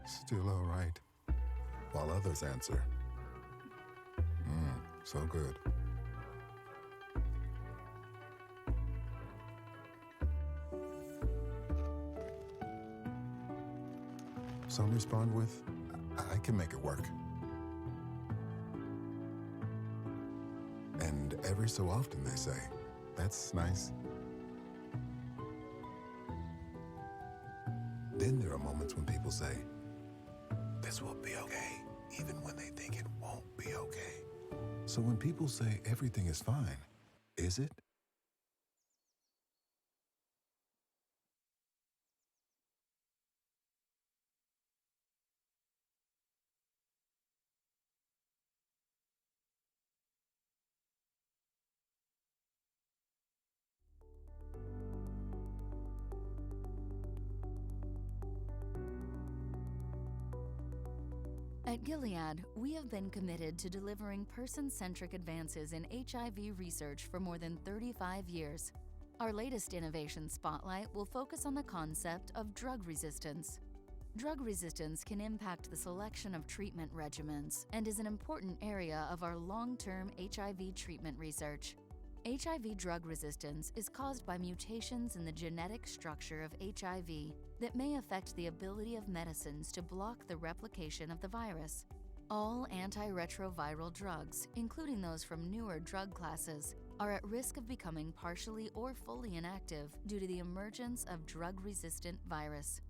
Still all right. While others answer, so good. Some respond with, I can make it work. And every so often they say, that's nice. Then there are moments when people say, this will be okay, even when they think it won't be okay. So when people say everything is fine, is it? At Gilead, we have been committed to delivering person-centric advances in HIV research for more than 35 years. Our latest innovation spotlight will focus on the concept of drug resistance. Drug resistance can impact the selection of treatment regimens and is an important area of our long-term HIV treatment research. HIV drug resistance is caused by mutations in the genetic structure of HIV that may affect the ability of medicines to block the replication of the virus. All antiretroviral drugs, including those from newer drug classes, are at risk of becoming partially or fully inactive due to the emergence of drug-resistant virus.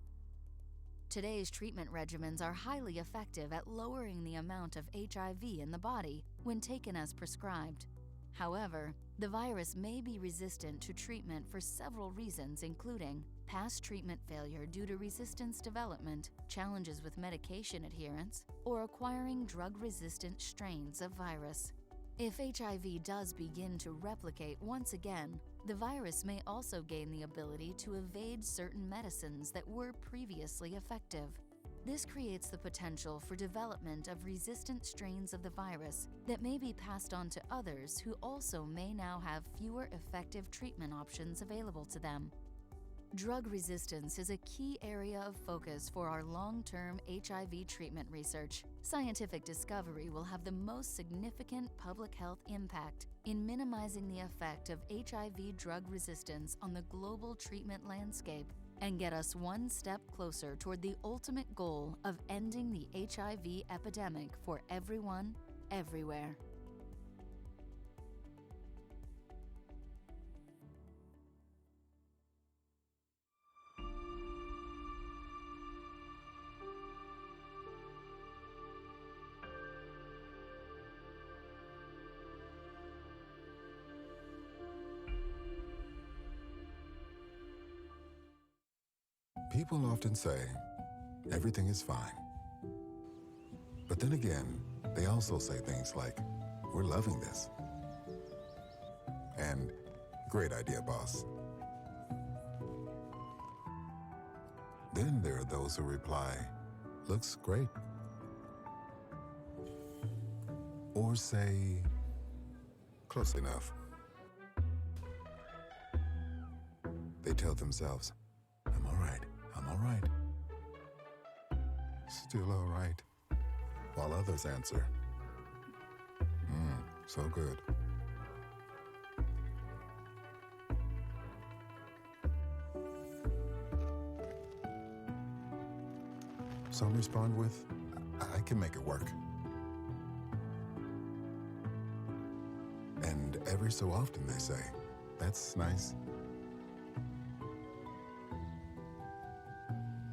Today's treatment regimens are highly effective at lowering the amount of HIV in the body when taken as prescribed. However, the virus may be resistant to treatment for several reasons, including past treatment failure due to resistance development, challenges with medication adherence, or acquiring drug-resistant strains of virus. If HIV does begin to replicate once again, the virus may also gain the ability to evade certain medicines that were previously effective. This creates the potential for development of resistant strains of the virus that may be passed on to others who also may now have fewer effective treatment options available to them. Drug resistance is a key area of focus for our long-term HIV treatment research. Scientific discovery will have the most significant public health impact in minimizing the effect of HIV drug resistance on the global treatment landscape and get us one step closer toward the ultimate goal of ending the HIV epidemic for everyone, everywhere. People often say, everything is fine. But then again, they also say things like, we're loving this. And, great idea, boss. Then there are those who reply, looks great. Or say, close enough. They tell themselves, I'm all right. I'm all right. Still all right. While others answer, so good. Some respond with, I can make it work. And every so often they say, that's nice.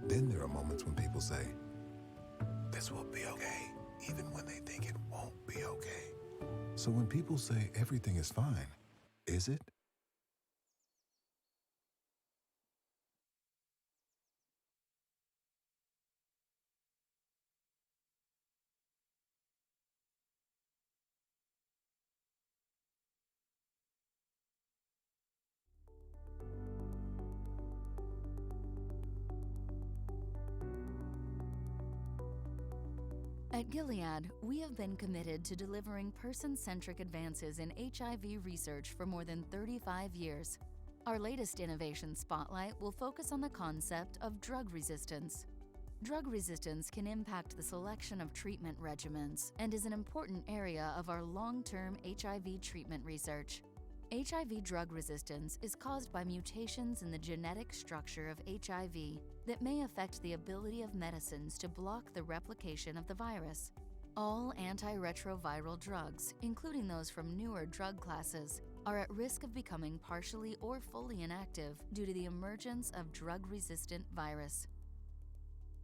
Then there are moments when people say, this will be okay, even when they think it won't be okay. So when people say everything is fine, is it? At Gilead, we have been committed to delivering person-centric advances in HIV research for more than 35 years. Our latest innovation spotlight will focus on the concept of drug resistance. Drug resistance can impact the selection of treatment regimens and is an important area of our long-term HIV treatment research. HIV drug resistance is caused by mutations in the genetic structure of HIV that may affect the ability of medicines to block the replication of the virus. All antiretroviral drugs, including those from newer drug classes, are at risk of becoming partially or fully inactive due to the emergence of drug-resistant virus.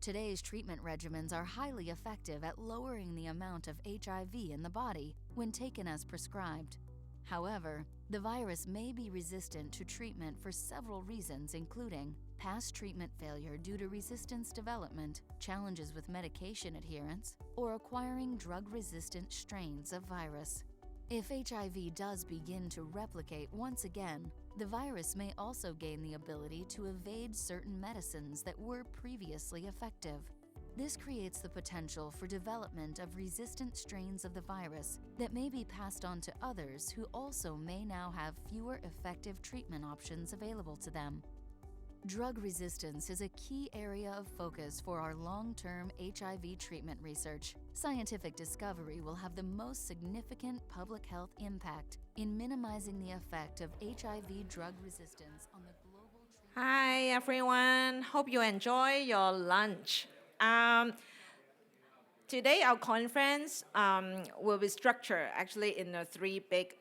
Today's treatment regimens are highly effective at lowering the amount of HIV in the body when taken as prescribed. However, the virus may be resistant to treatment for several reasons, including past treatment failure due to resistance development, challenges with medication adherence, or acquiring drug-resistant strains of virus. If HIV does begin to replicate once again, the virus may also gain the ability to evade certain medicines that were previously effective. This creates the potential for development of resistant strains of the virus that may be passed on to others who also may now have fewer effective treatment options available to them. Drug resistance is a key area of focus for our long-term HIV treatment research. Scientific discovery will have the most significant public health impact in minimizing the effect of HIV drug resistance on the global treatment. Hi, everyone. Hope you enjoy your lunch. Today, our conference will be structured actually in three big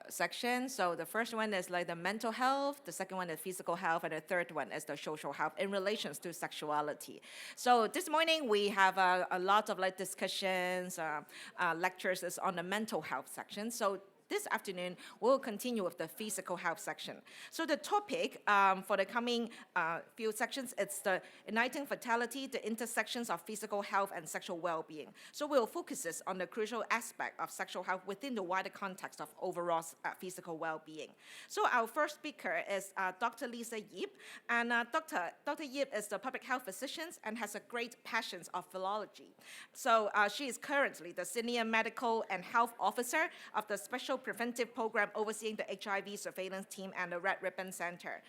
sections. So the first one is like the mental health, the second one is physical health, and the third one is the social health in relations to sexuality. So this morning, we have a lot of like discussions, lectures is on the mental health section. So this afternoon, we'll continue with the physical health section. So the topic for the coming few sections is the igniting vitality, the intersections of physical health and sexual well-being. So we'll focus on the crucial aspect of sexual health within the wider context of overall physical well-being. So our first speaker is Dr. Lisa Yip, and Dr. Yip is the public health physician and has a great passion of philology. So she is currently the Senior Medical and Health Officer of the Special Preventive Program overseeing the HIV surveillance team and the Red Ribbon Center.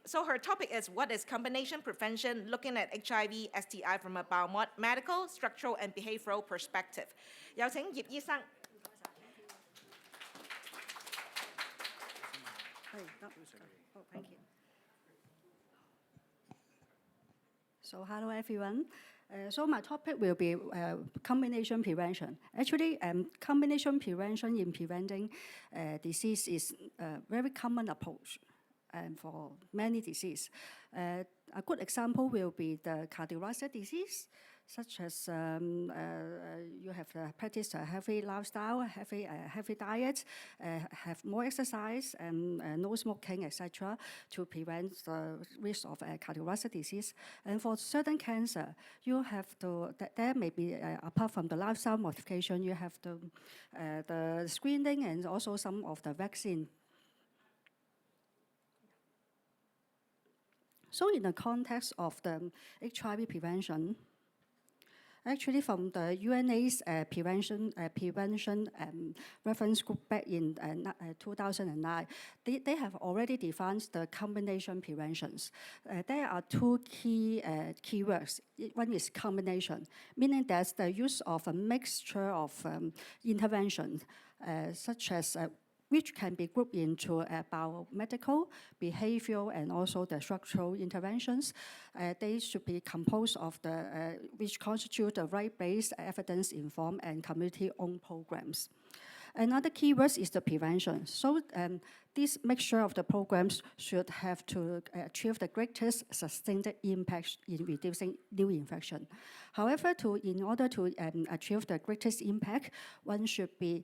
So her topic is what is combination prevention, looking at HIV, STI from a biomedical, structural, and behavioral perspective. 有請葉醫生。Oh, thank you. So hello everyone. So my topic will be combination prevention. Actually, combination prevention in preventing disease is a very common approach for many diseases. A good example will be the cardiovascular disease, such as you have to practice a healthy lifestyle, healthy diet, have more exercise, and no smoking, etc., to prevent the risk of cardiovascular disease. And for certain cancer, you have to, there may be, apart from the lifestyle modification, you have the screening and also some of the vaccine. So in the context of the HIV prevention, actually, from the UNA's prevention reference group back in 2009, they have already defined the combination preventions. There are two keywords. One is combination, meaning that's the use of a mixture of interventions, such as which can be grouped into biomedical, behavioral, and also the structural interventions. They should be composed of which constitute the right-based, evidence-informed, and community-owned programs. Another keyword is the prevention. So this mixture of the programs should have to achieve the greatest sustained impact in reducing new infection. However, in order to achieve the greatest impact, one should be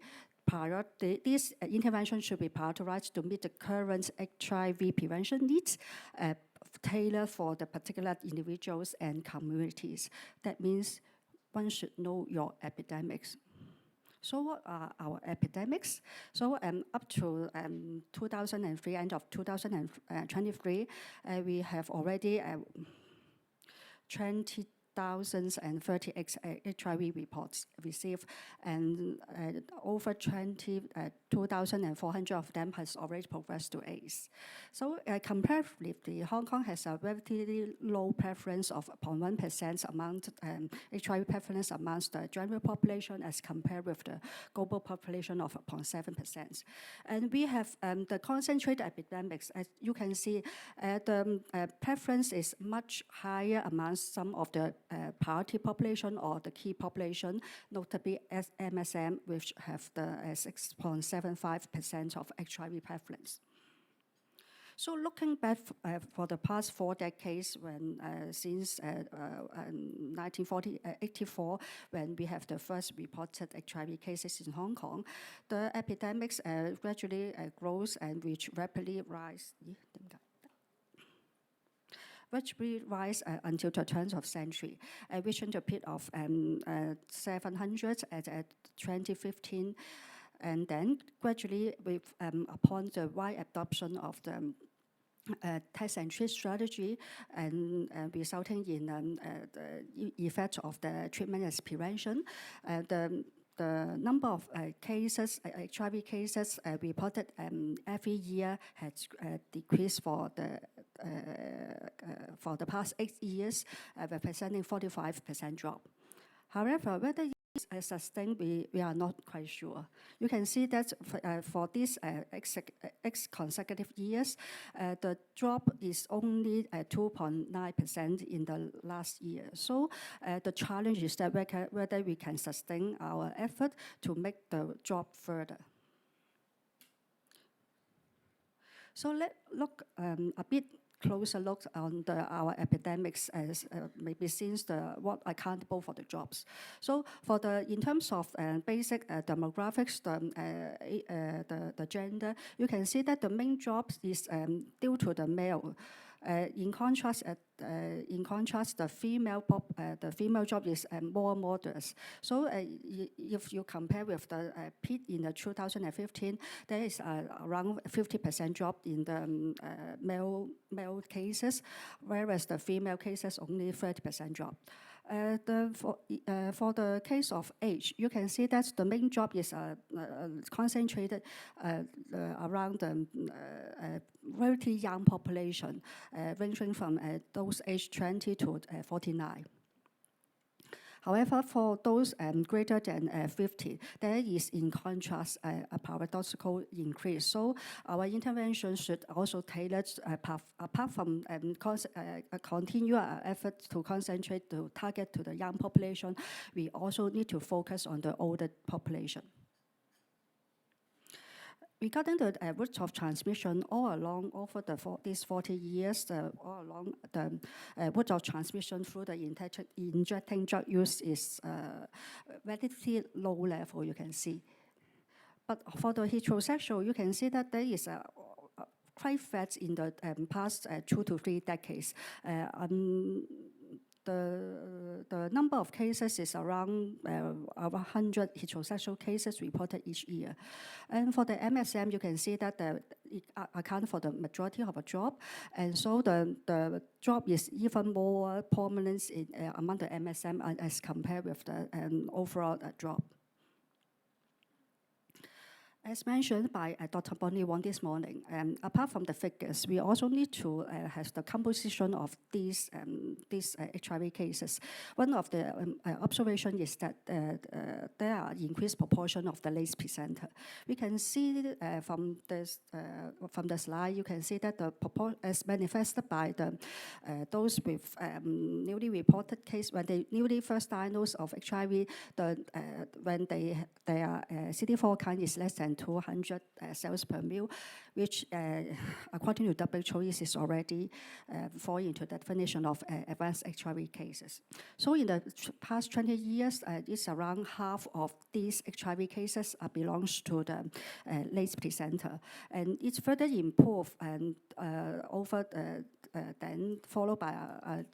this intervention should be prioritized to meet the current HIV prevention needs, tailored for the particular individuals and communities. That means one should know your epidemics. So what are our epidemics? So up to 2003, end of 2023, we have already 2,038 HIV reports received, and over 2,400 of them has already progressed to AIDS. So comparatively, Hong Kong has a relatively low prevalence of 0.1% among HIV prevalence amongst the general population as compared with the global population of 0.7%. And we have the concentrated epidemics. As you can see, the prevalence is much higher amongst some of the priority population or the key population, notably as MSM, which have the 6.75% of HIV prevalence. So looking back for the past 4 decades, when since 1984, when we have the first reported HIV cases in Hong Kong, the epidemics gradually grows and which rapidly rise. Until the turn of century, reaching the peak of 700 at 2015, and then gradually, upon the wide adoption of the test and treat strategy, and resulting in the effect of the treatment as prevention, the number of cases, HIV cases reported every year has decreased for the past 8 years, representing 45% drop. However, whether it's sustained, we are not quite sure. You can see that for these X consecutive years, the drop is only 2.9% in the last year. So the challenge is that whether we can sustain our effort to make the drop further. So let's look a bit closer look on our epidemics as maybe since what accountable for the drops. So in terms of basic demographics, the gender, you can see that the main drop is due to the male. In contrast, the female drop is more modest. So if you compare with the peak in 2015, there is around 50% drop in the male cases, whereas the female cases only 30% drop. For the case of age, you can see that the main drop is concentrated around the relatively young population, ranging from those aged 20 to 49. However, for those greater than 50, there is, in contrast, a paradoxical increase. So our intervention should also tailor, apart from continue our effort to concentrate to target to the young population, we also need to focus on the older population. Regarding the routes of transmission, all along over these 40 years, all along the route of transmission through the injecting drug use is relatively low level, you can see. But for the heterosexual, you can see that there is a quite fast in the past 2 to 3 decades. The number of cases is around 100 heterosexual cases reported each year. And for the MSM, you can see that it accounts for the majority of a drop. And so the drop is even more prominent among the MSM as compared with the overall drop. As mentioned by Dr. Bonnie Wong this morning, apart from the figures, we also need to have the composition of these HIV cases. One of the observations is that there are increased proportion of the late presenter. We can see from the slide, you can see that the as manifested by those with newly reported case, when they newly first diagnosed of HIV, when their CD4 count is less than 200 cells per mil, which according to WHO is already fall into the definition of advanced HIV cases. So in the past 20 years, it's around half of these HIV cases belongs to the late presenter. And it's further improved and then followed by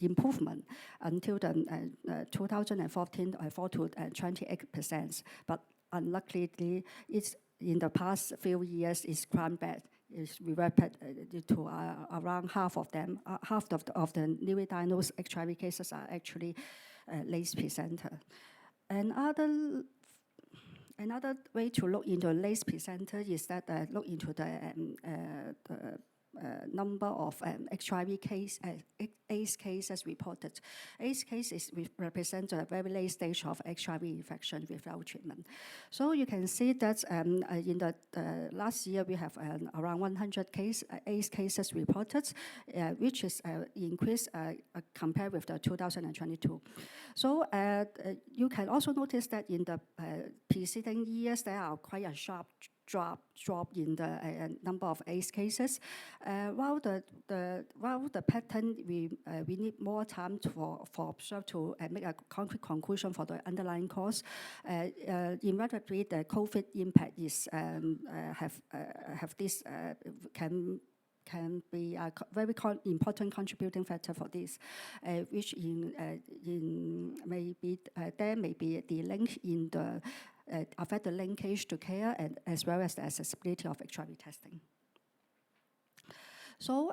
improvement until 2014, fall to 28%. But unluckily, it's in the past few years is climbed back. It's reverted to around half of them. Half of the newly diagnosed HIV cases are actually late presenter. Another way to look into late presenter is that look into the number of HIV AIDS cases reported. AIDS cases represent a very late stage of HIV infection without treatment. So you can see that in the last year we have around 100 AIDS cases reported, which is increased compared with the 2022. So you can also notice that in the preceding years there are quite a sharp drop in the number of AIDS cases. While the pattern, we need more time for observe to make a concrete conclusion for the underlying cause. Inevitably, the COVID impact is have this can be a very important contributing factor for this, which there may be the link in the affect the linkage to care and as well as the accessibility of HIV testing. So,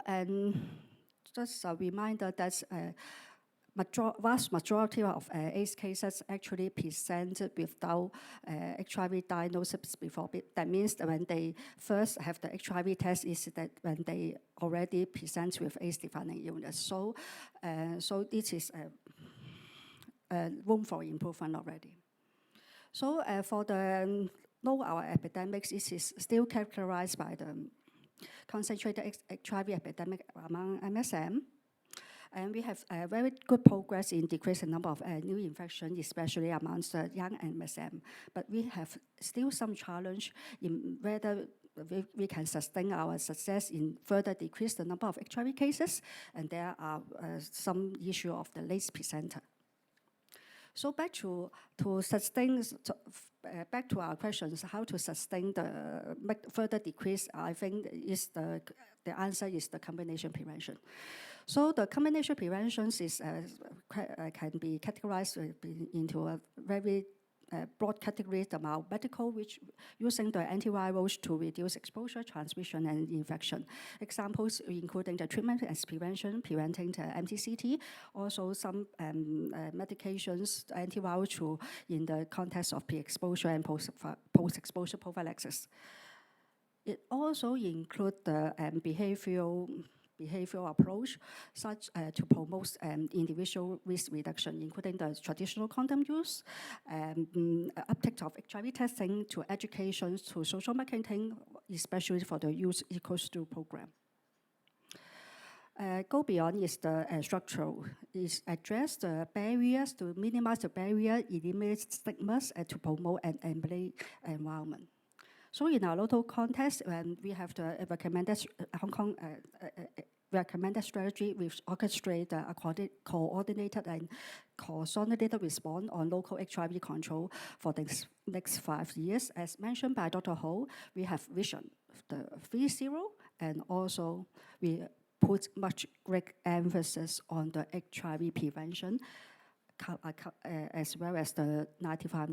just a reminder that vast majority of AIDS cases actually presented without HIV diagnosis before. That means that when they first have the HIV test is that when they already present with AIDS-defining illness. So, so this is room for improvement already. So for the low hour epidemics, it is still characterized by the concentrated HIV epidemic among MSM. And we have very good progress in decreasing the number of new infections, especially amongst the young MSM. But we have still some challenge in whether we can sustain our success in further decrease the number of HIV cases. And there are some issue of the late presenter. So back to sustain, back to our questions, how to sustain the further decrease, I think is the answer is the combination prevention. So the combination preventions is can be categorized into a very broad categories about medical, which using the antivirals to reduce exposure, transmission, and infection. Examples including the treatment as prevention, preventing the MTCT, also some medications, antivirals to in the context of pre-exposure and post-exposure prophylaxis. It also includes the behavioral approach, such to promote individual risk reduction, including the traditional condom use, uptake of HIV testing, to education, to social marketing, especially for the Youth Eco-Stool program. Go beyond is the structural, is address the barriers to minimize the barrier, eliminate stigmas, and to promote an enabling environment. So in our local context, we have the recommended Hong Kong recommended strategy which orchestrate the coordinated and consolidated response on local HIV control for the next 5 years. As mentioned by Dr. Ho, we have vision, the 3-0, and also we put much great emphasis on the HIV prevention, as well as the 95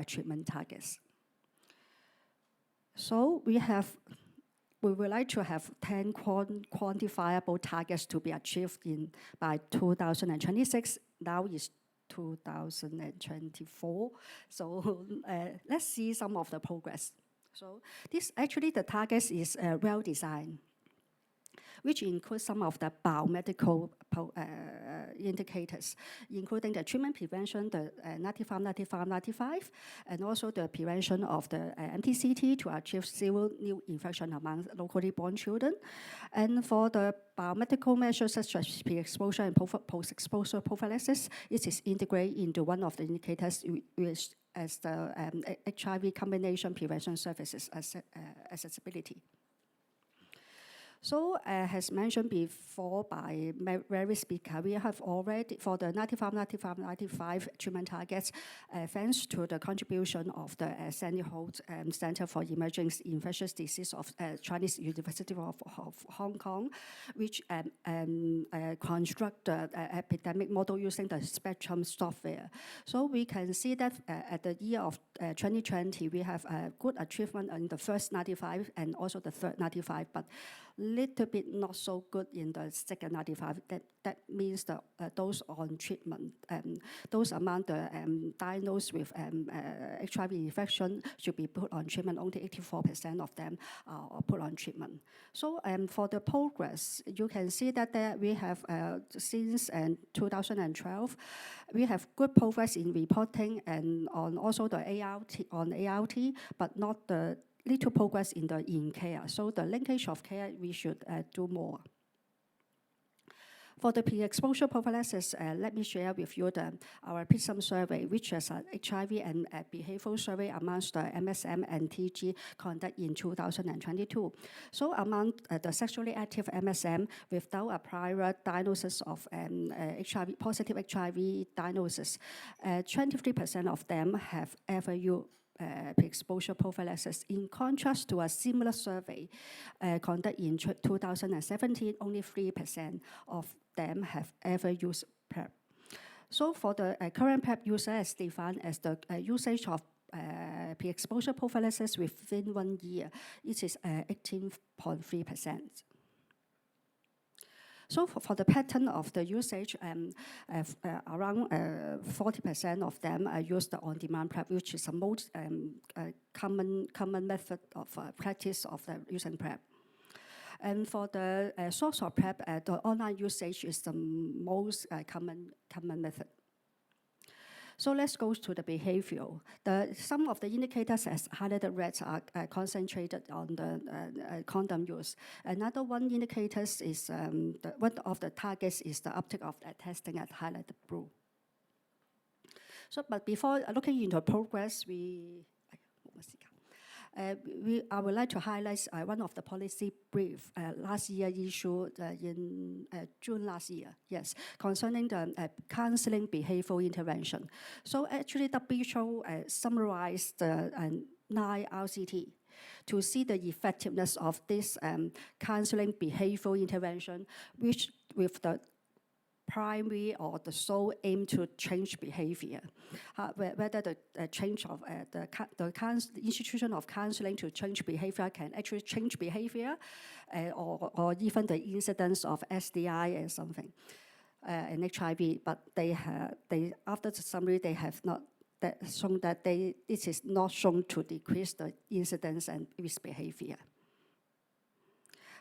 treatment targets. So we would like to have 10 quantifiable targets to be achieved by 2026. Now is 2024. So let's see some of the progress. So this actually the targets is well designed, which includes some of the biomedical indicators, including the treatment prevention, the 95, and also the prevention of the MTCT to achieve 0 new infection among locally born children. And for the biomedical measures such as pre-exposure and post-exposure prophylaxis, it is integrated into one of the indicators which as the HIV combination prevention services accessibility. So as mentioned before by various speakers, we have already, for the 95 treatment targets, thanks to the contribution of the Sandy Holt Center for Emerging Infectious Disease of Chinese University of Hong Kong, which construct the epidemic model using the Spectrum software. So we can see that at the year of 2020, we have a good achievement in the first 95 and also the third 95, but little bit not so good in the second 95. That means those on treatment, those among the diagnosed with HIV infection should be put on treatment. Only 84% of them are put on treatment. So for the progress, you can see that we have, since 2012, we have good progress in reporting and on also the ART, but not the little progress in care. So the linkage of care, we should do more. For the pre-exposure prophylaxis, let me share with you our PISM survey, which is an HIV and behavioral survey amongst the MSM and TG conducted in 2022. So among the sexually active MSM without a prior diagnosis of HIV, positive HIV diagnosis, 23% of them have ever used pre-exposure prophylaxis. In contrast to a similar survey conducted in 2017, only 3% of them have ever used PrEP. So for the current PrEP user as defined as the usage of pre-exposure prophylaxis within 1 year, it is 18.3%. So for the pattern of the usage, around 40% of them use the on-demand PrEP, which is the most common method of practice of using PrEP. And for the source of PrEP, the online usage is the most common method. So let's go to the behavioral. Some of the indicators as highlighted red are concentrated on the condom use. Another one indicators is, one of the targets is the uptake of testing at highlighted blue. So, but before looking into progress, I would like to highlight one of the policy brief last year issued in June last year, yes, concerning the counseling behavioral intervention. So actually WHO summarized the 9 RCT to see the effectiveness of this counseling behavioral intervention, which with the primary or the sole aim to change behavior, whether the change of the institution of counseling to change behavior can actually change behavior, or even the incidence of SDI and something, and HIV. But they after the summary they have not shown that it is not shown to decrease the incidence and risk behavior.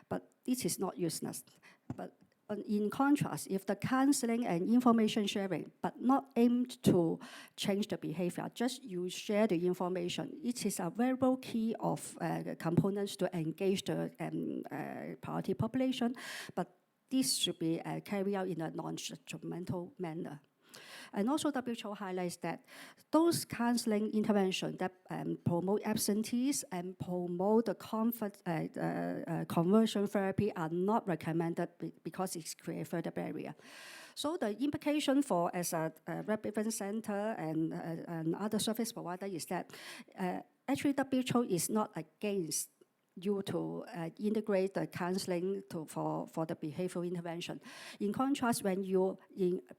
But this is not useless. But in contrast, if the counseling and information sharing, but not aimed to change the behavior, just you share the information, it is a variable key of components to engage the priority population, but this should be carried out in a non-judgmental manner. And also WHO highlights that those counseling interventions that promote absentees and promote the conversion therapy are not recommended because it creates further barrier. So the implication for as a Rapid Center and other service provider is that actually WHO is not against you to integrate the counseling for the behavioral intervention. In contrast, when you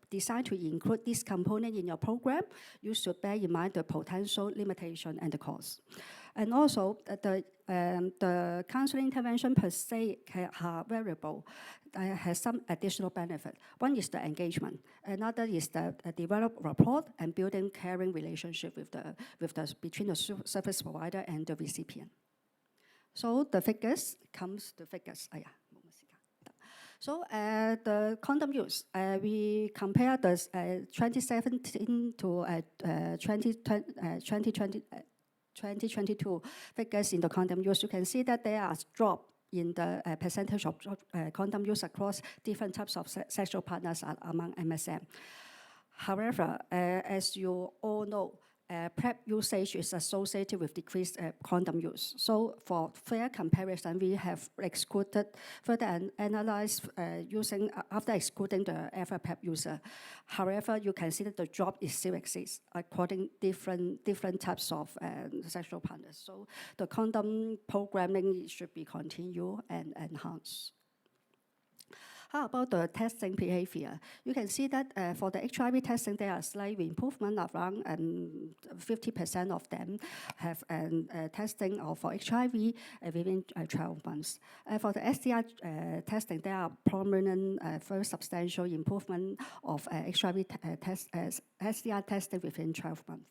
decide to include this component in your program, you should bear in mind the potential limitation and the cost. And also, the counseling intervention per se are variable, has some additional benefit. One is the engagement. Another is the develop rapport and building caring relationship between the service provider and the recipient. So the figures comes to figures. So the condom use, we compare the 2017 to 2022 figures in the condom use. You can see that there are drop in the percentage of condom use across different types of sexual partners among MSM. However, as you all know, PrEP usage is associated with decreased condom use. So for fair comparison, we have excluded, further analyzed using, after excluding the ever PrEP user. However, you can see that the drop is still exists according different types of sexual partners. So the condom programming should be continued and enhanced. How about the testing behavior? You can see that for the HIV testing, there are slight improvement. Around 50% of them have testing for HIV within 12 months. For the STI testing, there are prominent, very substantial improvement of HIV STI testing within 12 months.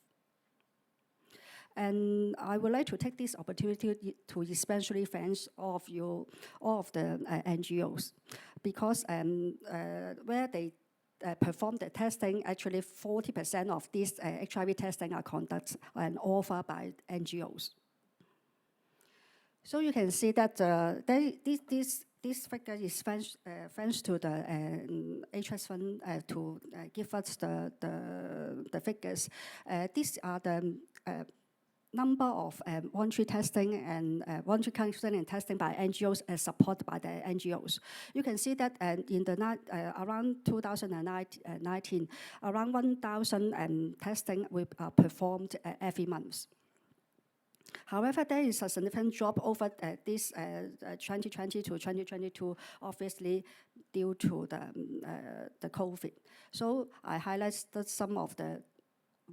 And I would like to take this opportunity to especially thank all of the NGOs, because where they perform the testing, actually 40% of these HIV testing are conducted and offered by NGOs. So you can see that this figure is thanks to the HS Fund to give us the figures. These are the number of voluntary testing and voluntary counseling and testing by NGOs as supported by the NGOs. You can see that in the around 2019, around 1,000 testing were performed every month. However, there is a significant drop over this 2020 to 2022, obviously due to the COVID. So I highlighted some of the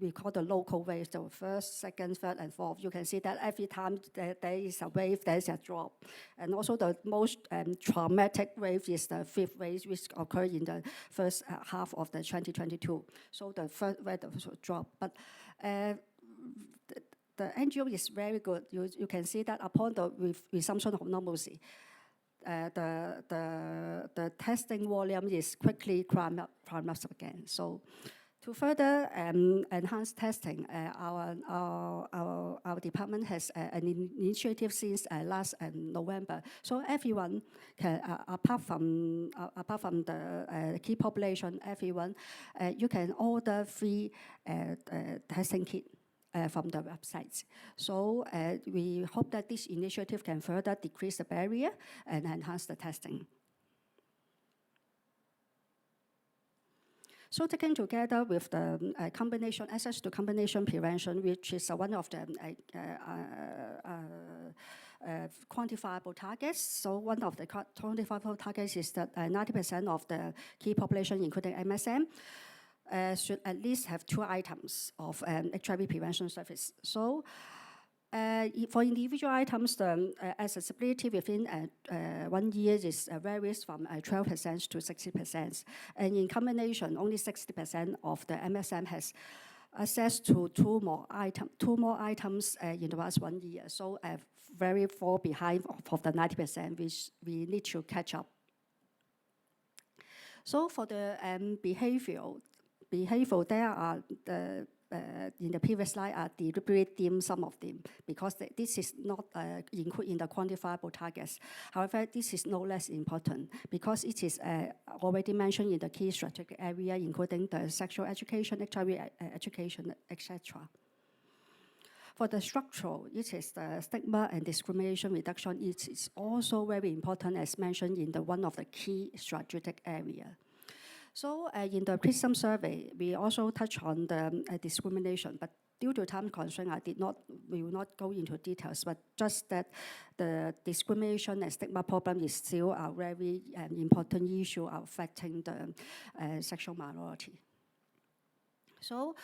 we call the local waves, the first, second, third, and fourth. You can see that every time there is a wave, there is a drop. And also the most traumatic wave is the fifth wave, which occurred in the first half of the 2022. So the first wave was a drop. But the NGO is very good. You can see that upon the resumption of normalcy, the testing volume is quickly climbed up again. So to further enhance testing, our department has an initiative since last November. So everyone can, apart from the key population, everyone, you can order free testing kit from the websites. So we hope that this initiative can further decrease the barrier and enhance the testing. So taken together with the combination access to combination prevention, which is one of the quantifiable targets. So one of the quantifiable targets is that 90% of the key population, including MSM, should at least have 2 items of HIV prevention service. So for individual items, the accessibility within 1 year is varies from 12% to 60%. And in combination, only 60% of the MSM has access to 2 more items in the last 1 year. So very far behind of the 90%, which we need to catch up. So for the behavioral, there are the in the previous slide, I deliberately dimmed some of them because this is not included in the quantifiable targets. However, this is no less important because it is already mentioned in the key strategic area, including the sexual education, HIV education, etc. For the structural, it is the stigma and discrimination reduction. It is also very important, as mentioned in one of the key strategic area. So in the PRISM survey, we also touch on the discrimination, but due to time constraint, we will not go into details, but just that the discrimination and stigma problem is still a very important issue affecting the sexual minority. So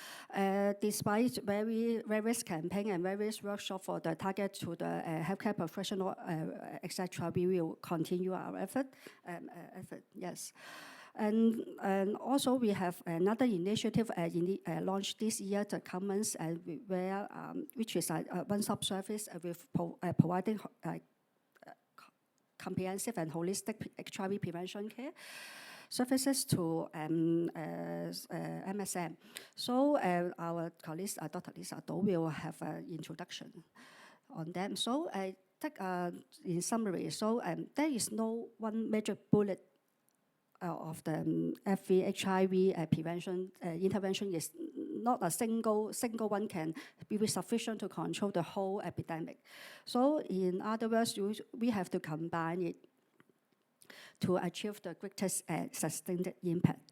despite various campaign and various workshops for the target to the healthcare professional, etc., we will continue our effort, yes. And also we have another initiative launched this year, the Commons, which is a one-stop service with providing comprehensive and holistic HIV prevention care services to MSM. So our colleague, Dr. Lisa Do, will have an introduction on them. So in summary, so there is no one major bullet of the HIV prevention intervention is not a single one can be sufficient to control the whole epidemic. So in other words, we have to combine it to achieve the greatest sustained impact.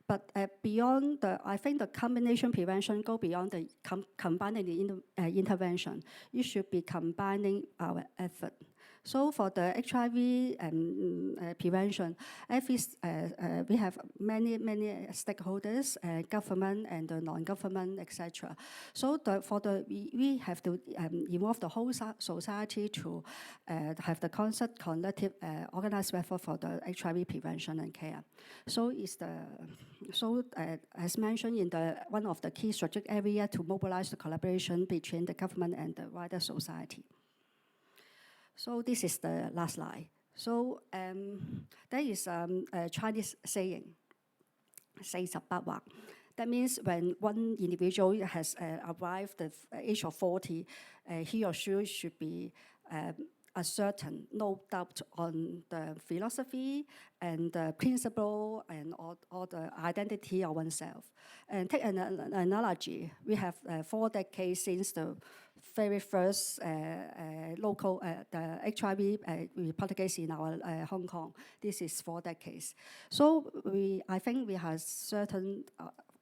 But beyond I think the combination prevention go beyond the combining the intervention. You should be combining our effort. So for the HIV prevention, we have many stakeholders, government and the non-government, etc. So we have to involve the whole society to have the concept, collective, organized effort for the HIV prevention and care. So as mentioned in one of the key strategic areas to mobilize the collaboration between the government and the wider society. So this is the last slide. So there is a Chinese saying, 48 畫. That means when one individual has arrived the age of 40, he or she should be a certain, no doubt on the philosophy and the principle and all the identity of oneself. And take an analogy, we have 4 decades since the very first local the HIV propagates in our Hong Kong. This is 4 decades. So I think we have certain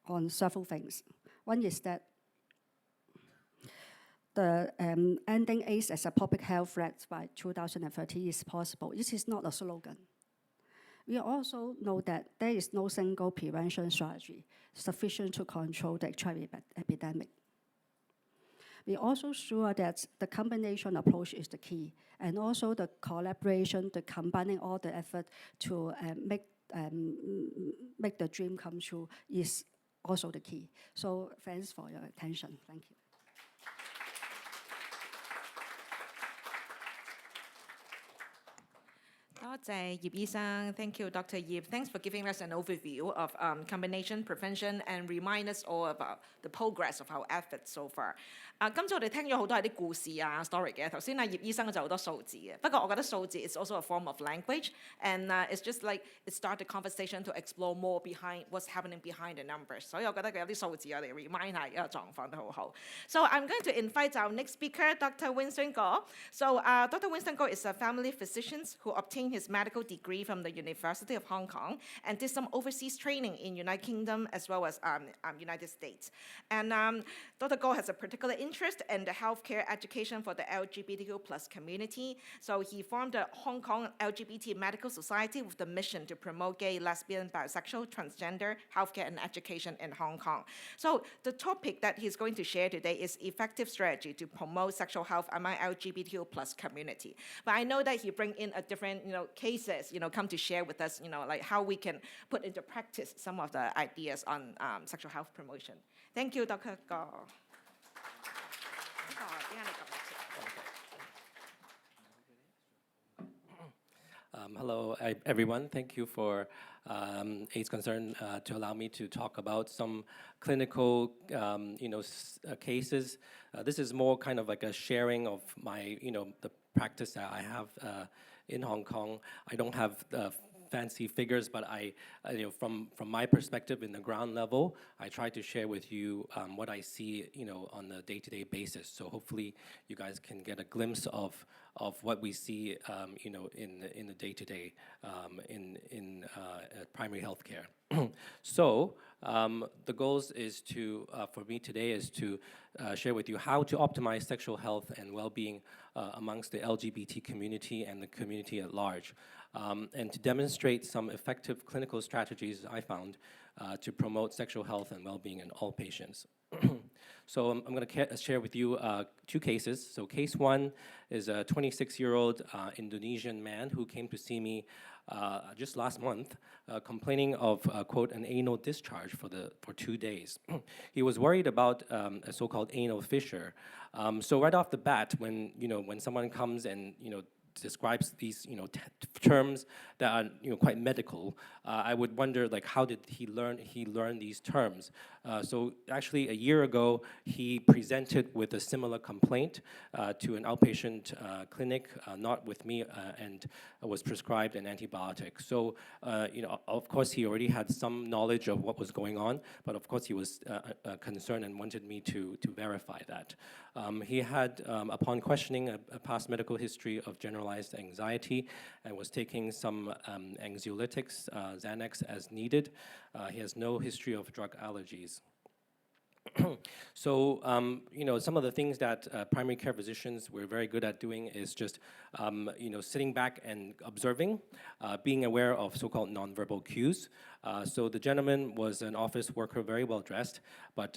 on several things. One is that the ending AIDS as a public health threat by 2030 is possible. This is not a slogan. We also know that there is no single prevention strategy sufficient to control the HIV epidemic. We also sure that the combination approach is the key, and also the collaboration, the combining all the effort to make the dream come true is also the key. So thanks for your attention. Thank you. Thank you, Dr. Yip. Thanks for giving us an overview of combination prevention and remind us all about the progress of our efforts so far. 今次我哋聽咗好多係啲故事啊 story 嘅，頭先葉醫生就好多數字嘅，不過我覺得數字 is also a form of language, and it's just like it started conversation to explore more behind what's happening behind the numbers. 所以我覺得佢有啲數字我哋 remind 下而家狀況都好好。So I'm going to invite our next speaker, Dr. Winston Goh. So Dr. Winston Goh is a family physician who obtained his medical degree from the University of Hong Kong and did some overseas training in United Kingdom as well as United States. And Dr. Goh has a particular interest in the healthcare education for the LGBTQ plus community. So he formed the Hong Kong LGBT Medical Society with the mission to promote gay, lesbian, bisexual, transgender healthcare and education in Hong Kong. So the topic that he's going to share today is effective strategy to promote sexual health among LGBTQ plus community. But I know that he bring in a different, cases, come to share with us, like how we can put into practice some of the ideas on sexual health promotion. Thank you, Dr. Goh. Hello, everyone. Thank you for AIDS Concern to allow me to talk about some clinical, cases. This is more kind of like a sharing of my, the practice that I have in Hong Kong. I don't have fancy figures, but from my perspective in the ground level, I try to share with you what I see, on a day-to-day basis. So hopefully you guys can get a glimpse of what we see, in the day-to-day in primary healthcare. So the goals is to, for me today, is to share with you how to optimize sexual health and well-being amongst the LGBT community and the community at large, and to demonstrate some effective clinical strategies I found to promote sexual health and well-being in all patients. So I'm going to share with you 2 cases. So case 1 is a 26-year-old Indonesian man who came to see me just last month, complaining of, quote, an anal discharge for 2 days. He was worried about a so-called anal fissure. So right off the bat, when someone comes and describes these terms that are quite medical, I would wonder how did he learn these terms. So actually a year ago he presented with a similar complaint to an outpatient clinic, not with me, and was prescribed an antibiotic. So of course he already had some knowledge of what was going on, but of course he was concerned and wanted me to verify that. He had, upon questioning, a past medical history of generalized anxiety and was taking some anxiolytics, Xanax as needed. He has no history of drug allergies. So, some of the things that primary care physicians were very good at doing is just, sitting back and observing, being aware of so-called nonverbal cues. So the gentleman was an office worker, very well dressed, but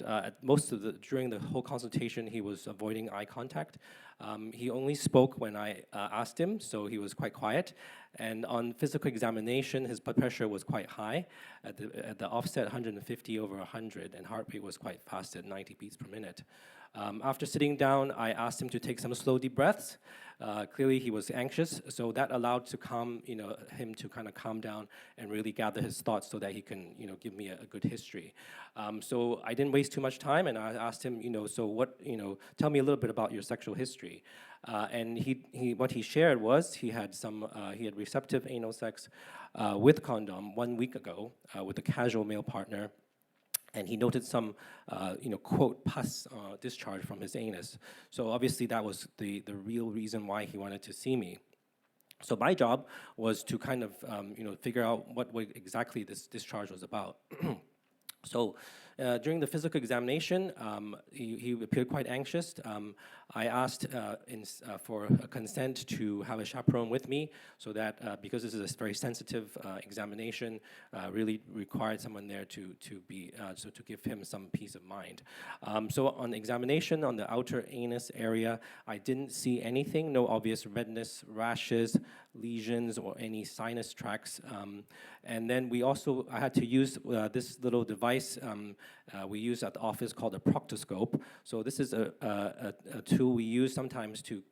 during the whole consultation, he was avoiding eye contact. He only spoke when I asked him, so he was quite quiet. And on physical examination, his blood pressure was quite high. At the offset, 150 over 100, and heart rate was quite fast at 90 beats per minute. After sitting down, I asked him to take some slow, deep breaths. Clearly, he was anxious, so that allowed him to kind of calm down and really gather his thoughts so that he can, give me a good history. So I didn't waste too much time, and I asked him, tell me a little bit about your sexual history. And what he shared was he had receptive anal sex with condom 1 week ago with a casual male partner. And he noted some, quote, pus discharge from his anus. So obviously that was the real reason why he wanted to see me. So my job was to kind of, figure out what exactly this discharge was about. So during the physical examination, he appeared quite anxious. I asked for a consent to have a chaperone with me, so that because this is a very sensitive examination, really required someone there to give him some peace of mind. So on examination on the outer anus area, I didn't see anything, no obvious redness, rashes, lesions, or any sinus tracts. And then I had to use this little device we use at the office called a proctoscope. So this is a tool we use sometimes to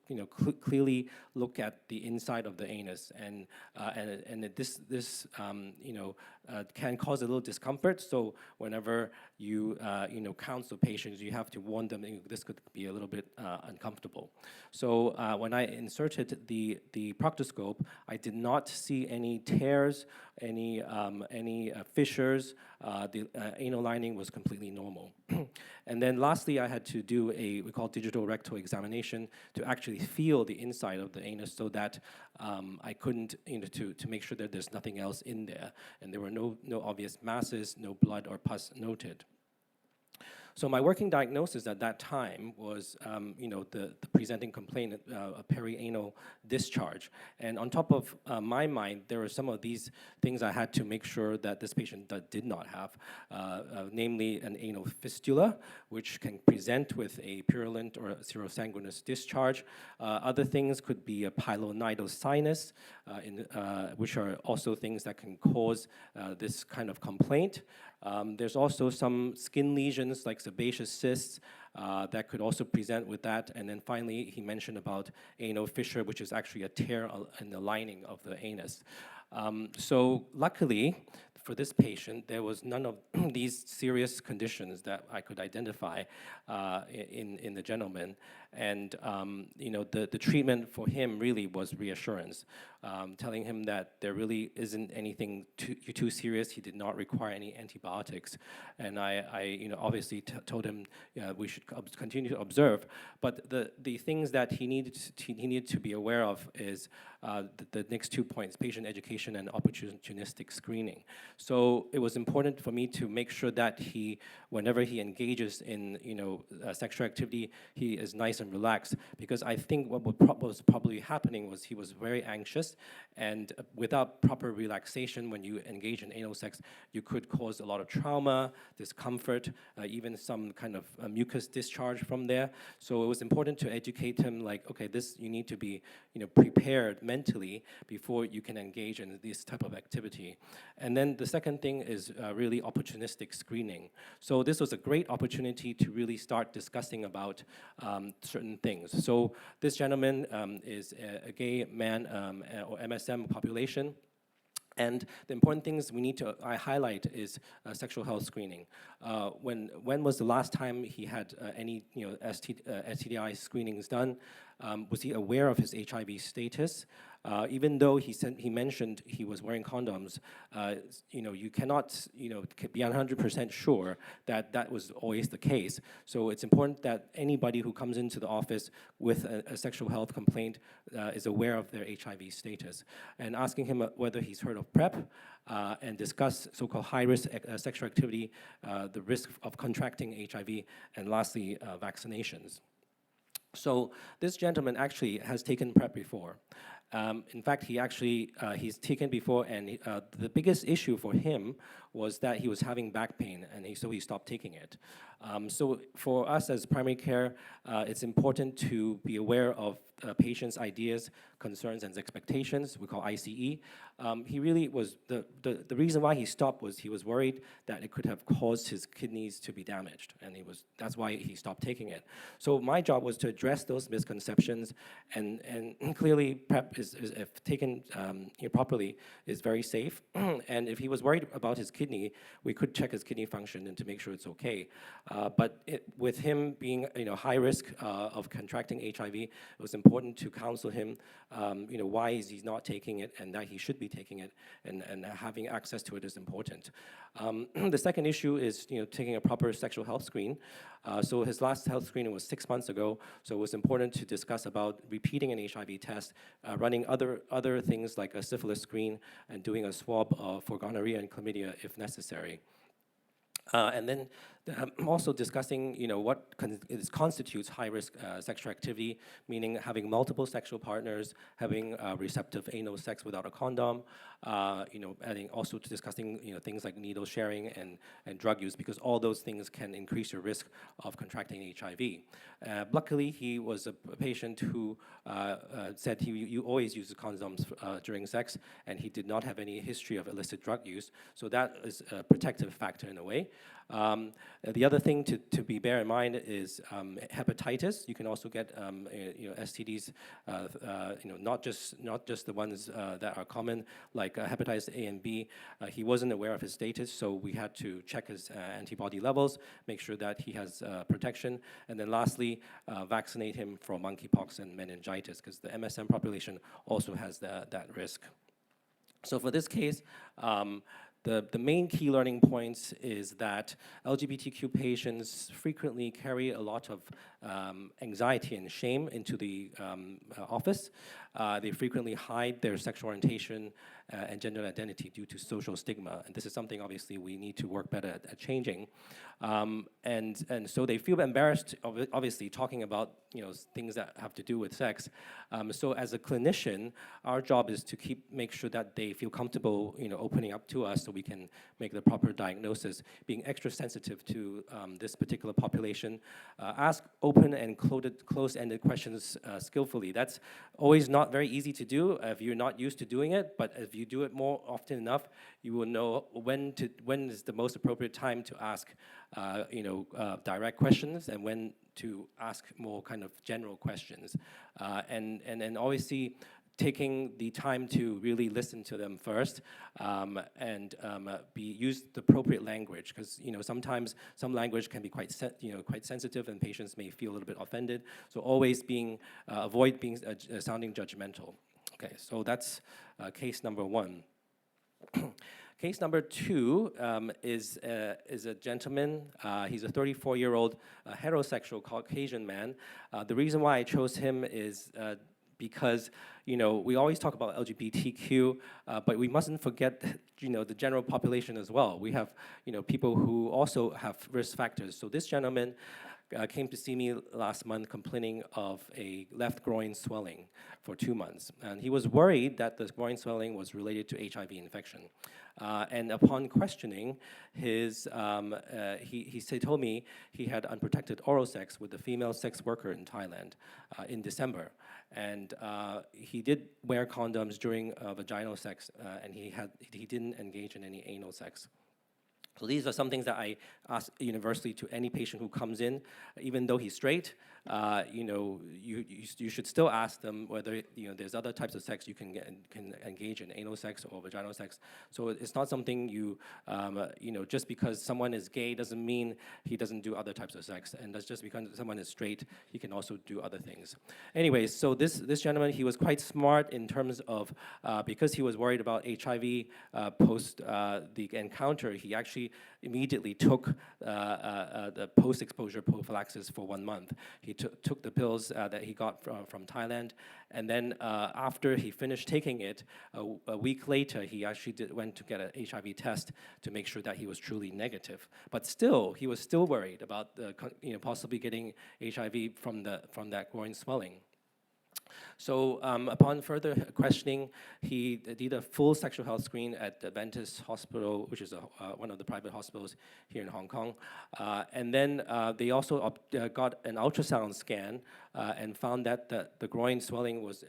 clearly look at the inside of the anus, and this can cause a little discomfort. So whenever you counsel patients, you have to warn them this could be a little bit uncomfortable. So when I inserted the proctoscope, I did not see any tears, any fissures. The anal lining was completely normal. And then lastly, I had to do we call digital rectal examination to actually feel the inside of the anus, so that I couldn't, to make sure that there's nothing else in there, and there were no obvious masses, no blood or pus noted. So my working diagnosis at that time was, the presenting complaint, a perianal discharge. And on top of my mind, there were some of these things I had to make sure that this patient did not have, namely an anal fistula, which can present with a purulent or serosanguinous discharge. Other things could be a pilonidal sinus, which are also things that can cause this kind of complaint. There's also some skin lesions like sebaceous cysts that could also present with that. And then finally, he mentioned about anal fissure, which is actually a tear in the lining of the anus. So luckily, for this patient, there was none of these serious conditions that I could identify in the gentleman. And the treatment for him really was reassurance, telling him that there really isn't anything too serious. He did not require any antibiotics. And I obviously told him we should continue to observe. But the things that he needed to be aware of is the next 2 points: patient education and opportunistic screening. So it was important for me to make sure that whenever he engages in sexual activity, he is nice and relaxed, because I think what was probably happening was he was very anxious, and without proper relaxation, when you engage in anal sex, you could cause a lot of trauma, discomfort, even some kind of mucus discharge from there. So it was important to educate him, like, okay, you need to be prepared mentally before you can engage in this type of activity. And then the second thing is really opportunistic screening. So this was a great opportunity to really start discussing about certain things. So this gentleman is a gay man or MSM population. And the important things I highlight is sexual health screening. When was the last time he had any STDI screenings done? Was he aware of his HIV status? Even though he mentioned he was wearing condoms, you cannot be 100% sure that that was always the case. So it's important that anybody who comes into the office with a sexual health complaint is aware of their HIV status, and asking him whether he's heard of PrEP, and discuss so-called high-risk sexual activity, the risk of contracting HIV, and lastly, vaccinations. So this gentleman actually has taken PrEP before. In fact, he's taken before, and the biggest issue for him was that he was having back pain, and so he stopped taking it. So for us as primary care, it's important to be aware of patients' ideas, concerns, and expectations. We call ICE. He really was, the reason why he stopped was he was worried that it could have caused his kidneys to be damaged, and that's why he stopped taking it. So my job was to address those misconceptions, and clearly PrEP is if taken properly, is very safe. And if he was worried about his kidney, we could check his kidney function and to make sure it's okay. But with him being high risk of contracting HIV, it was important to counsel him why is he not taking it, and that he should be taking it, and having access to it is important. The second issue is taking a proper sexual health screen. So his last health screening was 6 months ago, so it was important to discuss about repeating an HIV test, running other things like a syphilis screen, and doing a swab for gonorrhea and chlamydia if necessary. And then also discussing, what constitutes high-risk sexual activity, meaning having multiple sexual partners, having receptive anal sex without a condom, and also discussing, things like needle sharing and drug use, because all those things can increase your risk of contracting HIV. Luckily, he was a patient who said you always use condoms during sex, and he did not have any history of illicit drug use, so that is a protective factor in a way. The other thing to bear in mind is hepatitis. You can also get STDs, not just the ones that are common, like hepatitis A and B. He wasn't aware of his status, so we had to check his antibody levels, make sure that he has protection, and then lastly, vaccinate him for monkeypox and meningitis, because the MSM population also has that risk. So for this case, the main key learning points is that LGBTQ patients frequently carry a lot of anxiety and shame into the office. They frequently hide their sexual orientation and gender identity due to social stigma, and this is something obviously we need to work better at changing. And so they feel embarrassed, obviously, talking about things that have to do with sex. So as a clinician, our job is to make sure that they feel comfortable, opening up to us, so we can make the proper diagnosis. Being extra sensitive to this particular population, ask open and close-ended questions skillfully. That's always not very easy to do if you're not used to doing it. But if you do it more often enough, you will know when is the most appropriate time to ask direct questions, and when to ask more kind of general questions, and always see taking the time to really listen to them first, and use the appropriate language, because sometimes some language can be quite sensitive, and patients may feel a little bit offended. So always avoid being sounding judgmental. Okay, so that's case number one. Case number two is a gentleman. He's a 34-year-old heterosexual Caucasian man. The reason why I chose him is because we always talk about LGBTQ, but we mustn't forget the general population as well. We have people who also have risk factors. So this gentleman came to see me last month complaining of a left groin swelling for 2 months, and he was worried that the groin swelling was related to HIV infection. And upon questioning, he told me he had unprotected oral sex with a female sex worker in Thailand in December, and he did wear condoms during vaginal sex, and he didn't engage in any anal sex. So these are some things that I ask universally to any patient who comes in, even though he's straight, you know, you should still ask them whether, you know, there's other types of sex you can engage in, anal sex or vaginal sex. So it's not something you know, just because someone is gay doesn't mean he doesn't do other types of sex, and that's just because someone is straight, he can also do other things. Anyways, so this gentleman, he was quite smart in terms of, because he was worried about HIV post the encounter, he actually immediately took the post-exposure prophylaxis for 1 month. He took the pills that he got from Thailand, and then after he finished taking it, a week later, he actually went to get an HIV test to make sure that he was truly negative. But still, he was still worried about you know, possibly getting HIV from that groin swelling. So upon further questioning, he did a full sexual health screen at the Adventist Hospital, which is one of the private hospitals here in Hong Kong. And then they also got an ultrasound scan and found that the groin swelling was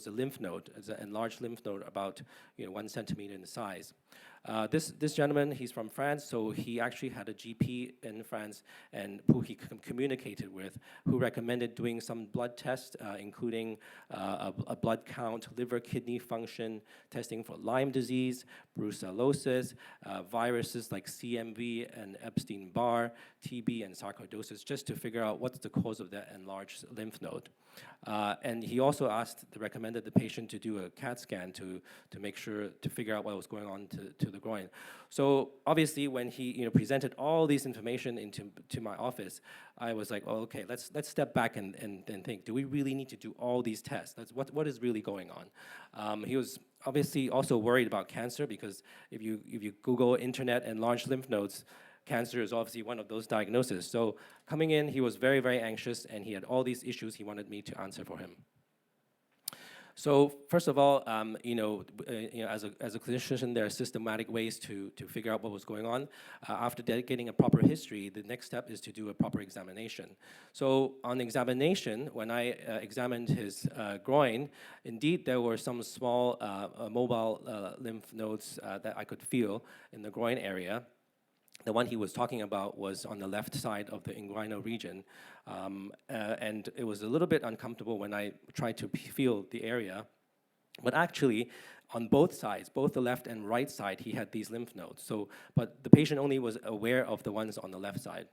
a lymph node, an enlarged lymph node about 1 centimeter in size. This gentleman, he's from France, so he actually had a GP in France and who he communicated with, who recommended doing some blood tests, including a blood count, liver, kidney function, testing for Lyme disease, brucellosis, viruses like CMV and Epstein-Barr, TB, and sarcoidosis, just to figure out what's the cause of that enlarged lymph node. And he also recommended the patient to do a CAT scan to make sure, to figure out what was going on to the groin. So obviously when he presented all these information to my office, I was like, oh, okay, let's step back and think, do we really need to do all these tests? What is really going on? He was obviously also worried about cancer, because if you Google internet enlarged lymph nodes, cancer is obviously one of those diagnoses. So coming in, he was very, very anxious, and he had all these issues he wanted me to answer for him. So first of all, as a clinician, there are systematic ways to figure out what was going on. After getting a proper history, the next step is to do a proper examination. So on examination, when I examined his groin, indeed there were some small mobile lymph nodes that I could feel in the groin area. The one he was talking about was on the left side of the inguinal region, and it was a little bit uncomfortable when I tried to feel the area. But actually, on both sides, both the left and right side, he had these lymph nodes. So, but the patient only was aware of the ones on the left side.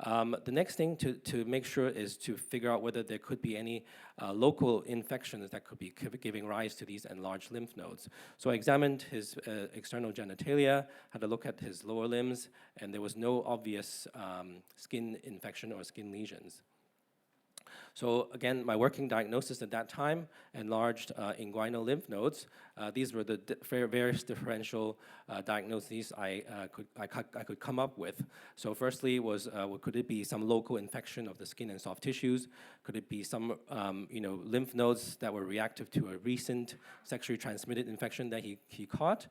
The next thing to make sure is to figure out whether there could be any local infections that could be giving rise to these enlarged lymph nodes. So I examined his external genitalia, had a look at his lower limbs, and there was no obvious skin infection or skin lesions. So again, my working diagnosis at that time, enlarged inguinal lymph nodes. These were the various differential diagnoses I could come up with. So firstly was, could it be some local infection of the skin and soft tissues? Could it be some lymph nodes that were reactive to a recent sexually transmitted infection that he caught?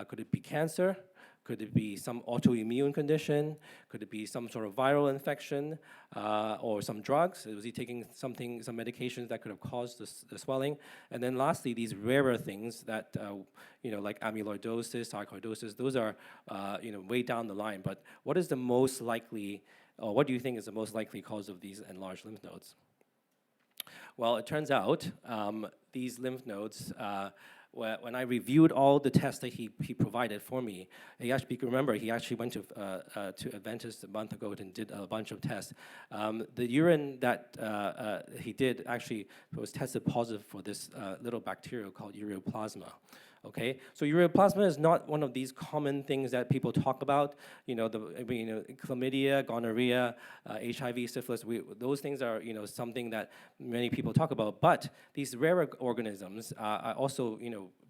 Could it be cancer? Could it be some autoimmune condition? Could it be some sort of viral infection or some drugs? Was he taking some medications that could have caused the swelling? And then lastly, these rarer things that, like amyloidosis, sarcoidosis, those are, way down the line. But what is the most likely, or what do you think is the most likely cause of these enlarged lymph nodes? Well, it turns out these lymph nodes, when I reviewed all the tests that he provided for me, he actually went to Adventist a month ago and did a bunch of tests. The urine that he did actually was tested positive for this little bacteria called ureaplasma. Okay, so ureaplasma is not one of these common things that people talk about. Chlamydia, gonorrhea, HIV, syphilis. Those things are something that many people talk about. But these rare organisms are also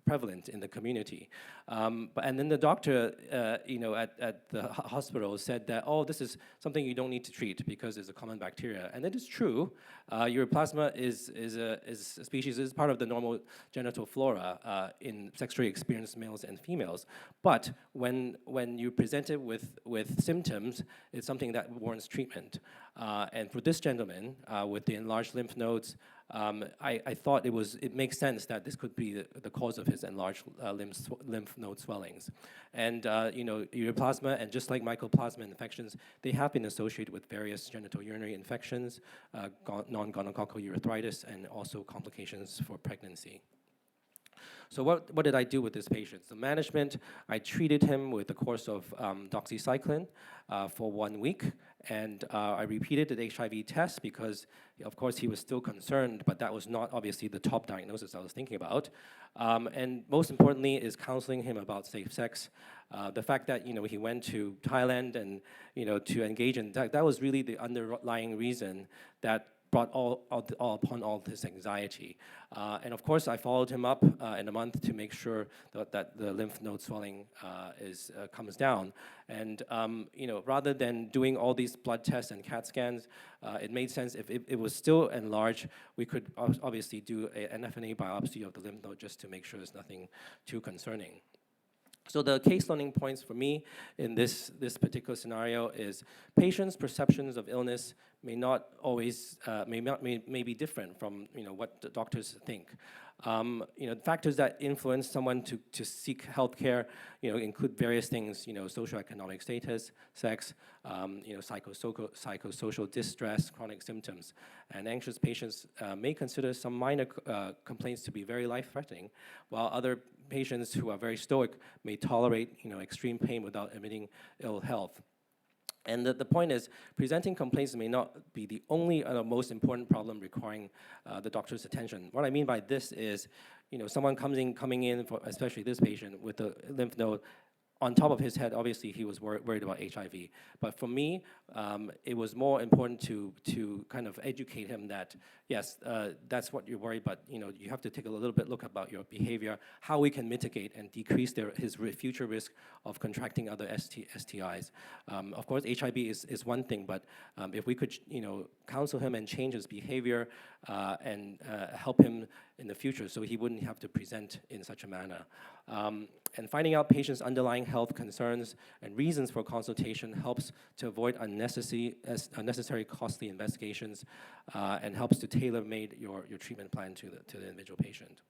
prevalent in the community. And then the doctor, at the hospital said that, oh, this is something you don't need to treat because it's a common bacteria. And it is true. Ureaplasma is a species, is part of the normal genital flora in sexually experienced males and females. But when you present it with symptoms, it's something that warrants treatment. And for this gentleman with the enlarged lymph nodes, I thought it makes sense that this could be the cause of his enlarged lymph node swellings. And ureaplasma, and just like mycoplasma infections, they have been associated with various genitourinary infections, non-gonococcal urethritis, and also complications for pregnancy. So what did I do with this patient? The management, I treated him with a course of doxycycline for 1 week, and I repeated the HIV test because, of course, he was still concerned, but that was not obviously the top diagnosis I was thinking about. And most importantly is counseling him about safe sex. The fact that he went to Thailand and to engage in that was really the underlying reason that brought all upon all this anxiety. And of course, I followed him up in a month to make sure that the lymph node swelling comes down. And rather than doing all these blood tests and CAT scans, it made sense if it was still enlarged, we could obviously do an FNA biopsy of the lymph node just to make sure there's nothing too concerning. So the case learning points for me in this particular scenario is patients' perceptions of illness may not always may be different from what the doctors think. Factors that influence someone to seek healthcare include various things, socioeconomic status, sex, psychosocial distress, chronic symptoms, and anxious patients may consider some minor complaints to be very life-threatening, while other patients who are very stoic may tolerate extreme pain without admitting ill health. And the point is, presenting complaints may not be the only most important problem requiring the doctor's attention. What I mean by this is, someone coming in, for especially this patient, with a lymph node on top of his head. Obviously, he was worried about HIV. But for me, it was more important to kind of educate him that, yes, that's what you're worried, but you have to take a little bit look about your behavior, how we can mitigate and decrease his future risk of contracting other STIs. Of course, HIV is one thing, but if we could, counsel him and change his behavior and help him in the future so he wouldn't have to present in such a manner. And finding out patients' underlying health concerns and reasons for consultation helps to avoid unnecessary costly investigations and helps to tailor-made your treatment plan to the individual patient.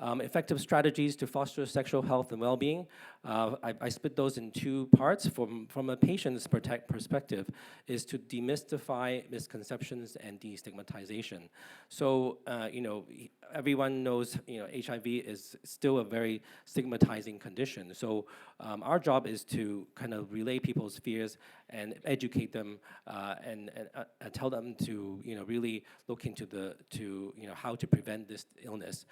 Effective strategies to foster sexual health and well-being. I split those in two parts. From a patient's perspective, is to demystify misconceptions and destigmatization. So, everyone knows, HIV is still a very stigmatizing condition. So, our job is to kind of relay people's fears and educate them and tell them to, really look into how to prevent this illness.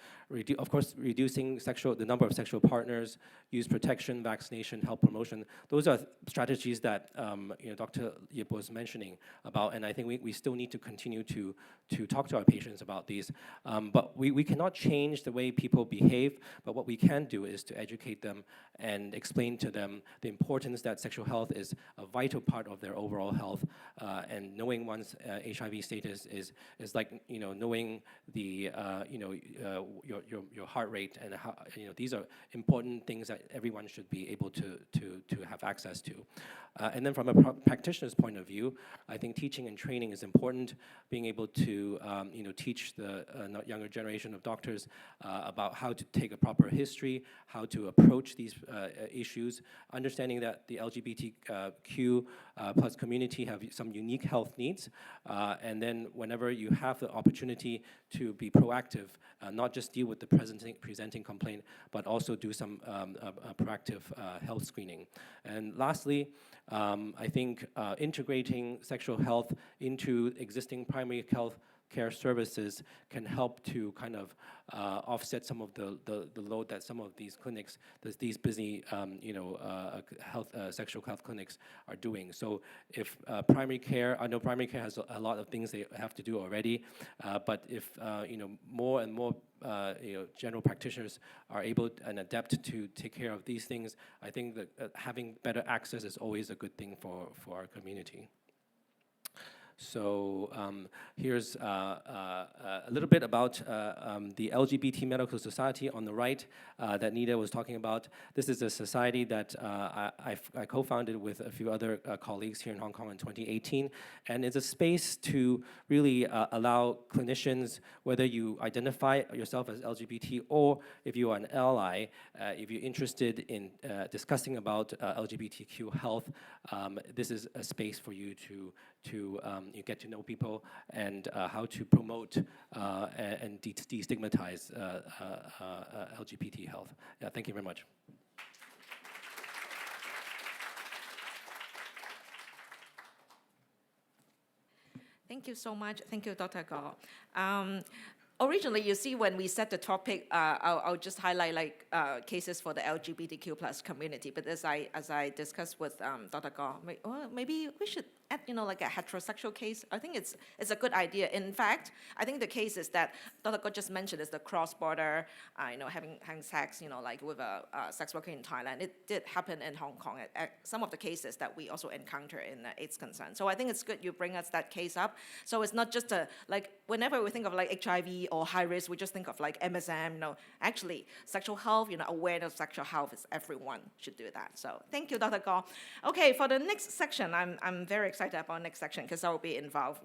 Of course, reducing the number of sexual partners, use protection, vaccination, health promotion. Those are strategies that Dr. Yip was mentioning about, and I think we still need to continue to talk to our patients about these. But we cannot change the way people behave, but what we can do is to educate them and explain to them the importance that sexual health is a vital part of their overall health, and knowing one's HIV status is like knowing the your heart rate, and how these are important things that everyone should be able to have access to. And then from a practitioner's point of view, I think teaching and training is important. Being able to teach the younger generation of doctors about how to take a proper history, how to approach these issues, understanding that the LGBTQ plus community have some unique health needs, and then whenever you have the opportunity to be proactive, not just deal with the presenting complaint, but also do some proactive health screening. And lastly, I think integrating sexual health into existing primary health care services can help to kind of offset some of the load that some of these clinics, these busy sexual health clinics are doing. So if primary care, I know primary care has a lot of things they have to do already, but if more and more general practitioners are able and adept to take care of these things, I think that having better access is always a good thing for our community. So here's a little bit about the LGBT Medical Society on the right that Nita was talking about. This is a society that I co-founded with a few other colleagues here in Hong Kong in 2018, and it's a space to really allow clinicians, whether you identify yourself as LGBT or if you are an ally, if you're interested in discussing about LGBTQ health, this is a space for you to you get to know people and how to promote and destigmatize LGBT health. Yeah, thank you very much. Thank you so much. Thank you, Dr. Goh. Originally, you see, when we set the topic, I'll just highlight like cases for the LGBTQ plus community. But as I discussed with Dr. Goh, maybe we should add, like a heterosexual case. I think it's a good idea. In fact, I think the case is that Dr. Goh just mentioned is the cross-border, having sex, like with a sex worker in Thailand. It did happen in Hong Kong. Some of the cases that we also encounter in AIDS concern. So I think it's good you bring us that case up. So it's not just like whenever we think of like HIV or high risk, we just think of like MSM. Actually, sexual health, awareness of sexual health is everyone should do that. So thank you, Dr. Goh. Okay, for the next section, I'm very excited about next section because I will be involved,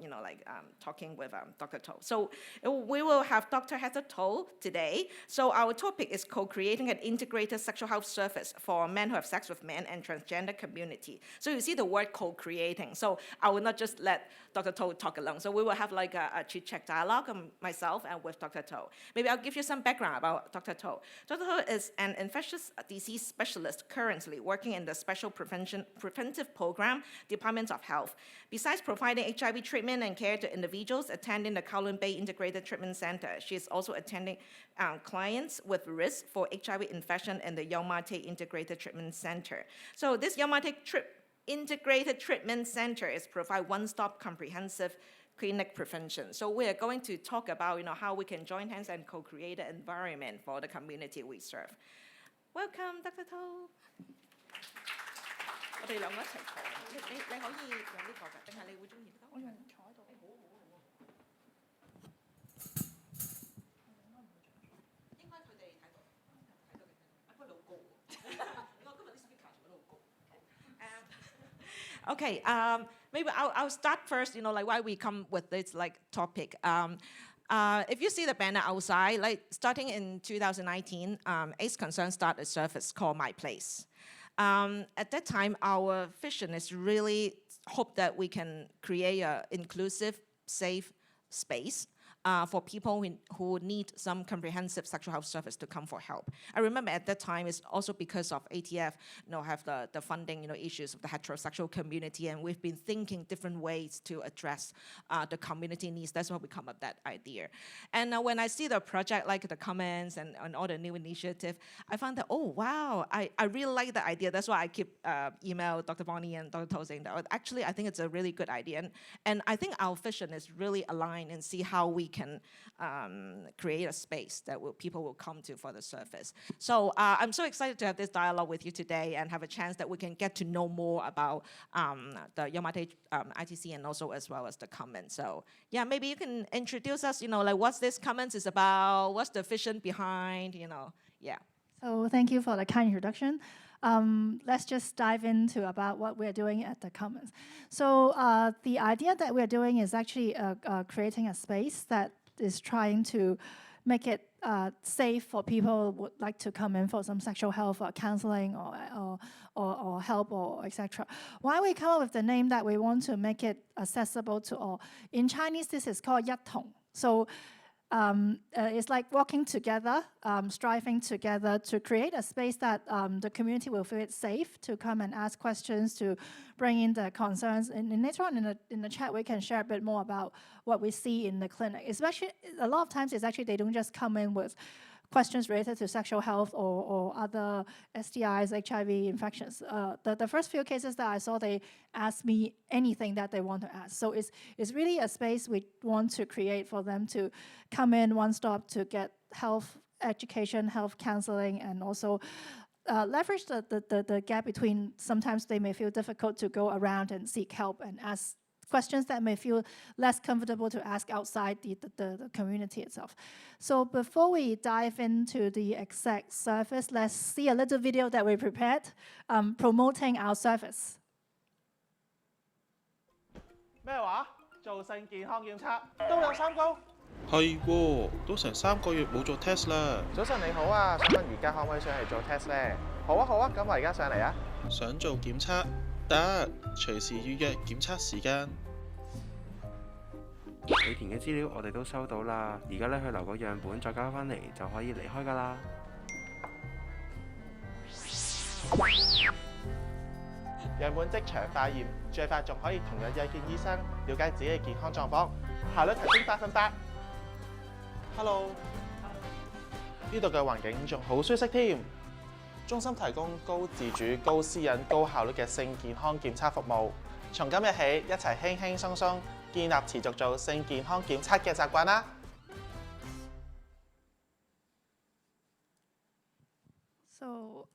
talking with Dr. To. So we will have Dr. Heather To today. So our topic is co-creating an integrated sexual health service for men who have sex with men and transgender community. So you see the word co-creating. So I will not just let Dr. To talk alone. So we will have like a chit-chat dialogue, myself and with Dr. To. Maybe I'll give you some background about Dr. To. Dr. To is an infectious disease specialist currently working in the Special Preventive Program, Department of Health. Besides providing HIV treatment and care to individuals attending the Kowloon Bay Integrated Treatment Center, she is also attending clients with risk for HIV infection in the Yau Ma Tei Integrated Treatment Center. So this Yau Ma Tei Integrated Treatment Center is provide one-stop comprehensive clinic prevention. So we are going to talk about how we can join hands and co-create an environment for the community we serve. Welcome, Dr. To. 我哋兩個一齊坐，你可以用呢個㗎，定係你會中意呢個？我用坐喺度。應該佢哋睇到嘅，不過你好高喎。我今日啲 speaker 全部都好高。Okay, maybe I'll start first. Like why we come with this topic. If you see the banner outside, like starting in 2019, AIDS Concern started a service called My Place. At that time, our vision is really hope that we can create an inclusive, safe space for people who need some comprehensive sexual health service to come for help. I remember at that time, it's also because of ATF, have the funding, issues of the heterosexual community, and we've been thinking different ways to address the community needs. That's why we come up with that idea. And when I see the project, like the comments and all the new initiative, I found that, oh, wow, I really like the idea. That's why I keep email Dr. Bonnie and Dr. To saying that, actually, I think it's a really good idea. And I think our vision is really aligned and see how we can create a space that people will come to for the service. So I'm so excited to have this dialogue with you today and have a chance that we can get to know more about the Yau Ma Tei ITC and also as well as the Commons. So yeah, maybe you can introduce us, like what's this Commons is about, what's the vision behind, yeah. So thank you for the kind introduction. Let's just dive into about what we're doing at the Commons. So the idea that we're doing is actually creating a space that is trying to make it safe for people who would like to come in for some sexual health or counseling or help or etc. Why we come up with the name that we want to make it accessible to all? In Chinese, this is called 一同. So it's like walking together, striving together to create a space that the community will feel safe to come and ask questions, to bring in the concerns. And later on in the chat, we can share a bit more about what we see in the clinic. Especially, a lot of times it's actually they don't just come in with questions related to sexual health or other STIs, HIV infections. The first few cases that I saw, they asked me anything that they want to ask. So it's really a space we want to create for them to come in one stop to get health education, health counseling, and also leverage the gap between sometimes they may feel difficult to go around and seek help and ask questions that may feel less comfortable to ask outside the community itself. So before we dive into the exact service, let's see a little video that we prepared promoting our service. 咩話？做性健康檢測都有3高？係喎，都成3個月冇做 test 啦。早晨你好啊，想問而家可唔可以上嚟做 test 咧？好啊好啊，咁我而家上嚟啊。想做檢測得，隨時預約檢測時間。你填嘅資料我哋都收到啦，而家咧去留個樣本再交翻嚟就可以離開㗎啦。樣本即場化驗，最快仲可以同日約見醫生，了解自己嘅健康狀況，效率提升100%。Hello， 呢度嘅環境仲好舒適添。中心提供高自主、高私隱、高效率嘅性健康檢測服務。從今日起，一齊輕輕鬆鬆建立持續做性健康檢測嘅習慣啦。So,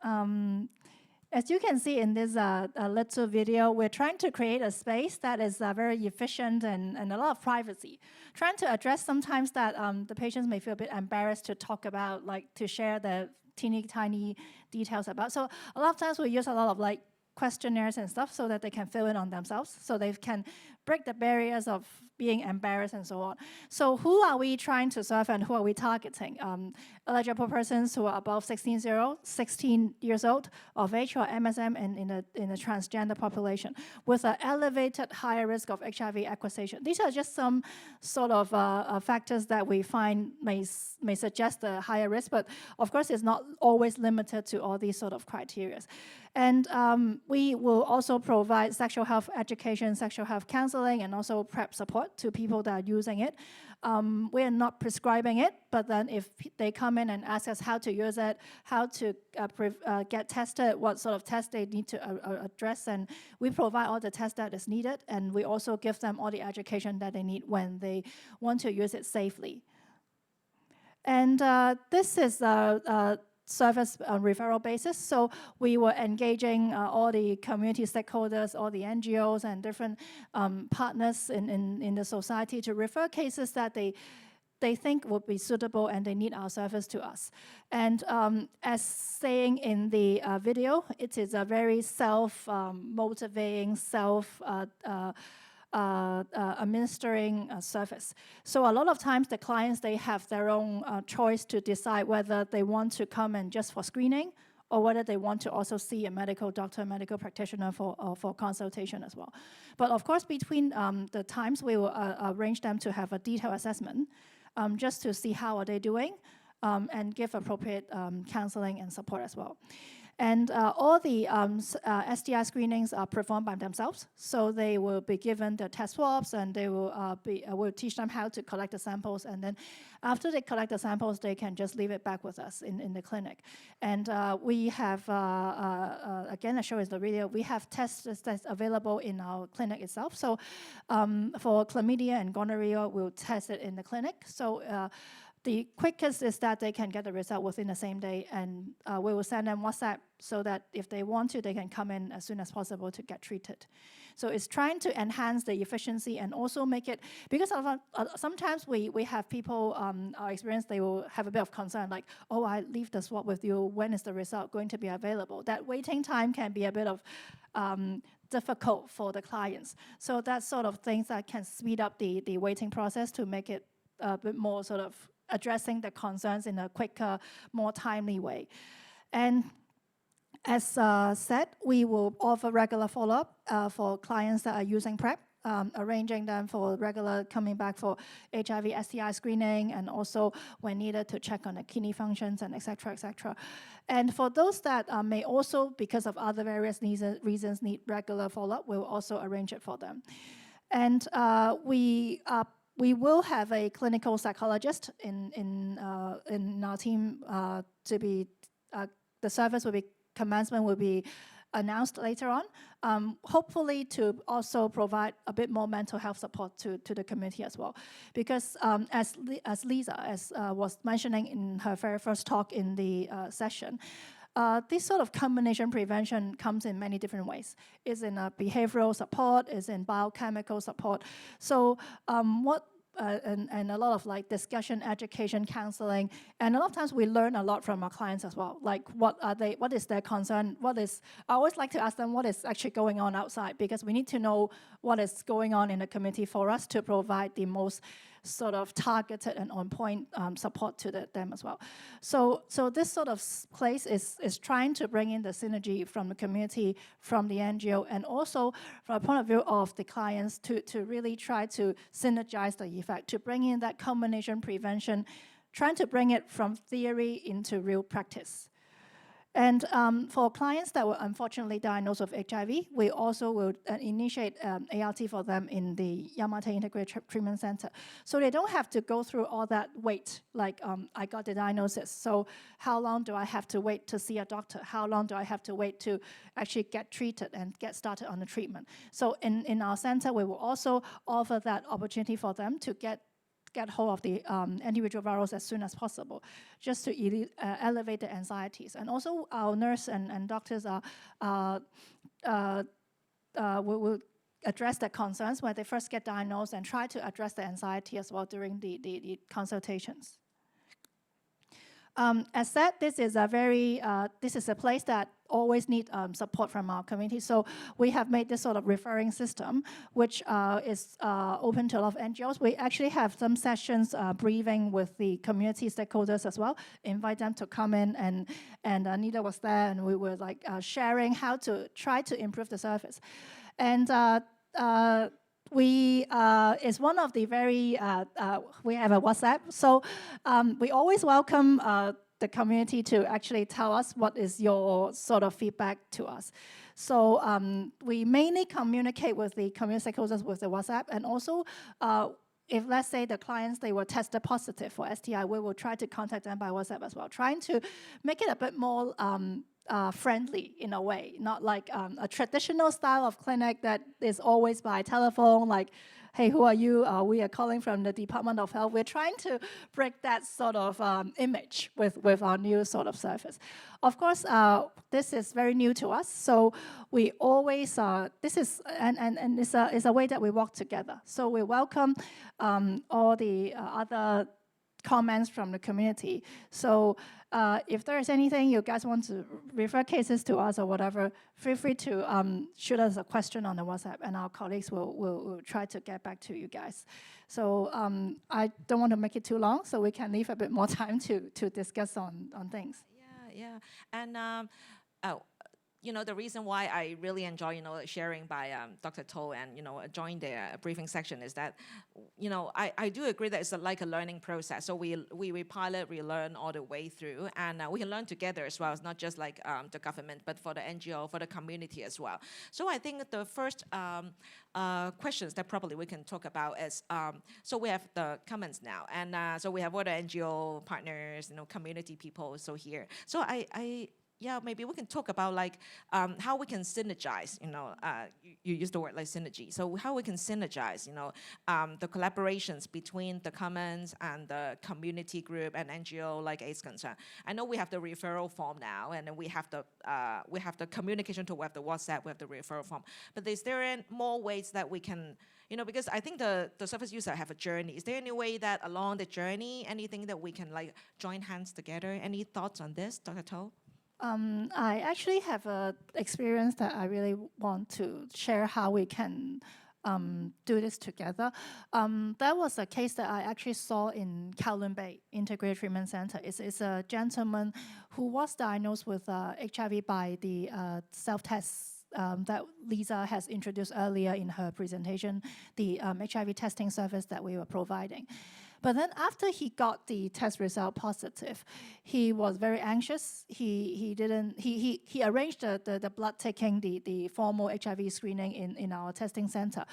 as you can see in this little video, we're trying to create a space that is very efficient and a lot of privacy. Trying to address sometimes that the patients may feel a bit embarrassed to talk about, like to share the tiny details about. So a lot of times we use a lot of like questionnaires and stuff so that they can fill in on themselves, so they can break the barriers of being embarrassed and so on. So who are we trying to serve and who are we targeting? Eligible persons who are above 16 years old of age, or MSM, and in the transgender population with an elevated higher risk of HIV acquisition. These are just some sort of factors that we find may suggest a higher risk, but of course it's not always limited to all these sort of criteria. And we will also provide sexual health education, sexual health counseling, and also PrEP support to people that are using it. We are not prescribing it, but then if they come in and ask us how to use it, how to get tested, what sort of test they need to address, and we provide all the tests that is needed, and we also give them all the education that they need when they want to use it safely. And this is service on referral basis. So we were engaging all the community stakeholders, all the NGOs and different partners in the society to refer cases that they think would be suitable and they need our service to us. And as saying in the video, it is a very self-motivating, administering service. So a lot of times the clients, they have their own choice to decide whether they want to come in just for screening or whether they want to also see a medical doctor, medical practitioner for consultation as well. But of course, between the times, we will arrange them to have a detailed assessment just to see how are they doing and give appropriate counseling and support as well. And all the STI screenings are performed by themselves. So they will be given the test swabs, and they will we'll teach them how to collect the samples. And then after they collect the samples, they can just leave it back with us in the clinic. And we have, again, I show you the video, we have tests that's available in our clinic itself. So for chlamydia and gonorrhea, we'll test it in the clinic. So the quickest is that they can get the result within the same day, and we will send them WhatsApp so that if they want to, they can come in as soon as possible to get treated. So it's trying to enhance the efficiency and also make it, because sometimes we have people, our experience, they will have a bit of concern like, oh, I leave the swab with you, when is the result going to be available? That waiting time can be a bit of difficult for the clients. So that sort of things that can speed up the waiting process to make it a bit more sort of addressing the concerns in a quicker, more timely way. And as said, we will offer regular follow-up for clients that are using PrEP, arranging them for regular coming back for HIV, STI screening, and also when needed to check on the kidney functions and et cetera. And for those that may also, because of other various reasons, need regular follow-up, we'll also arrange it for them. And we will have a clinical psychologist in our team to be, the service will be, commencement will be announced later on, hopefully to also provide a bit more mental health support to the community as well. Because as Lisa was mentioning in her very first talk in the session, This sort of combination prevention comes in many different ways. It's in behavioral support, it's in biochemical support. So and a lot of like discussion, education, counseling, and a lot of times we learn a lot from our clients as well. Like what is their concern? I always like to ask them what is actually going on outside, because we need to know what is going on in the community for us to provide the most sort of targeted and on-point support to them as well. So this sort of place is trying to bring in the synergy from the community, from the NGO, and also from a point of view of the clients to really try to synergize the effect, to bring in that combination prevention, trying to bring it from theory into real practice. And for clients that were unfortunately diagnosed with HIV, we also will initiate ART for them in the Yamate Integrated Treatment Center. So they don't have to go through all that wait, like I got the diagnosis, so how long do I have to wait to see a doctor? How long do I have to wait to actually get treated and get started on the treatment? So in our center, we will also offer that opportunity for them to get hold of the antiretrovirals as soon as possible, just to elevate the anxieties. And also our nurse and doctors will address the concerns when they first get diagnosed and try to address the anxiety as well during the consultations. As said, this is a place that always need support from our community. So we have made this sort of referring system, which is open to a lot of NGOs. We actually have some sessions briefing with the community stakeholders as well, invite them to come in, and Anita was there, and we were like sharing how to try to improve the service. And is one of the very, we have a WhatsApp, so we always welcome the community to actually tell us what is your sort of feedback to us. So we mainly communicate with the community stakeholders with the WhatsApp, and also if let's say the clients, they were tested positive for STI, we will try to contact them by WhatsApp as well, trying to make it a bit more friendly in a way, not like a traditional style of clinic that is always by telephone, like, hey, who are you? We are calling from the Department of Health. We're trying to break that sort of image with our new sort of service. Of course, this is very new to us, so we always, this is, and it's a way that we work together. So we welcome all the other comments from the community. So if there is anything you guys want to refer cases to us or whatever, feel free to shoot us a question on the WhatsApp, and our colleagues will try to get back to you guys. So I don't want to make it too long, so we can leave a bit more time to discuss on things. Yeah. And you know, the reason why I really enjoy, you know, sharing by Dr. To and, you know, join the briefing section is that, you know, I do agree that it's like a learning process. So we pilot, we learn all the way through, and we can learn together as well. It's not just like the government, but for the NGO, for the community as well. So I think the first questions that probably we can talk about is, so we have the comments now, and so we have all the NGO partners, you know, community people, so here. So yeah, maybe we can talk about like how we can synergize, you know, you use the word like synergy. So how we can synergize, you know, the collaborations between the Commons and the community group and NGO like AIDS Concern. I know we have the referral form now, and then we have the communication tool, we have the WhatsApp, we have the referral form. But is there more ways that we can, you know, because I think the service user have a journey. Is there any way that along the journey, anything that we can like join hands together? Any thoughts on this, Dr. To? I actually have an experience that I really want to share how we can do this together. That was a case that I actually saw in Kowloon Bay Integrated Treatment Center. It's a gentleman who was diagnosed with HIV by the self-test that Lisa has introduced earlier in her presentation, the HIV testing service that we were providing. But then after he got the test result positive, he was very anxious. He arranged the blood taking, the formal HIV screening in our testing center.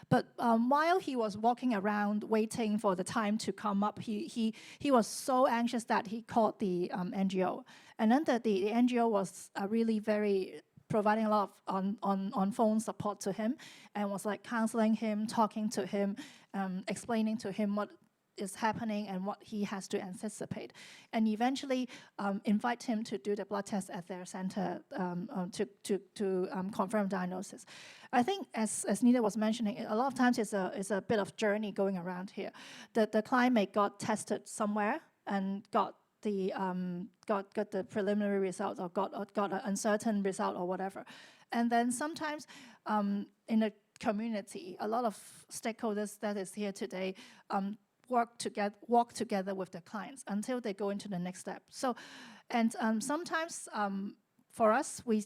But while he was walking around waiting for the time to come up, he was so anxious that he called the NGO. And then the NGO was really very providing a lot of on phone support to him, and was like counseling him, talking to him, explaining to him what is happening and what he has to anticipate, and eventually invite him to do the blood test at their center to confirm diagnosis. I think, as Nita was mentioning, a lot of times it's a bit of journey going around here. The client may got tested somewhere and got the preliminary result, or got an uncertain result or whatever, and then sometimes in a community, a lot of stakeholders that is here today walk together with the clients until they go into the next step. So, and sometimes for us, we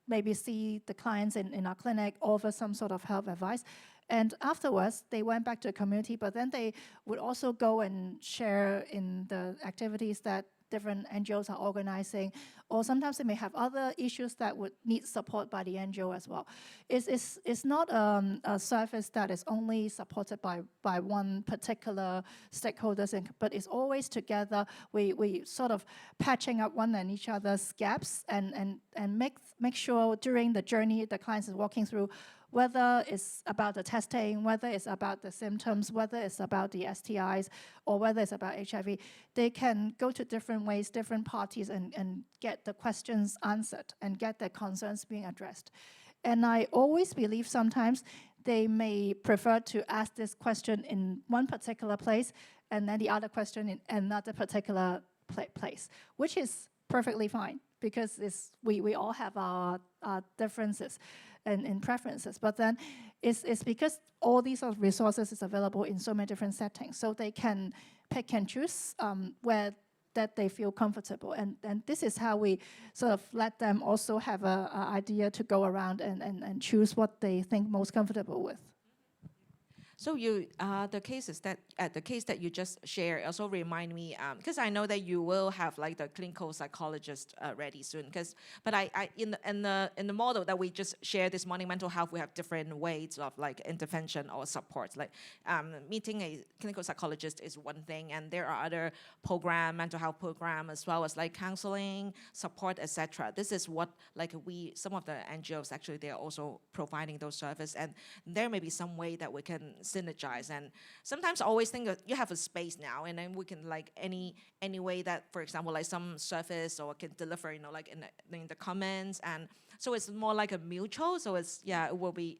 maybe see the clients in our clinic, offer some sort of health advice, and afterwards they went back to the community, but then they would also go and share in the activities that different NGOs are organizing, or sometimes they may have other issues that would need support by the NGO as well. It's not a service that is only supported by one particular stakeholders, but it's always together. We sort of patching up one and each other's gaps and make sure during the journey the clients is walking through, whether it's about the testing, whether it's about the symptoms, whether it's about the STIs, or whether it's about HIV, they can go to different ways, different parties, and get the questions answered and get their concerns being addressed. And I always believe sometimes they may prefer to ask this question in one particular place and then the other question in another particular place, which is perfectly fine, because we all have our differences and preferences, but then it's because all these sort of resources is available in so many different settings, so they can pick and choose where that they feel comfortable, and this is how we sort of let them also have a idea to go around and choose what they think most comfortable with. So the case that you just shared also remind me, because I know that you will have like the clinical psychologist ready soon. But in the model that we just shared this morning, mental health, we have different ways of like intervention or support. Like meeting a clinical psychologist is one thing, and there are other mental health program, as well as like counseling, support, etc. This is what like some of the NGOs actually, they are also providing those services, and there may be some way that we can synergize. And sometimes I always think that you have a space now, and then we can like any way that, for example, like some service or can deliver, like in the comments, and so it's more like a mutual. So it will be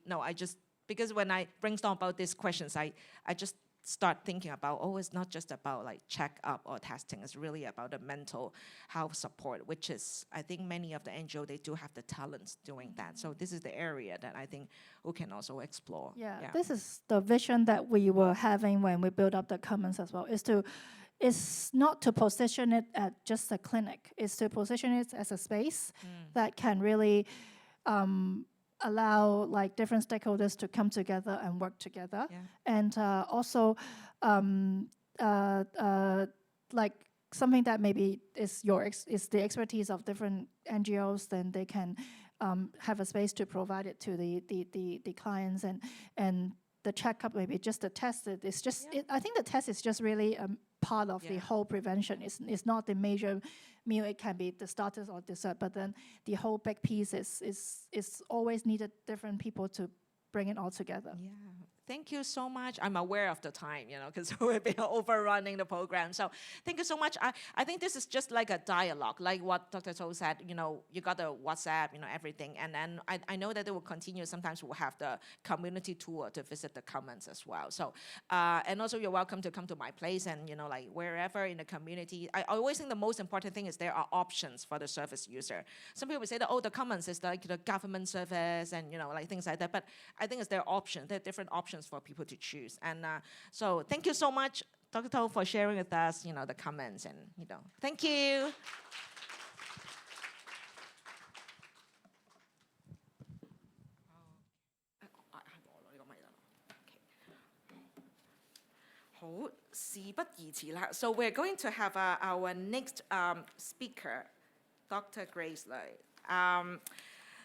because when I brainstorm about these questions, I just start thinking about, it's not just about like check up or testing, it's really about the mental health support, which is, I think many of the NGO, they do have the talents doing that. So this is the area that I think we can also explore. Yeah. This is the vision that we were having when we built up the Commons as well, is not to position it at just a clinic, it's to position it as a space that can really allow like different stakeholders to come together and work together, and also like something that maybe is the expertise of different NGOs, then they can have a space to provide it to the clients, and the checkup, maybe just the test. It's just I think the test is just really part of the whole prevention. It's not the major meal. It can be the starters or dessert, but then the whole big piece is always needed different people to bring it all together. Yeah. Thank you so much. I'm aware of the time, because we've been overrunning the program. So thank you so much. I think this is just like a dialogue, like what Dr. To said, you got the WhatsApp, everything. And then I know that they will continue. Sometimes we'll have the community tour to visit the Commons as well. So, and also you're welcome to come to my place and, like wherever in the community. I always think the most important thing is there are options for the service user. Some people say that, the Commons is like the government service and, like things like that. But I think it's their option. There are different options for people to choose. And so thank you so much, Dr. To, for sharing with us, the comments, and, thank you. So we're going to have our next speaker, Dr. Grace Lai.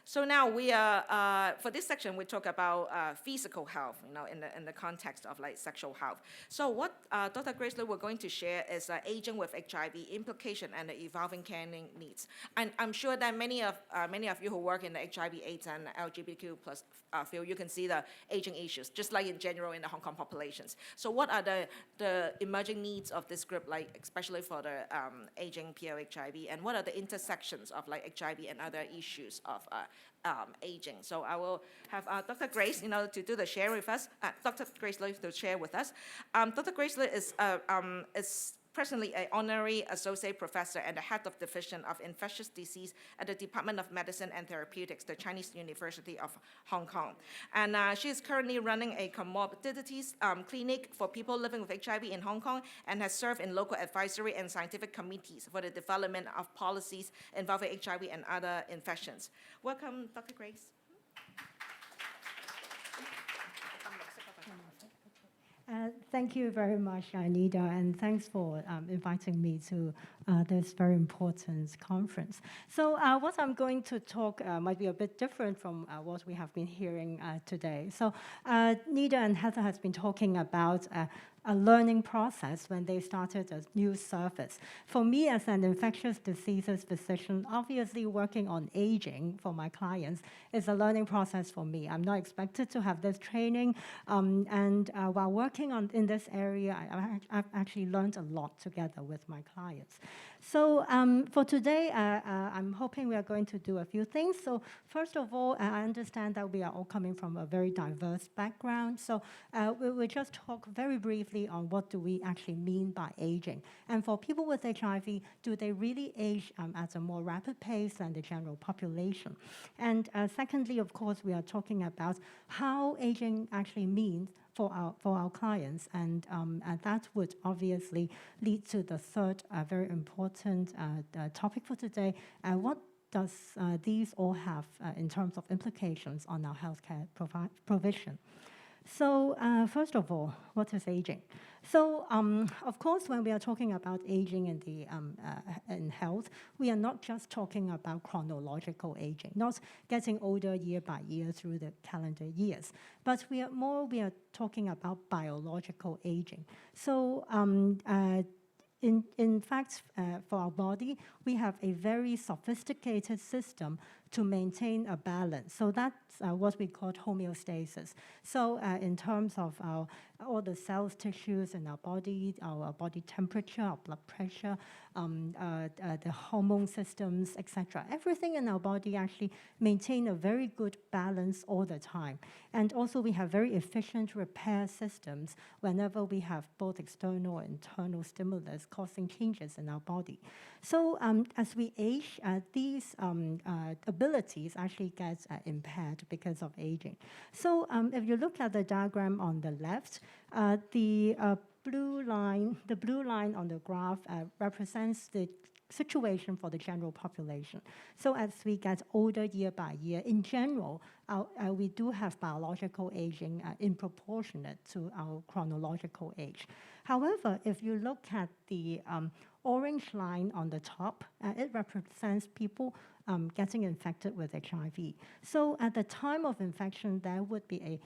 So now we are, for this section, we talk about physical health, in the context of like sexual health. So what Dr. Grace Lee we're going to share is aging with HIV implication and the evolving caring needs. And I'm sure that many of you who work in the HIV/AIDS and LGBTQ plus field, you can see the aging issues, just like in general in the Hong Kong populations. So what are the emerging needs of this group, like especially for the aging PLHIV, and what are the intersections of like HIV and other issues of aging? So I will have Dr. Grace, to do the share with us. Dr. Grace Lee to share with us. Dr. Grace Lee is presently an honorary associate professor and the head of division of infectious disease at the Department of Medicine and Therapeutics, the Chinese University of Hong Kong. And she is currently running a comorbidities clinic for people living with HIV in Hong Kong, and has served in local advisory and scientific committees for the development of policies involving HIV and other infections. Welcome, Dr. Grace. Thank you very much, Anita, and thanks for inviting me to this very important conference. So what I'm going to talk might be a bit different from what we have been hearing today. So Nida and Heather has been talking about a learning process when they started a new service. For me, as an infectious diseases physician, obviously working on aging for my clients is a learning process for me. I'm not expected to have this training, and while working in this area, I've actually learned a lot together with my clients. So for today, I'm hoping we are going to do a few things. So first of all, I understand that we are all coming from a very diverse background. So we will just talk very briefly on what do we actually mean by aging. And for people with HIV, do they really age at a more rapid pace than the general population? And secondly, of course, we are talking about how aging actually means for our clients, and that would obviously lead to the third very important topic for today. What does these all have in terms of implications on our healthcare provision? So first of all, what is aging? So of course, when we are talking about aging in health, we are not just talking about chronological aging, not getting older year by year through the calendar years, but we are talking about biological aging. So in fact, for our body, we have a very sophisticated system to maintain a balance. So that's what we call homeostasis. So in terms of all the cells, tissues in our body temperature, our blood pressure, the hormone systems, etc. Everything in our body actually maintain a very good balance all the time. And also we have very efficient repair systems whenever we have both external and internal stimulus causing changes in our body. So as we age, these abilities actually get impaired because of aging. So if you look at the diagram on the left, the blue line on the graph represents the situation for the general population. So as we get older year by year, in general, we do have biological aging in proportionate to our chronological age. However, if you look at the orange line on the top, it represents people getting infected with HIV. So at the time of infection, there would be a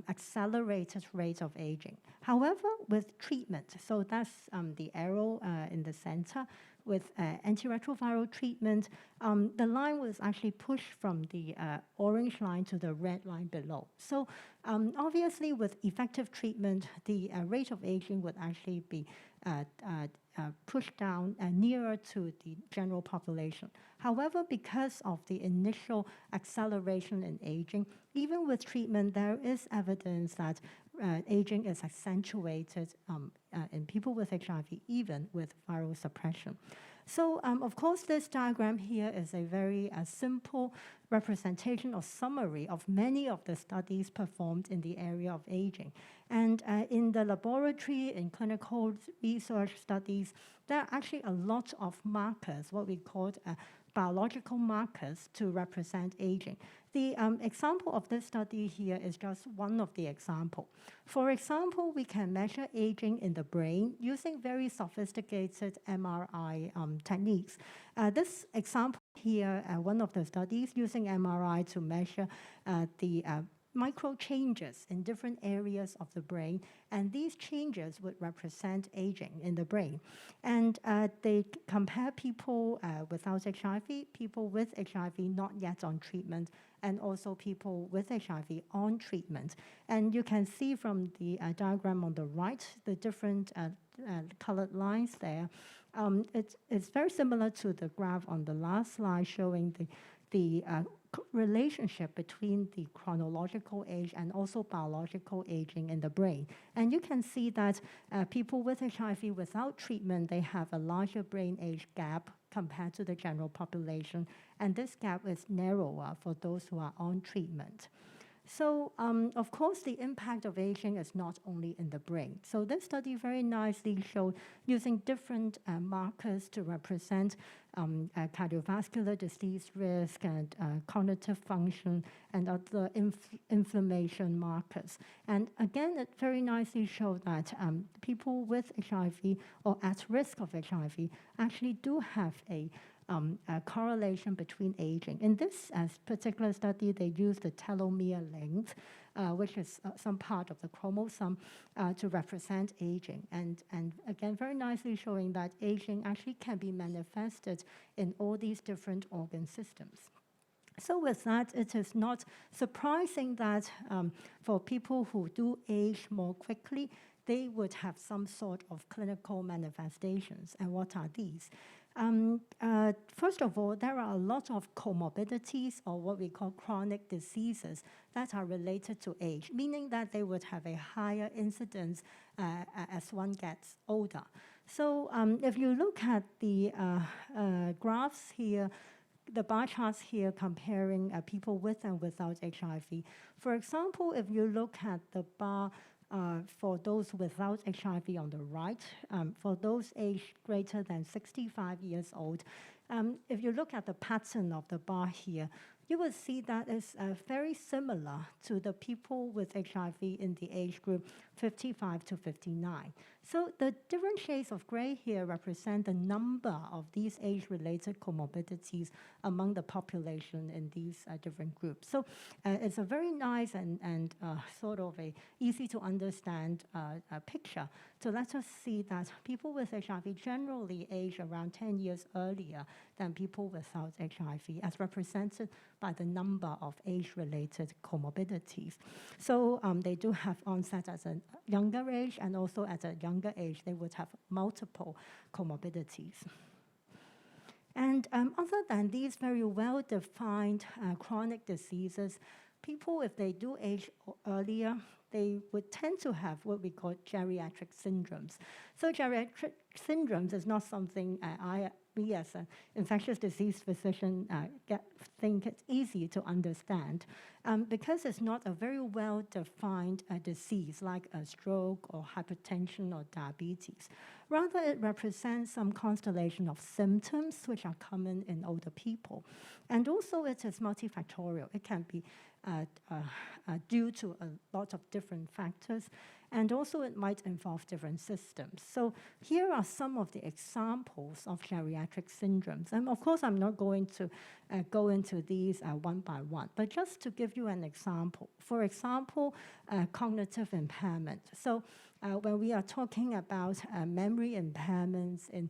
accelerated rate of aging. However, with treatment, so that's the arrow in the center, with antiretroviral treatment, the line was actually pushed from the orange line to the red line below. So obviously, with effective treatment, the rate of aging would actually be pushed down nearer to the general population. However, because of the initial acceleration in aging, even with treatment, there is evidence that aging is accentuated in people with HIV, even with viral suppression. So, of course, this diagram here is a very simple representation or summary of many of the studies performed in the area of aging. And in the laboratory, in clinical research studies, there are actually a lot of markers, what we call biological markers to represent aging. The example of this study here is just one of the examples. For example, we can measure aging in the brain using very sophisticated MRI techniques. This example here, one of the studies using MRI to measure the micro changes in different areas of the brain, and these changes would represent aging in the brain. And they compare people without HIV, people with HIV not yet on treatment, and also people with HIV on treatment. And you can see from the diagram on the right, the different colored lines there. It's very similar to the graph on the last slide showing the relationship between the chronological age and also biological aging in the brain. And you can see that people with HIV without treatment, they have a larger brain age gap compared to the general population. And this gap is narrower for those who are on treatment. So, of course, the impact of aging is not only in the brain. So this study very nicely showed using different markers to represent cardiovascular disease risk and cognitive function and other inflammation markers. And again, it very nicely showed that people with HIV or at risk of HIV actually do have a correlation between aging. In this particular study, they used the telomere length, which is some part of the chromosome, to represent aging. And again, very nicely showing that aging actually can be manifested in all these different organ systems. So with that, it is not surprising that for people who do age more quickly, they would have some sort of clinical manifestations. And what are these? First of all, there are a lot of comorbidities or what we call chronic diseases that are related to age, meaning that they would have a higher incidence as one gets older. So if you look at the graphs here, the bar charts here comparing people with and without HIV. For example, if you look at the bar for those without HIV on the right, for those aged greater than 65 years old, if you look at the pattern of the bar here, you will see that it's very similar to the people with HIV in the age group 55 to 59. So the different shades of gray here represent the number of these age-related comorbidities among the population in these different groups. So it's a very nice and sort of a easy to understand picture to let us see that people with HIV generally age around 10 years earlier than people without HIV, as represented by the number of age-related comorbidities. So they do have onset at a younger age, and also at a younger age, they would have multiple comorbidities. And other than these very well-defined chronic diseases, people, if they do age earlier, they would tend to have what we call geriatric syndromes. So geriatric syndromes is not something we as an infectious disease physician think it's easy to understand because it's not a very well-defined disease like a stroke or hypertension or diabetes. Rather, it represents some constellation of symptoms which are common in older people. And also it is multifactorial. It can be due to a lot of different factors, and also it might involve different systems. So here are some of the examples of geriatric syndromes. And of course, I'm not going to go into these one by one, but just to give you an example. For example, cognitive impairment. So when we are talking about memory impairments in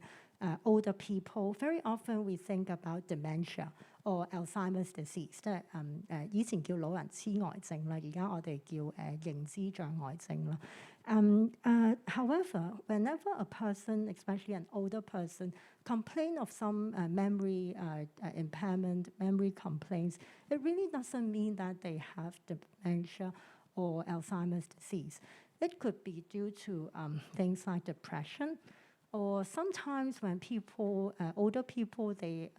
older people, very often we think about dementia or Alzheimer's disease， 即係以前叫老人痴呆症啦，而家我哋叫認知障礙症啦。However, whenever a person, especially an older person, complain of some memory impairment, memory complaints, it really doesn't mean that they have dementia or Alzheimer's disease. It could be due to things like depression, or sometimes when people, older people, they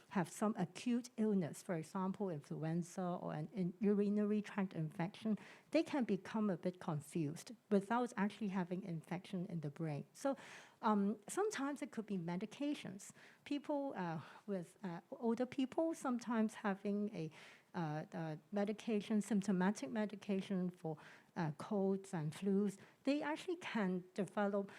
have some acute illness, for example, influenza or an urinary tract infection, they can become a bit confused without actually having infection in the brain. So sometimes it could be medications. People with older people sometimes having a medication, symptomatic medication for colds and flus, they actually can develop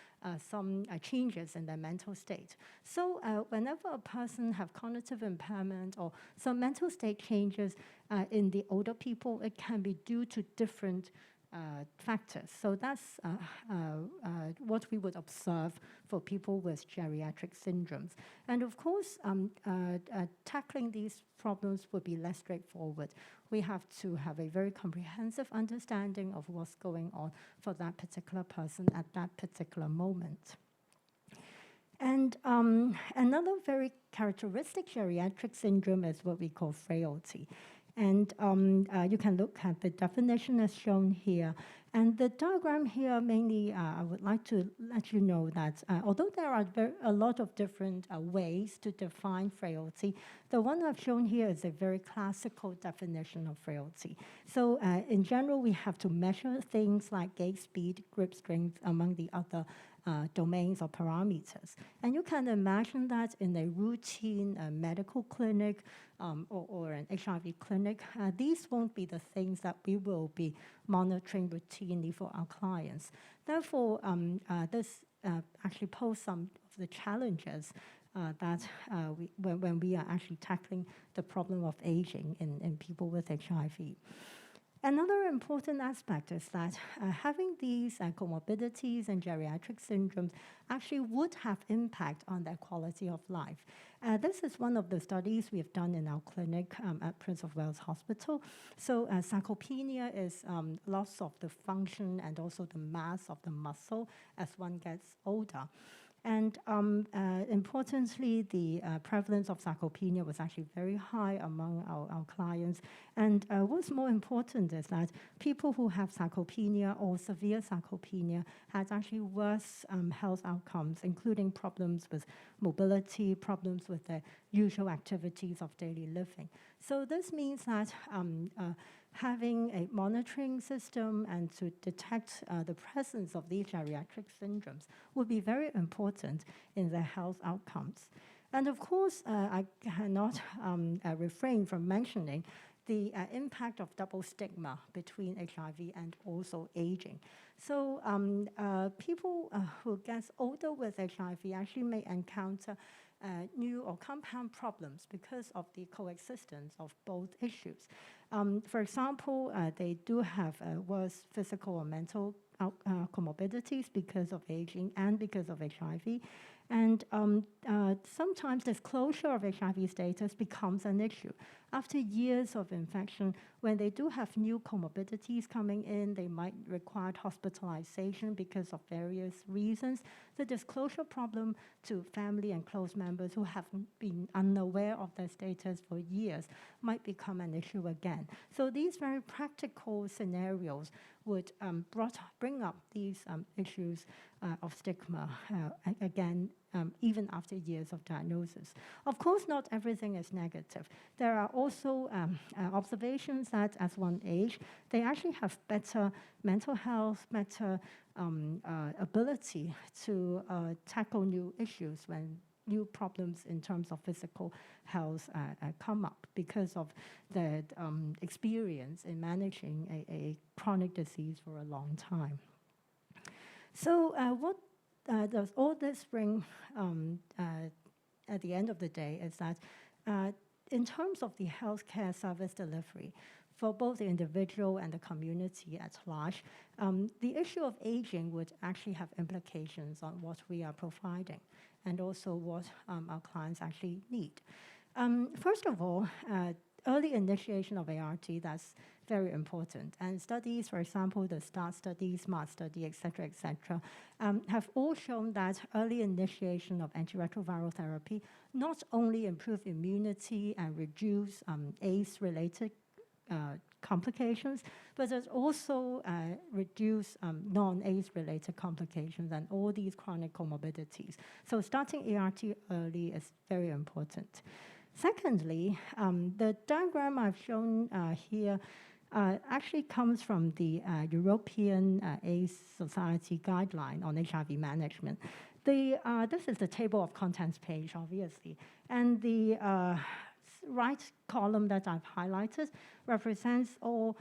some changes in their mental state. So whenever a person have cognitive impairment or some mental state changes in the older people, it can be due to different factors. So that's what we would observe for people with geriatric syndromes. And of course, tackling these problems would be less straightforward. We have to have a very comprehensive understanding of what's going on for that particular person at that particular moment. And another very characteristic geriatric syndrome is what we call frailty. And you can look at the definition as shown here. And the diagram here, mainly, I would like to let you know that although there are a lot of different ways to define frailty, the one I've shown here is a very classical definition of frailty. So in general, we have to measure things like gait speed, grip strength, among the other domains or parameters. And you can imagine that in a routine medical clinic or an HIV clinic, these won't be the things that we will be monitoring routinely for our clients. Therefore, this actually poses some of the challenges that when we are actually tackling the problem of aging in people with HIV. Another important aspect is that having these comorbidities and geriatric syndromes actually would have impact on their quality of life. This is one of the studies we have done in our clinic at Prince of Wales Hospital. So sarcopenia is loss of the function and also the mass of the muscle as one gets older. And importantly, the prevalence of sarcopenia was actually very high among our clients. And what's more important is that people who have sarcopenia or severe sarcopenia had actually worse health outcomes, including problems with mobility, problems with their usual activities of daily living. So this means that having a monitoring system and to detect the presence of these geriatric syndromes would be very important in their health outcomes. And of course, I cannot refrain from mentioning the impact of double stigma between HIV and also aging. So people who get older with HIV actually may encounter new or compound problems because of the coexistence of both issues. For example, they do have worse physical or mental comorbidities because of aging and because of HIV. And sometimes disclosure of HIV status becomes an issue. After years of infection, when they do have new comorbidities coming in, they might require hospitalization because of various reasons. The disclosure problem to family and close members who have been unaware of their status for years might become an issue again. So these very practical scenarios would bring up these issues of stigma again, even after years of diagnosis. Of course, not everything is negative. There are also observations that as one age, they actually have better mental health, better ability to tackle new issues when new problems in terms of physical health come up because of the experience in managing a chronic disease for a long time. So what does all this bring at the end of the day is that in terms of the healthcare service delivery, for both the individual and the community at large, the issue of aging would actually have implications on what we are providing and also what our clients actually need. First of all, early initiation of ART, that's very important. And studies, for example, the START study, SMART study, et cetera, have all shown that early initiation of antiretroviral therapy not only improve immunity and reduce AIDS-related complications, but it also reduce non-AIDS-related complications and all these chronic comorbidities. So starting ART early is very important. Secondly, the diagram I've shown here actually comes from the European AIDS Society guideline on HIV management. This is the table of contents page, obviously, and the right column that I've highlighted represents all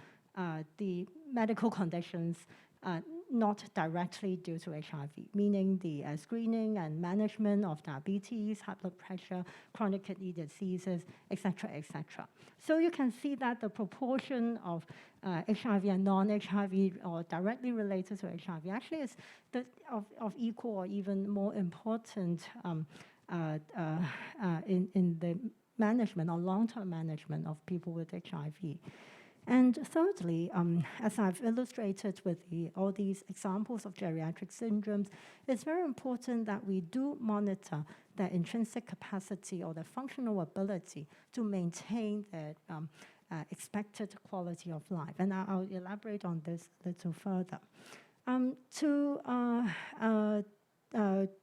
the medical conditions not directly due to HIV, meaning the screening and management of diabetes, high blood pressure, chronic kidney diseases, etc., etc. So you can see that the proportion of HIV and non-HIV or directly related to HIV actually is of equal or even more important in the management or long-term management of people with HIV. And thirdly, as I've illustrated with all these examples of geriatric syndromes, it's very important that we do monitor their intrinsic capacity or their functional ability to maintain their expected quality of life. And I'll elaborate on this a little further. To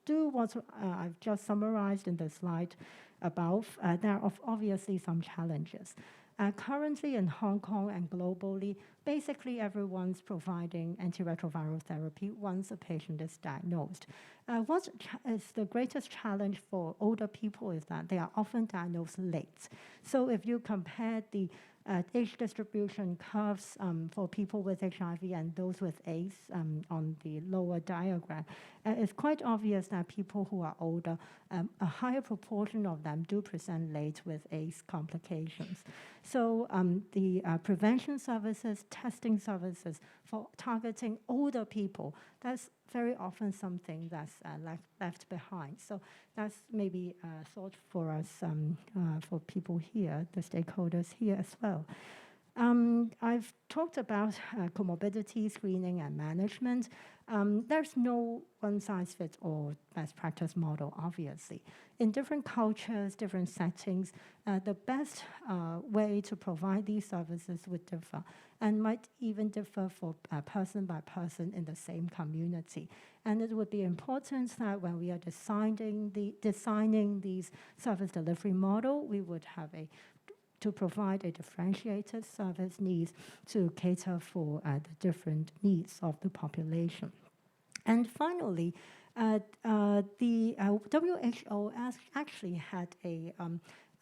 do what I've just summarized in the slide above, there are obviously some challenges. Currently in Hong Kong and globally, basically everyone's providing antiretroviral therapy once a patient is diagnosed. What is the greatest challenge for older people is that they are often diagnosed late. So if you compare the age distribution curves for people with HIV and those with AIDS on the lower diagram, it's quite obvious that people who are older, a higher proportion of them do present late with AIDS complications. So the prevention services, testing services for targeting older people, that's very often something that's left behind. So that's maybe a thought for us, for people here, the stakeholders here as well. I've talked about comorbidity screening and management. There's no one-size-fits-all best practice model, obviously. In different cultures, different settings, the best way to provide these services would differ and might even differ for person by person in the same community. And it would be important that when we are designing these service delivery model, we would have to provide a differentiated service needs to cater for the different needs of the population. And finally, the WHO actually had a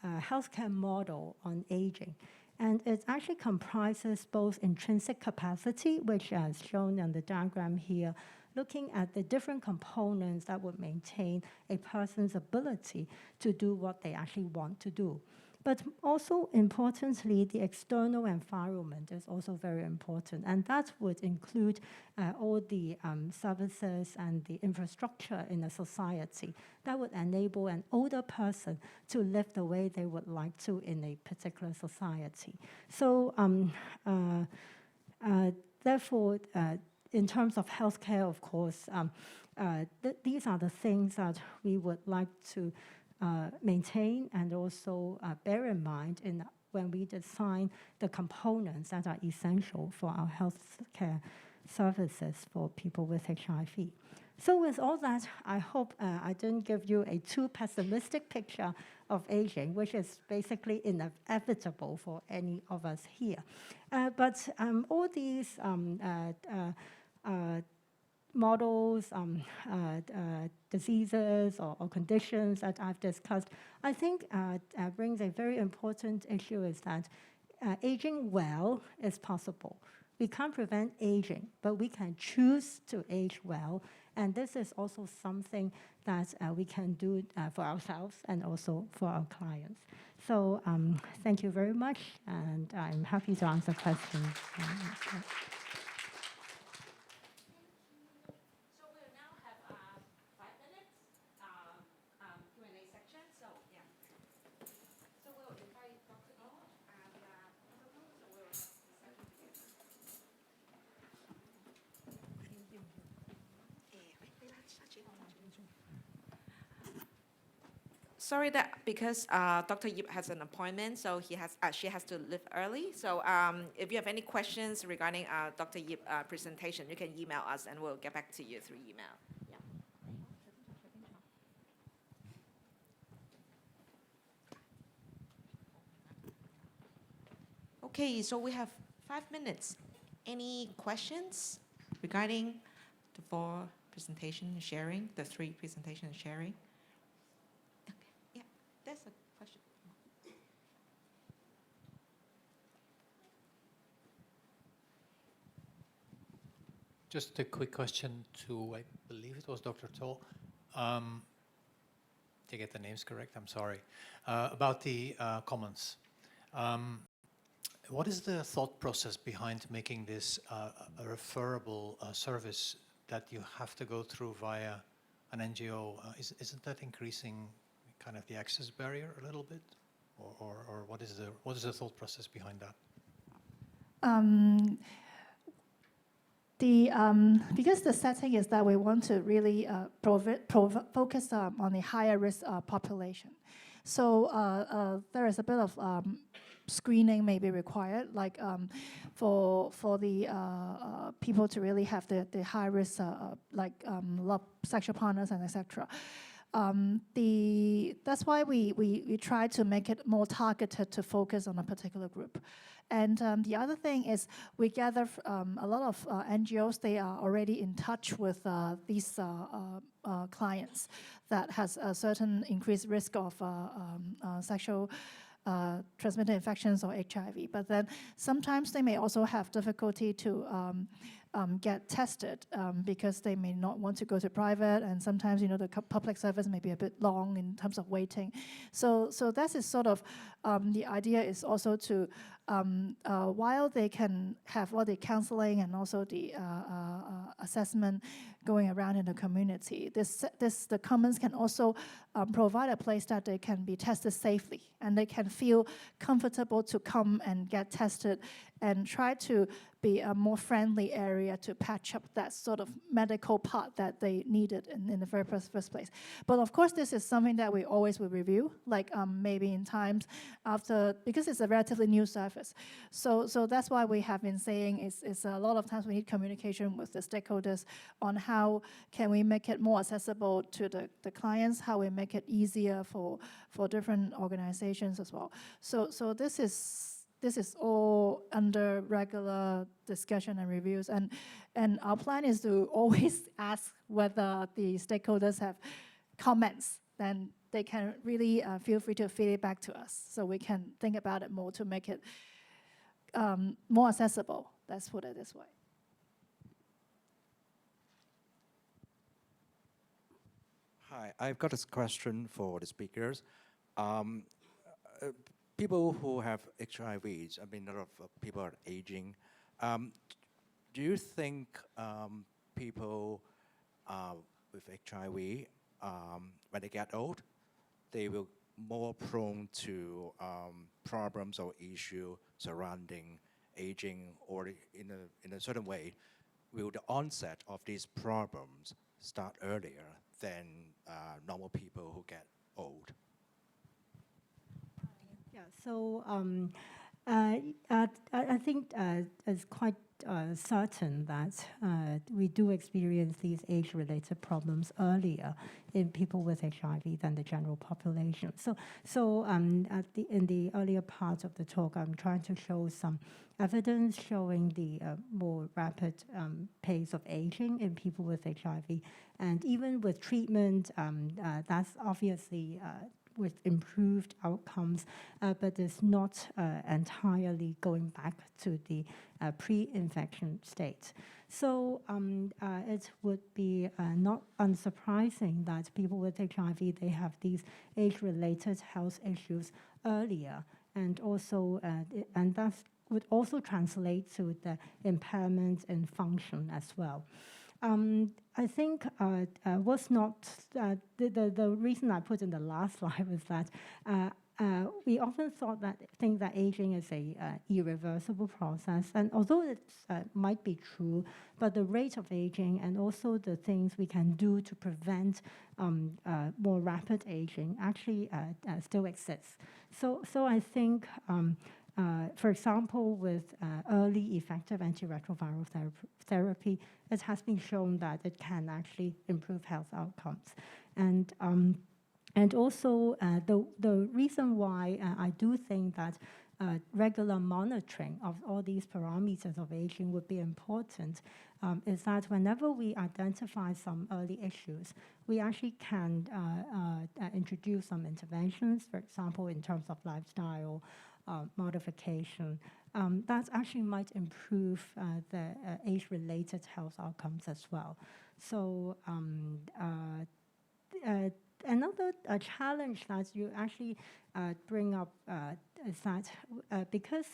healthcare model on aging. And it actually comprises both intrinsic capacity, which is shown on the diagram here, looking at the different components that would maintain a person's ability to do what they actually want to do. But also importantly, the external environment is also very important. And that would include all the services and the infrastructure in a society that would enable an older person to live the way they would like to in a particular society. So therefore, in terms of healthcare, of course, these are the things that we would like to maintain and also bear in mind when we design the components that are essential for our healthcare services for people with HIV. So with all that, I hope I didn't give you a too pessimistic picture of aging, which is basically inevitable for any of us here. But all these models, diseases or conditions that I've discussed, I think brings a very important issue is that aging well is possible. We can't prevent aging, but we can choose to age well. And this is also something that we can do for ourselves and also for our clients. So thank you very much, and I'm happy to answer questions. Sorry that because Dr. Yip has an appointment, so she has to leave early. So if you have any questions regarding Dr. Yip presentation, you can email us and we'll get back to you through email. Yeah. Okay, so we have 5 minutes. Any questions regarding the 4 presentation and sharing, the 3 presentation and sharing? Okay, yeah, that's a question. Just a quick question to, I believe it was Dr. Toll, to get the names correct, I'm sorry, about the commons. What is the thought process behind making this a referable service that you have to go through via an NGO? Isn't that increasing kind of the access barrier a little bit? Or what is the thought process behind that? Because the setting is that we want to really focus on the higher risk population. So there is a bit of screening may be required, like for the people to really have the high risk, like sexual partners and etc. That's why we try to make it more targeted to focus on a particular group. And the other thing is we gather a lot of NGOs, they are already in touch with these clients that has a certain increased risk of sexual transmitted infections or HIV. But then sometimes they may also have difficulty to get tested because they may not want to go to private, and sometimes the public service may be a bit long in terms of waiting. So that is sort of the idea is also to while they can have all the counseling and also the assessment going around in the community, the commons can also provide a place that they can be tested safely and they can feel comfortable to come and get tested and try to be a more friendly area to patch up that sort of medical part that they needed in the very first place. But of course, this is something that we always will review, like maybe in times after, because it's a relatively new service. So that's why we have been saying it's a lot of times we need communication with the stakeholders on how can we make it more accessible to the clients, how we make it easier for different organizations as well. So this is all under regular discussion and reviews, and our plan is to always ask whether the stakeholders have comments. Then they can really feel free to feed it back to us, so we can think about it more to make it more accessible. Let's put it this way. Hi, I've got a question for the speakers. People who have HIVs, I mean, a lot of people are aging. Do you think people with HIV, when they get old, they will more prone to problems or issues surrounding aging, or in a certain way, will the onset of these problems start earlier than normal people who get old? Yeah, so I think it's quite certain that we do experience these age-related problems earlier in people with HIV than the general population. So in the earlier part of the talk, I'm trying to show some evidence showing the more rapid pace of aging in people with HIV. And even with treatment, that's obviously with improved outcomes, but it's not entirely going back to the pre-infection state. So it would be not unsurprising that people with HIV, they have these age-related health issues earlier, and also and that would also translate to the impairment in function as well. I think was not the reason I put in the last slide was that we often think that aging is a irreversible process, and although it might be true, but the rate of aging and also the things we can do to prevent more rapid aging actually still exists. So I think, for example, with early effective antiretroviral therapy, it has been shown that it can actually improve health outcomes. And also, the reason why I do think that regular monitoring of all these parameters of aging would be important is that whenever we identify some early issues, we actually can introduce some interventions, for example, in terms of lifestyle modification, that actually might improve the age-related health outcomes as well. So another challenge that you actually bring up is that because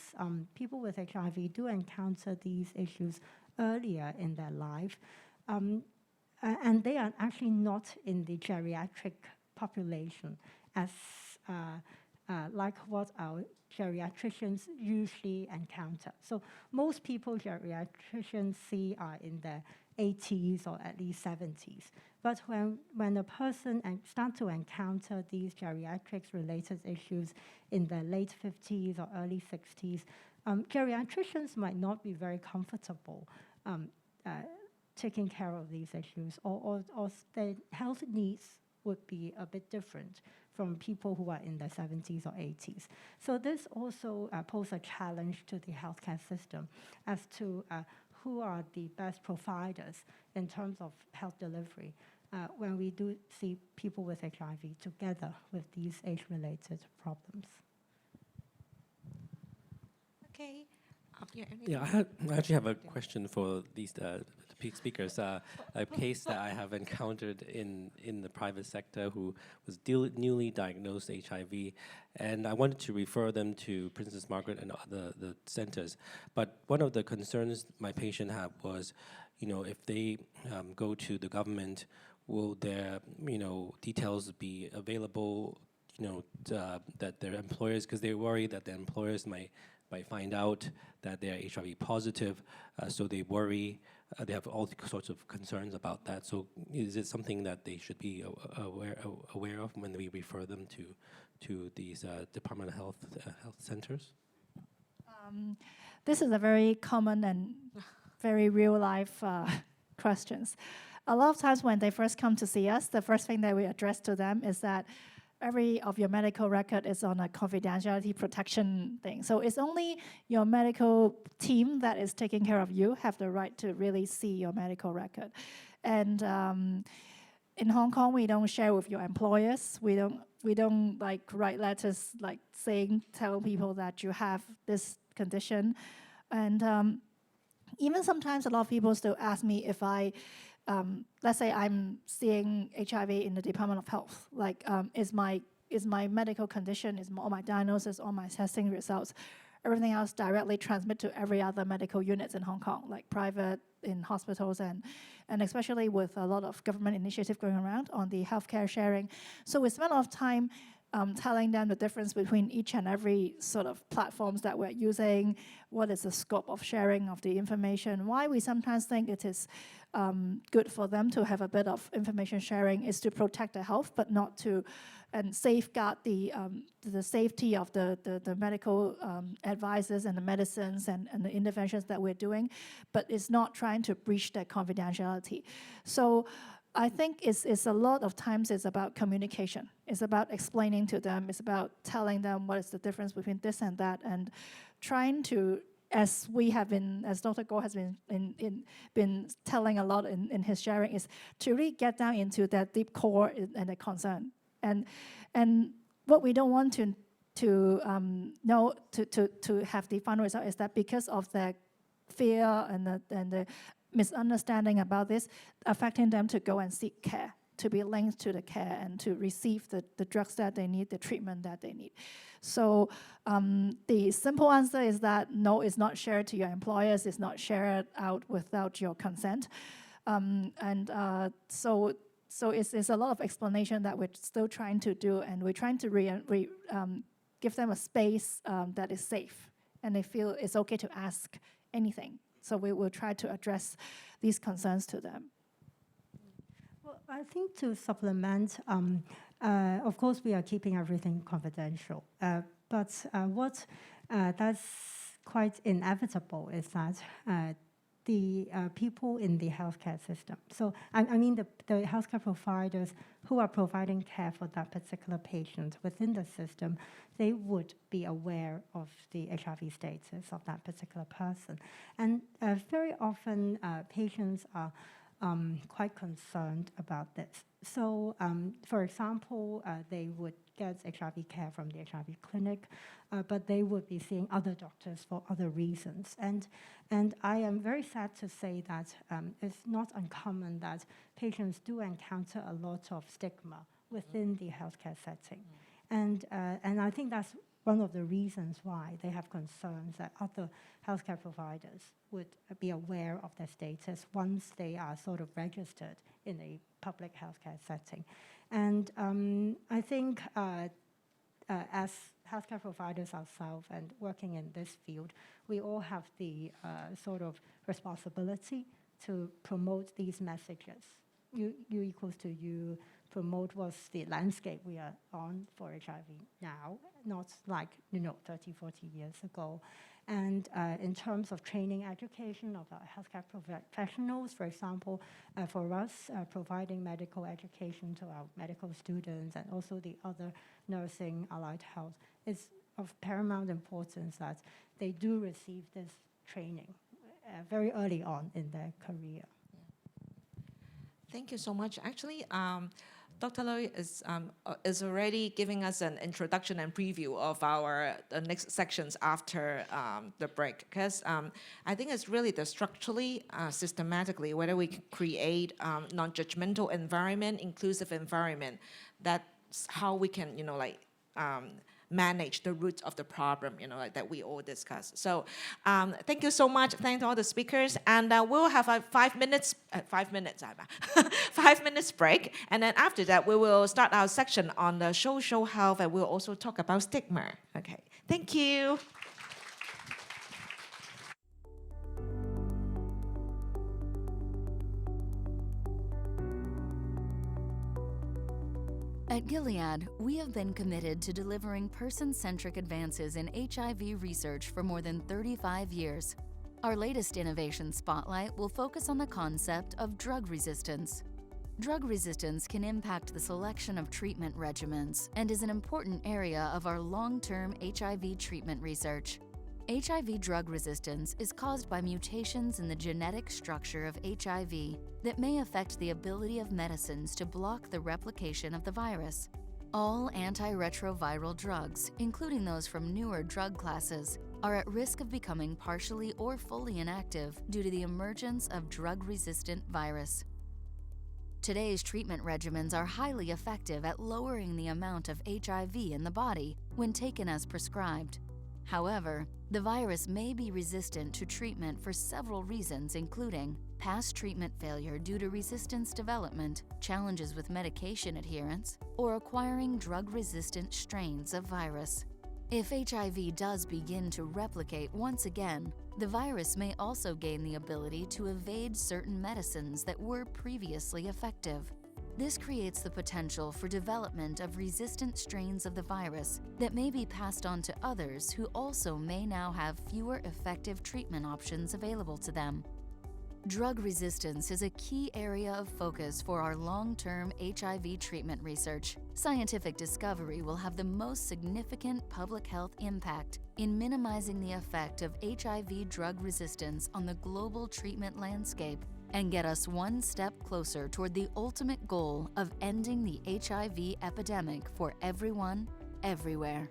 people with HIV do encounter these issues earlier in their life, and they are actually not in the geriatric population as like what our geriatricians usually encounter. So most people geriatricians see are in their 80s or at least 70s. But when a person start to encounter these geriatrics-related issues in their late 50s or early 60s, geriatricians might not be very comfortable taking care of these issues, or their health needs would be a bit different from people who are in their 70s or 80s. So this also poses a challenge to the healthcare system as to who are the best providers in terms of health delivery when we do see people with HIV together with these age-related problems. Okay. Yeah, I actually have a question for these speakers. A case that I have encountered in the private sector who was newly diagnosed HIV, and I wanted to refer them to Princess Margaret and the centers. But one of the concerns my patient had was, if they go to the government, will their details be available? That their employers, because they worry that their employers might find out that they're HIV positive, so they worry. They have all sorts of concerns about that. So is it something that they should be aware of when we refer them to these Department of Health centers? This is a very common and very real life questions. A lot of times when they first come to see us, the first thing that we address to them is that every of your medical record is on a confidentiality protection thing. So it's only your medical team that is taking care of you have the right to really see your medical record. And in Hong Kong, we don't share with your employers. We don't like write letters like tell people that you have this condition. And even sometimes a lot of people still ask me if let's say I'm seeing HIV in the Department of Health, like is my medical condition, is all my diagnosis, all my testing results, everything else directly transmit to every other medical units in Hong Kong, like private, in hospitals, and especially with a lot of government initiative going around on the healthcare sharing. So we spend a lot of time telling them the difference between each and every sort of platforms that we're using, what is the scope of sharing of the information, why we sometimes think it is good for them to have a bit of information sharing is to protect their health, but not to safeguard the safety of the medical advices and the medicines and the interventions that we're doing, but it's not trying to breach their confidentiality. So I think it's a lot of times it's about communication. It's about explaining to them. It's about telling them what is the difference between this and that, and trying to, as Dr. Goh has been telling a lot in his sharing, is to really get down into that deep core and the concern. And what we don't want to have the final result is that because of the fear and the misunderstanding about this, affecting them to go and seek care, to be linked to the care and to receive the drugs that they need, the treatment that they need. So the simple answer is that no, it's not shared to your employers, it's not shared out without your consent. So it's a lot of explanation that we're still trying to do, and we're trying to give them a space that is safe, and they feel it's okay to ask anything. So we will try to address these concerns to them. Well, I think to supplement, of course, we are keeping everything confidential. But what that's quite inevitable is that the people in the healthcare system, so I mean the healthcare providers who are providing care for that particular patient within the system, they would be aware of the HIV status of that particular person. And very often patients are quite concerned about this. So, for example, they would get HIV care from the HIV clinic, but they would be seeing other doctors for other reasons. And I am very sad to say that it's not uncommon that patients do encounter a lot of stigma within the healthcare setting. And I think that's one of the reasons why they have concerns that other healthcare providers would be aware of their status once they are sort of registered in a public healthcare setting. And I think as healthcare providers ourselves and working in this field, we all have the sort of responsibility to promote these messages. You equals to you promote what's the landscape we are on for HIV now, not like, 30, 40 years ago. And in terms of training education of our healthcare professionals, for example, for us, providing medical education to our medical students and also the other nursing, allied health, is of paramount importance that they do receive this training very early on in their career. Thank you so much. Actually, Dr. Loy is already giving us an introduction and preview of our the next sections after the break, because I think it's really the structurally, systematically, whether we can create non-judgmental environment, inclusive environment, that's how we can, manage the roots of the problem, that we all discuss. So thank you so much. Thank all the speakers. And we'll have a 5 minutes, 5 minutes break. And then after that, we will start our section on the social health, and we'll also talk about stigma. Okay, thank you. At Gilead, we have been committed to delivering person-centric advances in HIV research for more than 35 years. Our latest innovation spotlight will focus on the concept of drug resistance. Drug resistance can impact the selection of treatment regimens and is an important area of our long-term HIV treatment research. HIV drug resistance is caused by mutations in the genetic structure of HIV that may affect the ability of medicines to block the replication of the virus. All antiretroviral drugs, including those from newer drug classes, are at risk of becoming partially or fully inactive due to the emergence of drug-resistant virus. Today's treatment regimens are highly effective at lowering the amount of HIV in the body when taken as prescribed. However, the virus may be resistant to treatment for several reasons, including past treatment failure due to resistance development, challenges with medication adherence, or acquiring drug-resistant strains of virus. If HIV does begin to replicate once again, the virus may also gain the ability to evade certain medicines that were previously effective. This creates the potential for development of resistant strains of the virus that may be passed on to others who also may now have fewer effective treatment options available to them. Drug resistance is a key area of focus for our long-term HIV treatment research. Scientific discovery will have the most significant public health impact in minimizing the effect of HIV drug resistance on the global treatment landscape and get us one step closer toward the ultimate goal of ending the HIV epidemic for everyone, everywhere.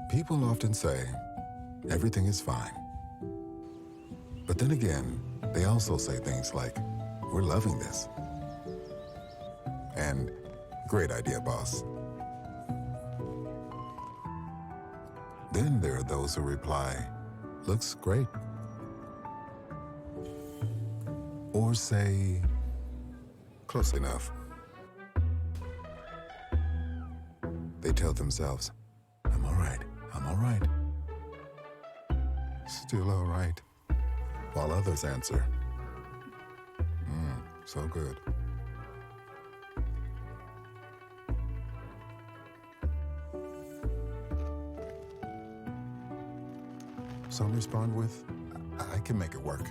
People often say, everything is fine. But then again, they also say things like, we're loving this. And great idea, boss. Then there are those who reply, looks great. Or say, close enough. They tell themselves, I'm all right, I'm all right. Still all right. While others answer, so good. Some respond with, I can make it work.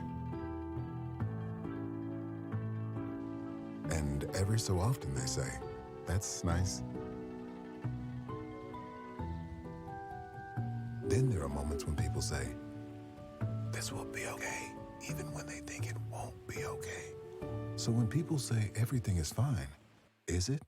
And every so often they say, that's nice. Then there are moments when people say, this will be okay, even when they think it won't be okay. So when people say everything is fine, is it?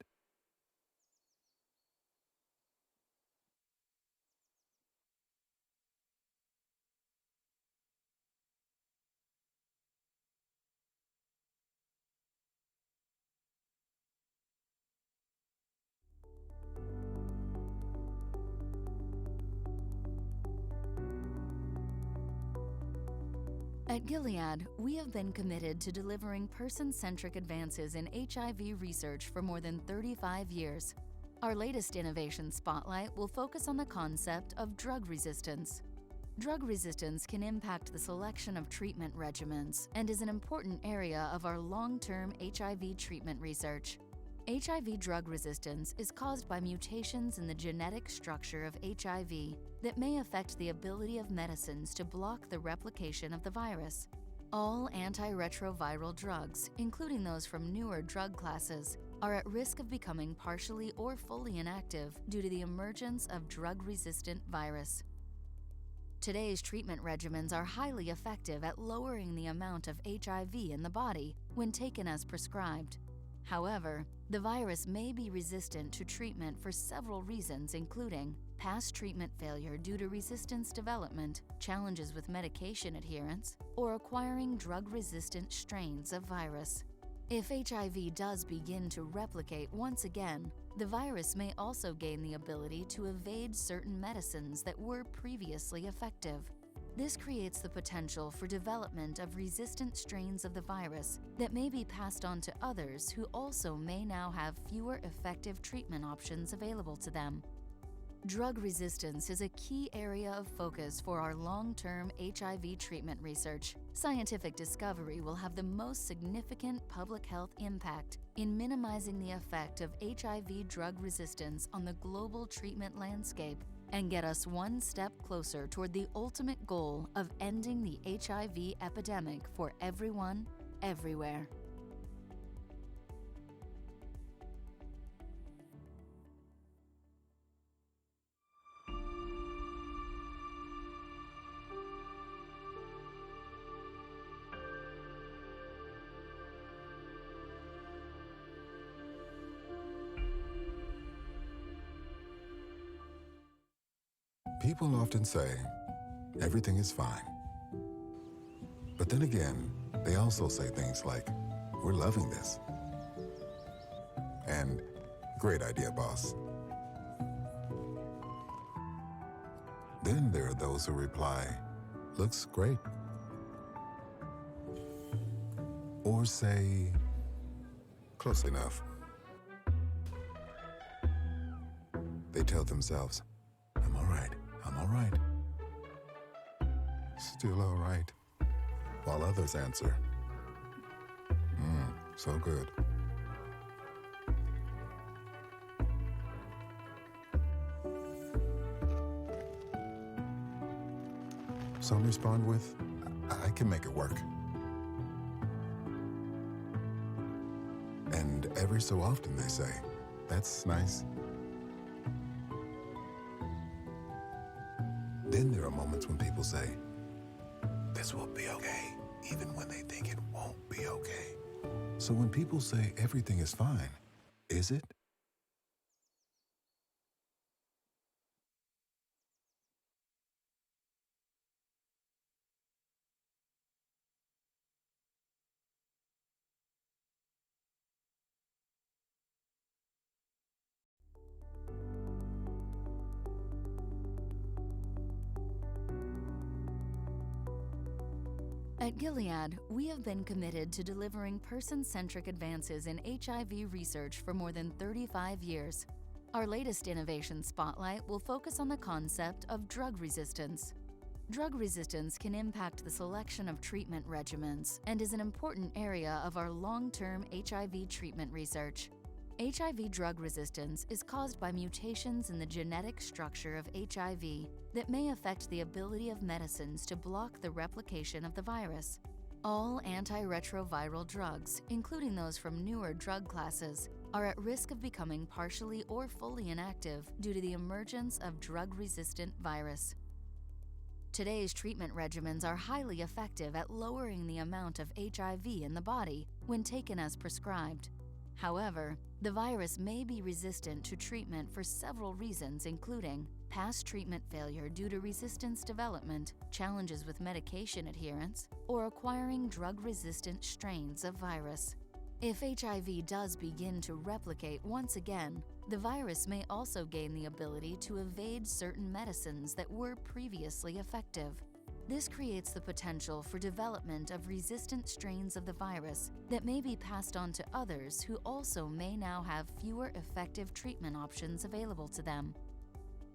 At Gilead, we have been committed to delivering person-centric advances in HIV research for more than 35 years. Our latest innovation spotlight will focus on the concept of drug resistance. Drug resistance can impact the selection of treatment regimens and is an important area of our long-term HIV treatment research. HIV drug resistance is caused by mutations in the genetic structure of HIV that may affect the ability of medicines to block the replication of the virus. All antiretroviral drugs, including those from newer drug classes, are at risk of becoming partially or fully inactive due to the emergence of drug-resistant virus. Today's treatment regimens are highly effective at lowering the amount of HIV in the body when taken as prescribed. However, the virus may be resistant to treatment for several reasons, including past treatment failure due to resistance development, challenges with medication adherence, or acquiring drug-resistant strains of virus. If HIV does begin to replicate once again, the virus may also gain the ability to evade certain medicines that were previously effective. This creates the potential for development of resistant strains of the virus that may be passed on to others who also may now have fewer effective treatment options available to them. Drug resistance is a key area of focus for our long-term HIV treatment research. Scientific discovery will have the most significant public health impact in minimizing the effect of HIV drug resistance on the global treatment landscape and get us one step closer toward the ultimate goal of ending the HIV epidemic for everyone, everywhere. People often say, everything is fine. But then again, they also say things like, we're loving this. And great idea, boss. Then there are those who reply, looks great. Or say, close enough. They tell themselves, I'm all right, I'm all right. Still all right. While others answer, so good. Some respond with, I can make it work. And every so often they say, that's nice. Then there are moments when people say, this will be okay, even when they think it won't be okay. So when people say everything is fine, is it? At Gilead, we have been committed to delivering person-centric advances in HIV research for more than 35 years. Our latest innovation spotlight will focus on the concept of drug resistance. Drug resistance can impact the selection of treatment regimens and is an important area of our long-term HIV treatment research. HIV drug resistance is caused by mutations in the genetic structure of HIV that may affect the ability of medicines to block the replication of the virus. All antiretroviral drugs, including those from newer drug classes, are at risk of becoming partially or fully inactive due to the emergence of drug-resistant virus. Today's treatment regimens are highly effective at lowering the amount of HIV in the body when taken as prescribed. However, the virus may be resistant to treatment for several reasons, including past treatment failure due to resistance development, challenges with medication adherence, or acquiring drug-resistant strains of virus. If HIV does begin to replicate once again, the virus may also gain the ability to evade certain medicines that were previously effective. This creates the potential for development of resistant strains of the virus that may be passed on to others who also may now have fewer effective treatment options available to them.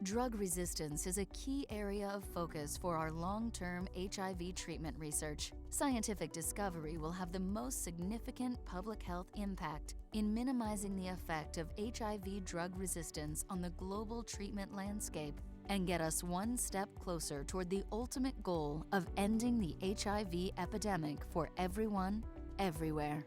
Drug resistance is a key area of focus for our long-term HIV treatment research. Scientific discovery will have the most significant public health impact in minimizing the effect of HIV drug resistance on the global treatment landscape and get us one step closer toward the ultimate goal of ending the HIV epidemic for everyone, everywhere.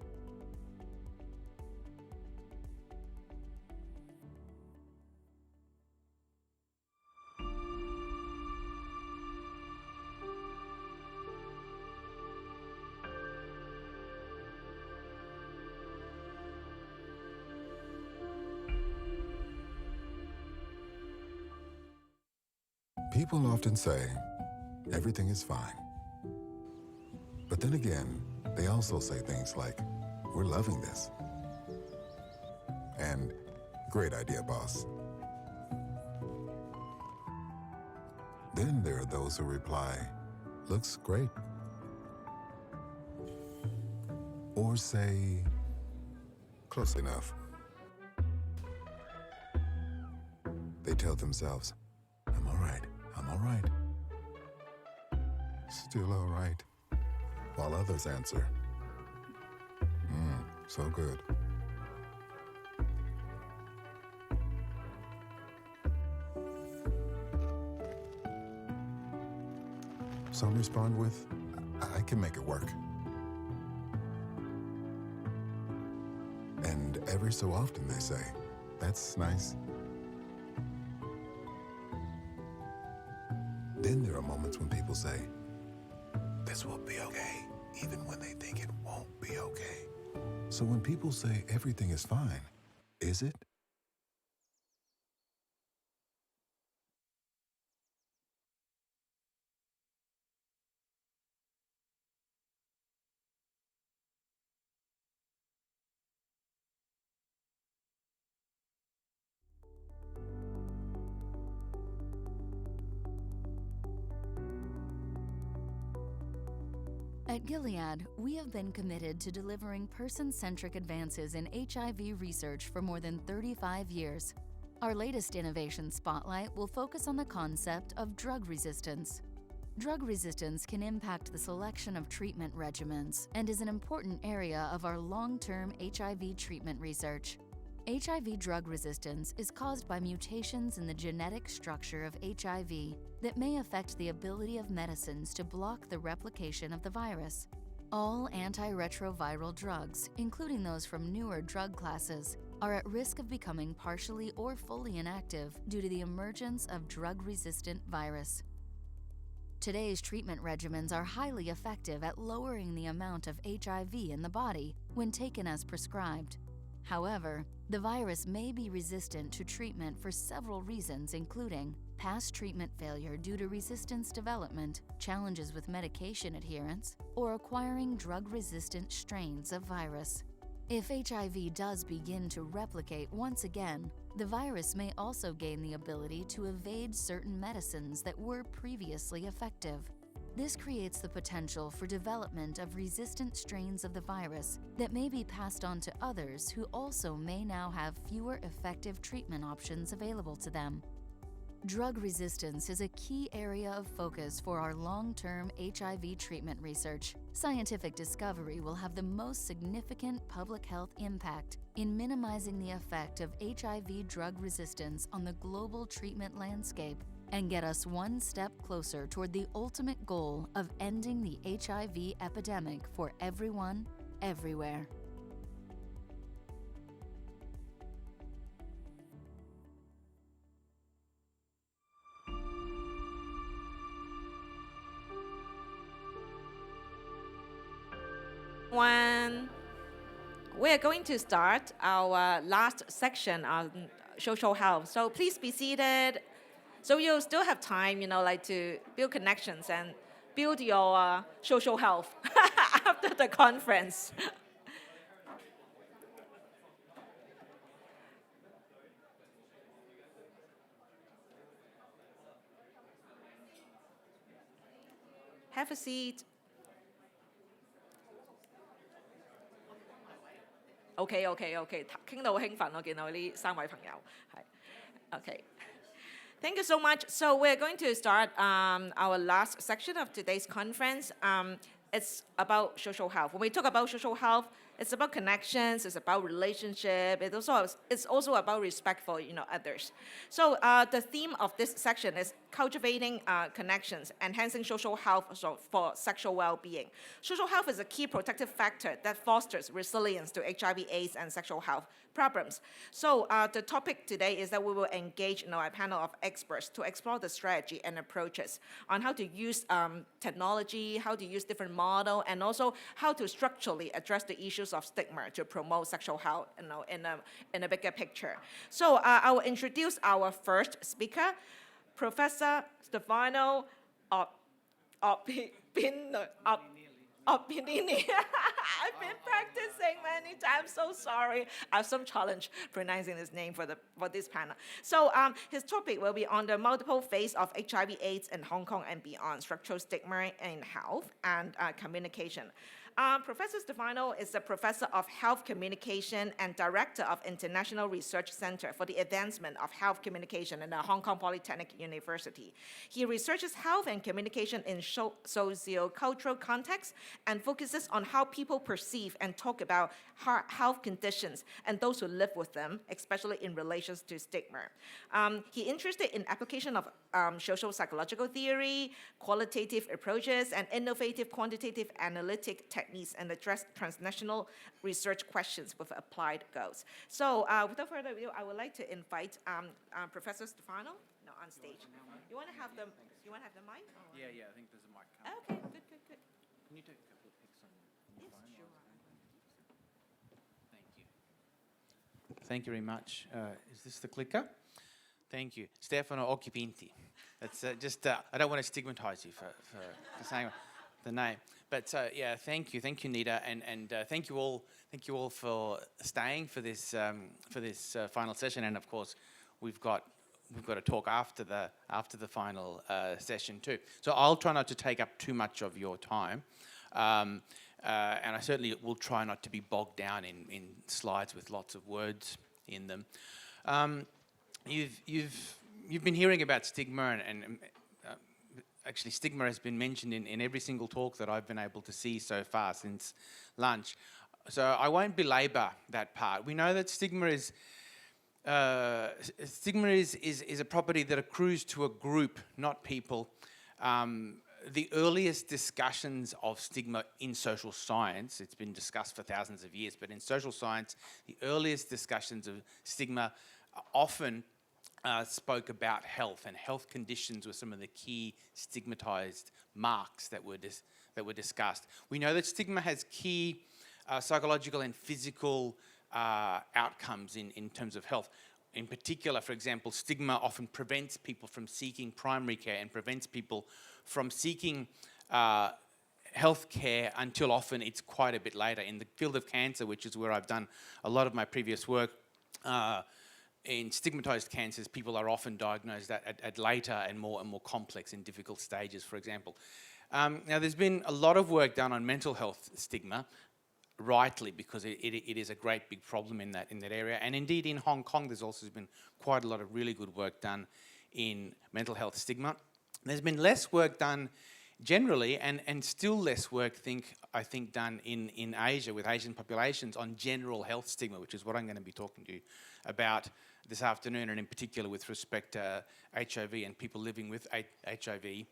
People often say, everything is fine. But then again, they also say things like, we're loving this. And, great idea, boss. Then there are those who reply, looks great. Or say, close enough. They tell themselves, I'm all right. I'm all right. Still all right. While others answer, so good. Some respond with, I can make it work. And every so often they say, that's nice. Then there are moments when people say, this will be okay, even when they think it won't be okay. So when people say everything is fine, is it? At Gilead, we have been committed to delivering person-centric advances in HIV research for more than 35 years. Our latest innovation spotlight will focus on the concept of drug resistance. Drug resistance can impact the selection of treatment regimens and is an important area of our long-term HIV treatment research. HIV drug resistance is caused by mutations in the genetic structure of HIV that may affect the ability of medicines to block the replication of the virus. All antiretroviral drugs, including those from newer drug classes, are at risk of becoming partially or fully inactive due to the emergence of drug-resistant virus. Today's treatment regimens are highly effective at lowering the amount of HIV in the body when taken as prescribed. However, the virus may be resistant to treatment for several reasons, including past treatment failure due to resistance development, challenges with medication adherence, or acquiring drug-resistant strains of virus. If HIV does begin to replicate once again, the virus may also gain the ability to evade certain medicines that were previously effective. This creates the potential for development of resistant strains of the virus that may be passed on to others who also may now have fewer effective treatment options available to them. Drug resistance is a key area of focus for our long-term HIV treatment research. Scientific discovery will have the most significant public health impact in minimizing the effect of HIV drug resistance on the global treatment landscape and get us one step closer toward the ultimate goal of ending the HIV epidemic for everyone, everywhere. We are going to start our last section on social health. So please be seated. So you'll still have time, to build connections and build your social health after the conference. Have a seat. OK， 傾到好興奮，我見到呢3位朋友係 OK。Thank you so much. So we're going to start our last section of today's conference. It's about social health. When we talk about social health, it's about connections, it's about relationship, it's also about respect for others. So the theme of this section is cultivating connections, enhancing social health for sexual well-being. Social health is a key protective factor that fosters resilience to HIV/AIDS and sexual health problems. So the topic today is that we will engage a panel of experts to explore the strategy and approaches on how to use technology, how to use different models, and also how to structurally address the issues of stigma to promote sexual health in a bigger picture. So I will introduce our first speaker, Professor Stefano Opinini. I've been practicing many times, so sorry. I have some challenge pronouncing his name for this panel. So his topic will be on the multiple phases of HIV/AIDS in Hong Kong and beyond, structural stigma in health and communication. Professor Stefano is a professor of health communication and director of International Research Center for the Advancement of Health Communication in the Hong Kong Polytechnic University. He researches health and communication in socio-cultural contexts and focuses on how people perceive and talk about health conditions and those who live with them, especially in relation to stigma. He's interested in application of social psychological theory, qualitative approaches, and innovative quantitative analytic techniques, and address transnational research questions with applied goals. So without further ado, I would like to invite Professor Stefano on stage. You want to have the mic? Yeah, I think there's a mic. Okay, good. Can you take a couple of pics on the phone? Yes, sure. Thank you. Thank you very much. Is this the clicker? Thank you. Stefano Occupinti. That's I don't want to stigmatize you for saying the name. But thank you, Nita, and thank you all for staying for this final session. And of course, we've got a talk after the final session too. So I'll try not to take up too much of your time, and I certainly will try not to be bogged down in slides with lots of words in them. You've been hearing about stigma, and actually stigma has been mentioned in every single talk that I've been able to see so far since lunch. So I won't belabor that part. We know that stigma is a property that accrues to a group, not people. The earliest discussions of stigma in social science, it's been discussed for thousands of years, but in social science, the earliest discussions of stigma often spoke about health, and health conditions were some of the key stigmatized marks that were discussed. We know that stigma has key psychological and physical outcomes in terms of health. In particular, for example, stigma often prevents people from seeking primary care and prevents people from seeking health care until often it's quite a bit later. In the field of cancer, which is where I've done a lot of my previous work, in stigmatized cancers, people are often diagnosed at later and more complex and difficult stages, for example. Now, there's been a lot of work done on mental health stigma, rightly, because it is a great big problem in that area. And indeed, in Hong Kong, there's also been quite a lot of really good work done in mental health stigma. There's been less work done generally, and still less work, I think, done in Asia with Asian populations on general health stigma, which is what I'm going to be talking to you about this afternoon, and in particular with respect to HIV and people living with HIV.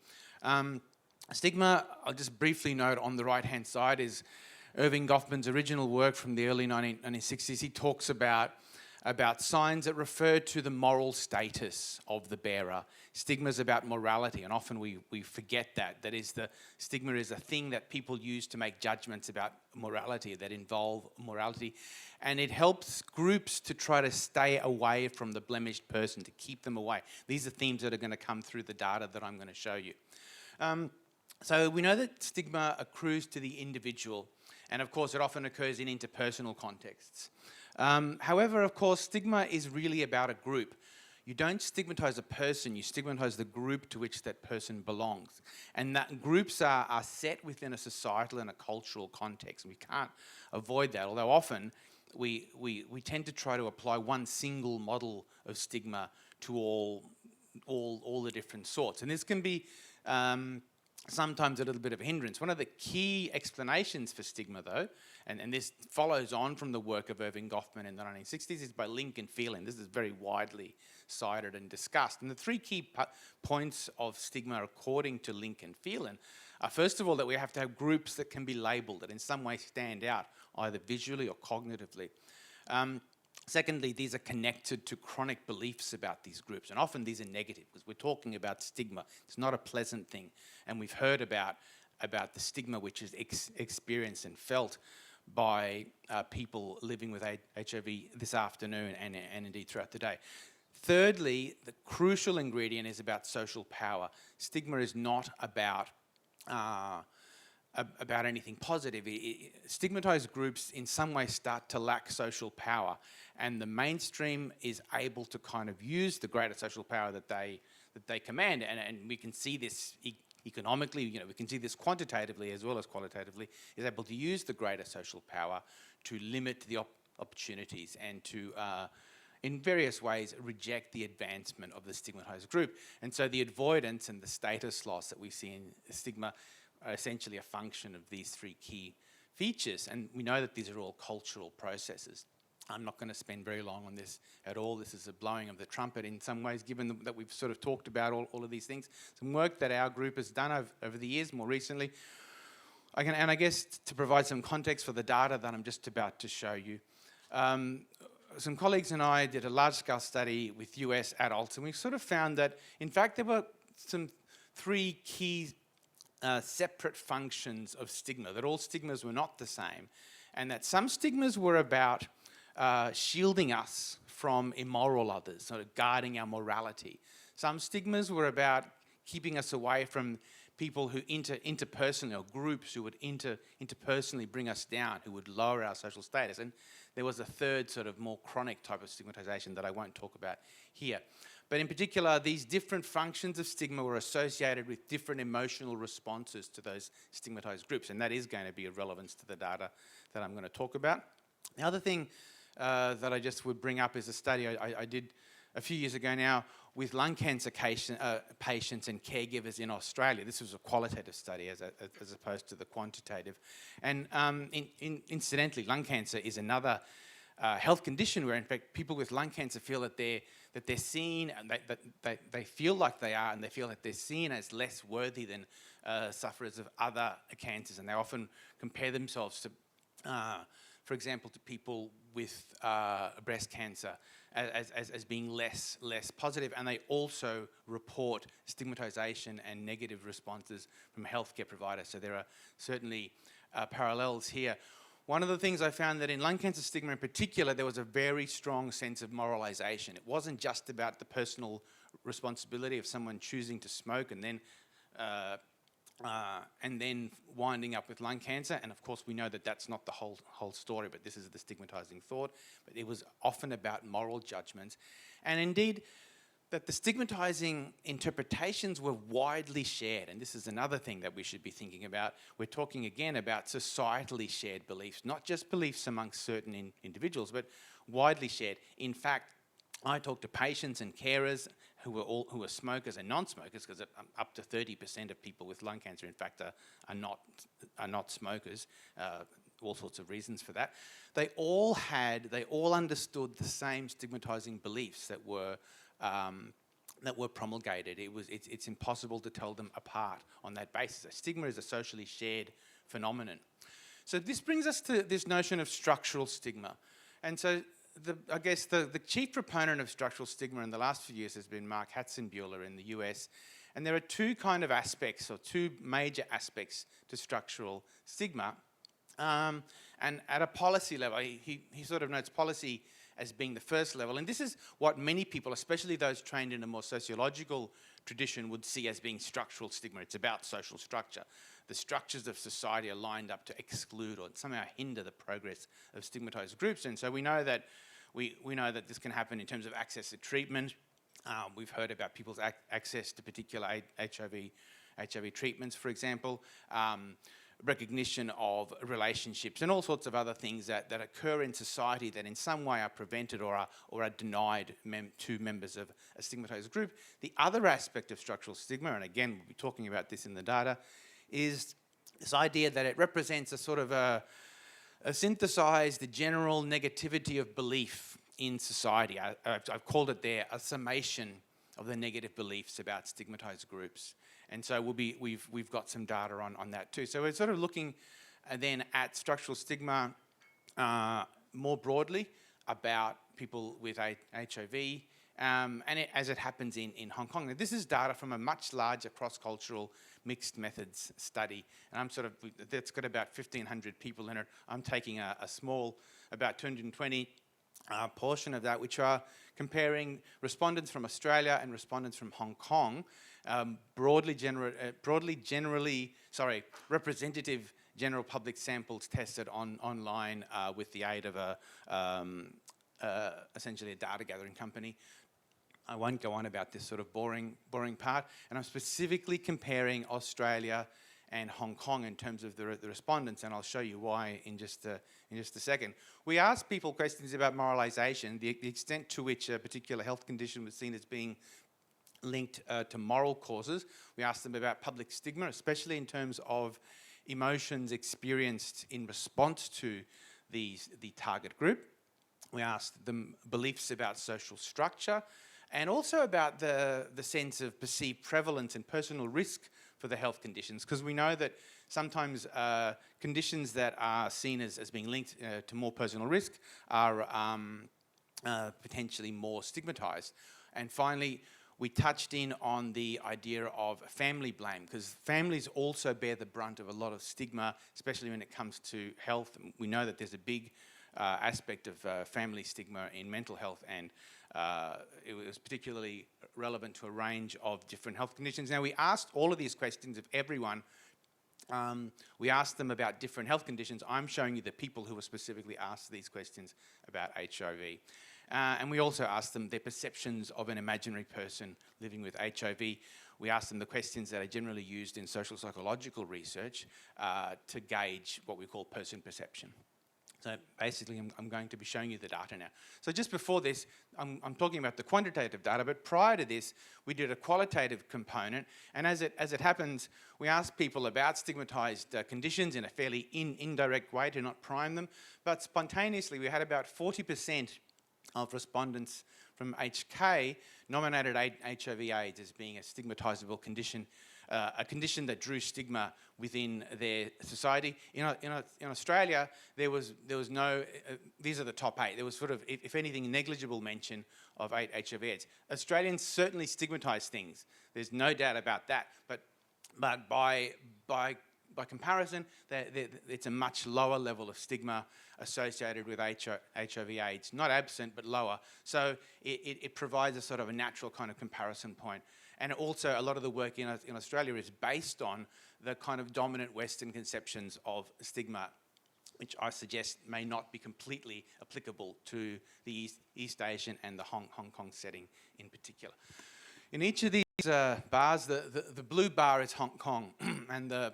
Stigma, I'll just briefly note on the right-hand side, is Irving Goffman's original work from the early 1960s. He talks about signs that refer to the moral status of the bearer. Stigma is about morality, and often we forget that. That is, the stigma is a thing that people use to make judgments about morality, that involve morality. And it helps groups to try to stay away from the blemished person, to keep them away. These are themes that are going to come through the data that I'm going to show you. So we know that stigma accrues to the individual, and of course it often occurs in interpersonal contexts. However, of course, stigma is really about a group. You don't stigmatise a person, you stigmatise the group to which that person belongs. And that groups are set within a societal and a cultural context. We can't avoid that, although often we tend to try to apply one single model of stigma to all the different sorts. And this can be sometimes a little bit of a hindrance. One of the key explanations for stigma, though, and this follows on from the work of Irving Goffman in the 1960s, is by link and feeling. This is very widely cited and discussed. And the three key points of stigma, according to link and feeling, are first of all that we have to have groups that can be labelled, that in some way stand out, either visually or cognitively. Secondly, these are connected to chronic beliefs about these groups, and often these are negative because we're talking about stigma. It's not a pleasant thing, and we've heard about the stigma which is experienced and felt by people living with HIV this afternoon and indeed throughout the day. Thirdly, the crucial ingredient is about social power. Stigma is not about anything positive. Stigmatised groups in some way start to lack social power, and the mainstream is able to kind of use the greater social power that they command, and we can see this economically, we can see this quantitatively as well as qualitatively, is able to use the greater social power to limit the opportunities and to in various ways reject the advancement of the stigmatised group. And so the avoidance and the status loss that we see in stigma are essentially a function of these three key features, and we know that these are all cultural processes. I'm not going to spend very long on this at all. This is a blowing of the trumpet in some ways, given that we've sort of talked about all of these things. Some work that our group has done over the years, more recently. And I guess to provide some context for the data that I'm just about to show you, some colleagues and I did a large-scale study with US adults, and we sort of found that, in fact, there were some three key separate functions of stigma, that all stigmas were not the same, and that some stigmas were about shielding us from immoral others, sort of guarding our morality. Some stigmas were about keeping us away from people who interpersonally, or groups who would interpersonally bring us down, who would lower our social status. And there was a third sort of more chronic type of stigmatization that I won't talk about here. But in particular, these different functions of stigma were associated with different emotional responses to those stigmatized groups, and that is going to be of relevance to the data that I'm going to talk about. The other thing that I just would bring up is a study I did a few years ago now with lung cancer patients and caregivers in Australia. This was a qualitative study as opposed to the quantitative. And incidentally, lung cancer is another health condition where, in fact, people with lung cancer feel that they're seen, and they feel like they are, and they feel that they're seen as less worthy than sufferers of other cancers, and they often compare themselves to, for example, to people with breast cancer as being less positive, and they also report stigmatization and negative responses from healthcare providers. So there are certainly parallels here. One of the things I found that in lung cancer stigma in particular, there was a very strong sense of moralization. It wasn't just about the personal responsibility of someone choosing to smoke and then winding up with lung cancer. And of course, we know that that's not the whole story, but this is the stigmatizing thought. But it was often about moral judgments. And indeed, that the stigmatizing interpretations were widely shared. And this is another thing that we should be thinking about. We're talking again about societally shared beliefs, not just beliefs amongst certain individuals, but widely shared. In fact, I talk to patients and carers who are smokers and non-smokers, because up to 30% of people with lung cancer, in fact, are not smokers. All sorts of reasons for that. They all understood the same stigmatizing beliefs that were promulgated. It's impossible to tell them apart on that basis. Stigma is a socially shared phenomenon. So this brings us to this notion of structural stigma. And so I guess the chief proponent of structural stigma in the last few years has been Mark Hatzenbuehler in the US. And there are two kind of aspects, or two major aspects to structural stigma. And at a policy level, he sort of notes policy as being the first level. And this is what many people, especially those trained in a more sociological tradition, would see as being structural stigma. It's about social structure. The structures of society are lined up to exclude or somehow hinder the progress of stigmatized groups. And so we know that this can happen in terms of access to treatment. We've heard about people's access to particular HIV treatments, for example. Recognition of relationships and all sorts of other things that occur in society that in some way are prevented or are denied to members of a stigmatized group. The other aspect of structural stigma, and again we'll be talking about this in the data, is this idea that it represents a sort of a synthesized general negativity of belief in society. I've called it there a summation of the negative beliefs about stigmatized groups. And so we've got some data on that too. So we're sort of looking then at structural stigma more broadly about people with HIV, as it happens in Hong Kong. Now, this is data from a much larger cross-cultural mixed methods study, and that's got about 1,500 people in it. I'm taking a small, about 220 portion of that, which are comparing respondents from Australia and respondents from Hong Kong, representative general public samples tested online with the aid of essentially a data gathering company. I won't go on about this sort of boring part, and I'm specifically comparing Australia and Hong Kong in terms of the respondents, and I'll show you why in just a second. We asked people questions about moralisation, the extent to which a particular health condition was seen as being linked to moral causes. We asked them about public stigma, especially in terms of emotions experienced in response to the target group. We asked them beliefs about social structure, and also about the sense of perceived prevalence and personal risk for the health conditions, because we know that sometimes conditions that are seen as being linked to more personal risk are potentially more stigmatized. And finally, we touched in on the idea of family blame, because families also bear the brunt of a lot of stigma, especially when it comes to health. We know that there's a big aspect of family stigma in mental health, and it was particularly relevant to a range of different health conditions. Now, we asked all of these questions of everyone. We asked them about different health conditions. I'm showing you the people who were specifically asked these questions about HIV. And we also asked them their perceptions of an imaginary person living with HIV. We asked them the questions that are generally used in social psychological research to gauge what we call person perception. So basically, I'm going to be showing you the data now. So just before this, I'm talking about the quantitative data, but prior to this, we did a qualitative component. And as it happens, we asked people about stigmatized conditions in a fairly indirect way to not prime them. But spontaneously, we had about 40% of respondents from HK nominated HIV/AIDS as being a stigmatizable condition, a condition that drew stigma within their society. In Australia, there was no, these are the top 8. There was sort of, if anything, negligible mention of HIV/AIDS. Australians certainly stigmatise things. There's no doubt about that. But by comparison, it's a much lower level of stigma associated with HIV/AIDS, not absent, but lower. So it provides a sort of a natural kind of comparison point. And also, a lot of the work in Australia is based on the kind of dominant Western conceptions of stigma. which I suggest may not be completely applicable to the East Asian and the Hong Kong setting in particular. In each of these bars, the blue bar is Hong Kong and the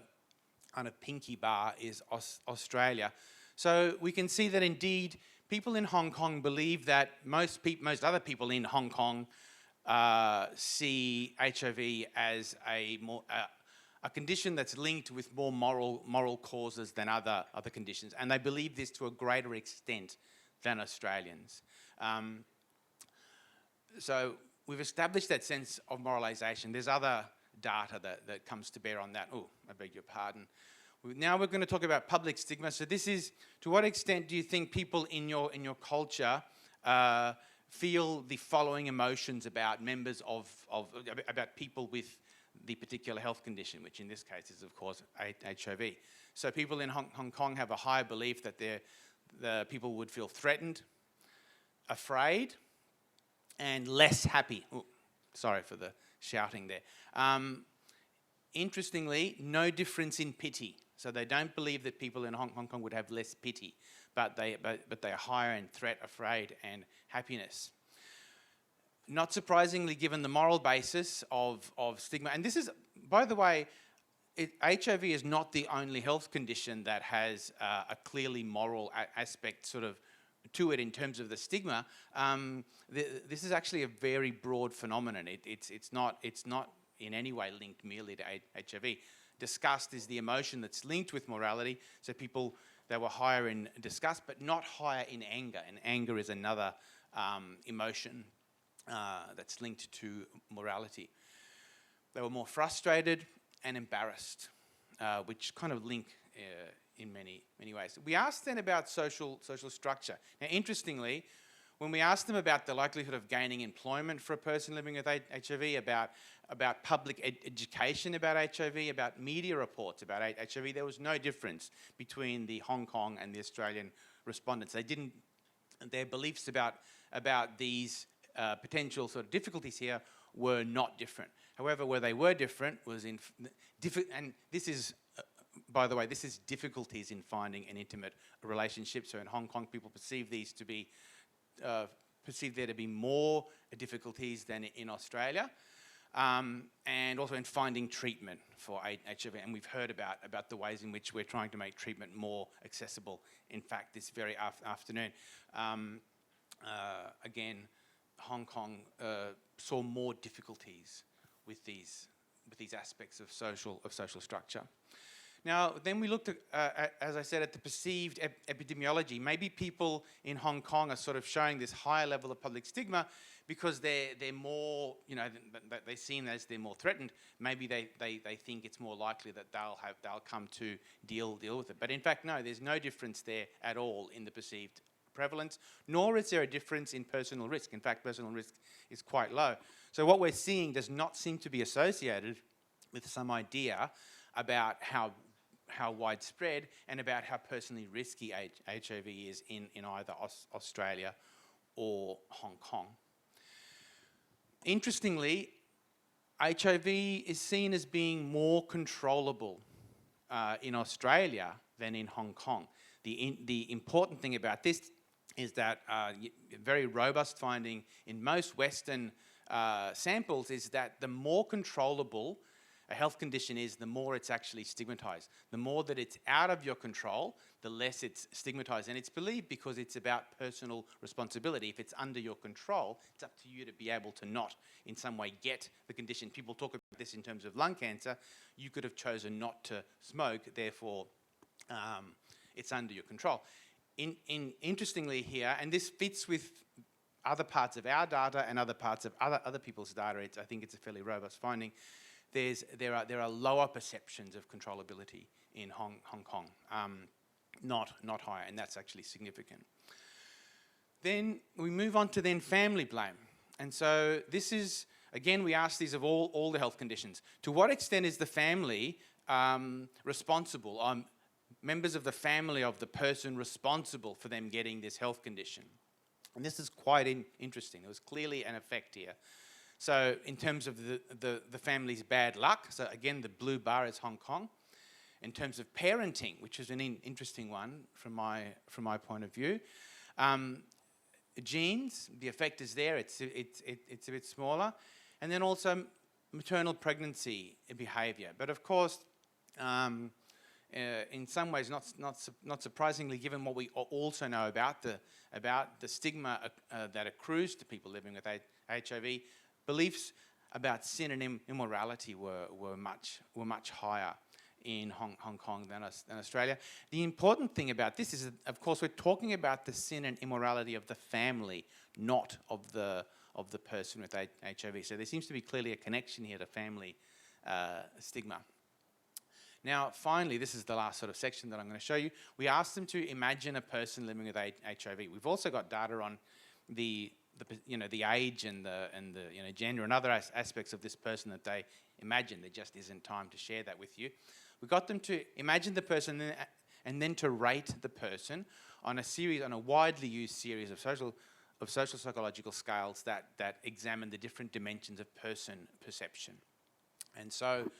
kind of pinky bar is Australia. So we can see that indeed people in Hong Kong believe that most other people in Hong Kong see HIV as a condition that's linked with more moral causes than other conditions, and they believe this to a greater extent than Australians. So we've established that sense of moralisation. There's other data that comes to bear on that. Oh, I beg your pardon. Now we're going to talk about public stigma. So this is, to what extent do you think people in your culture feel the following emotions about members about people with the particular health condition, which in this case is, of course, HIV. So people in Hong Kong have a higher belief that the people would feel threatened, afraid, and less happy. Ooh, sorry for the shouting there. Interestingly, no difference in pity. So they don't believe that people in Hong Kong would have less pity, but they are higher in threat, afraid, and happiness. Not surprisingly, given the moral basis of stigma, and this is, by the way, HIV is not the only health condition that has a clearly moral aspect sort of to it in terms of the stigma. This is actually a very broad phenomenon. It's not in any way linked merely to HIV. Disgust is the emotion that's linked with morality. So people, they were higher in disgust, but not higher in anger. And anger is another emotion that's linked to morality. They were more frustrated and embarrassed, which kind of link in many ways. We asked then about social structure. Now, interestingly, when we asked them about the likelihood of gaining employment for a person living with HIV, about public education about HIV, about media reports about HIV, there was no difference between the Hong Kong and the Australian respondents. Their beliefs about these potential sort of difficulties here were not different. However, where they were different was in, and this is, by the way, this is difficulties in finding an intimate relationship. So in Hong Kong, people perceive these to be, perceive there to be more difficulties than in Australia. And also in finding treatment for HIV. And we've heard about the ways in which we're trying to make treatment more accessible. In fact, this very afternoon, again, Hong Kong saw more difficulties with these aspects of social structure. Now, then we looked at, as I said, at the perceived epidemiology. Maybe people in Hong Kong are sort of showing this higher level of public stigma because they're more, you know, they're seen as they're more threatened. Maybe they think it's more likely that they'll come to deal with it. But in fact, no, there's no difference there at all in the perceived prevalence, nor is there a difference in personal risk. In fact, personal risk is quite low. So what we're seeing does not seem to be associated with some idea about how widespread and about how personally risky HIV is in either Australia or Hong Kong. Interestingly, HIV is seen as being more controllable in Australia than in Hong Kong. The important thing about this is that very robust finding in most Western samples is that the more controllable a health condition is, the more it's actually stigmatized. The more that it's out of your control, the less it's stigmatized. And it's believed because it's about personal responsibility. If it's under your control, it's up to you to be able to not in some way get the condition. People talk about this in terms of lung cancer. You could have chosen not to smoke, therefore it's under your control. Interestingly here, and this fits with other parts of our data and other parts of other people's data, I think it's a fairly robust finding. There are lower perceptions of controllability in Hong Kong, not higher, and that's actually significant. Then we move on to then family blame. And so this is, again, we ask these of all the health conditions. To what extent is the family responsible? Members of the family of the person responsible for them getting this health condition? And this is quite interesting. There was clearly an effect here. So in terms of the family's bad luck, so again, the blue bar is Hong Kong. in terms of parenting, which is an interesting one from my point of view. Genes, the effect is there. It's a bit smaller, and then also maternal pregnancy behaviour. But of course, in some ways, not surprisingly, given what we also know about the stigma that accrues to people living with HIV, beliefs about sin and immorality were much higher in Hong Kong than Australia. The important thing about this is, of course, we're talking about the sin and immorality of the family, not of the person with HIV. So there seems to be clearly a connection here to family stigma. Now, finally, this is the last sort of section that I'm going to show you. We asked them to imagine a person living with HIV. We've also got data on the age and the gender and other aspects of this person that they imagine. There just isn't time to share that with you. We got them to imagine the person and then to rate the person on a widely used series of social psychological scales that examine the different dimensions of person perception. And so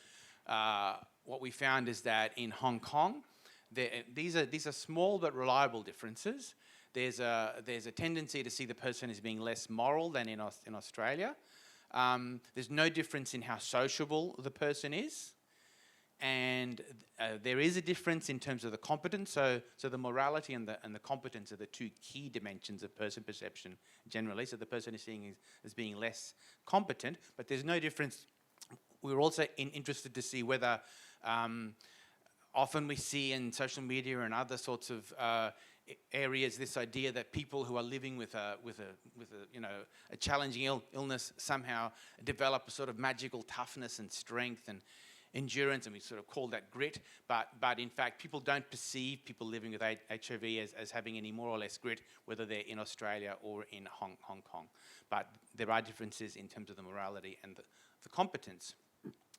what we found is that in Hong Kong, these are small but reliable differences. There's a tendency to see the person as being less moral than in Australia. There's no difference in how sociable the person is. And there is a difference in terms of the competence. So the morality and the competence are the two key dimensions of person perception generally. So the person is seen as being less competent, but there's no difference. We were also interested to see whether often we see in social media and other sorts of areas this idea that people who are living with a challenging illness somehow develop a sort of magical toughness and strength and endurance, and we sort of call that grit, but in fact people don't perceive people living with HIV as having any more or less grit, whether they're in Australia or in Hong Kong. But there are differences in terms of the morality and the competence.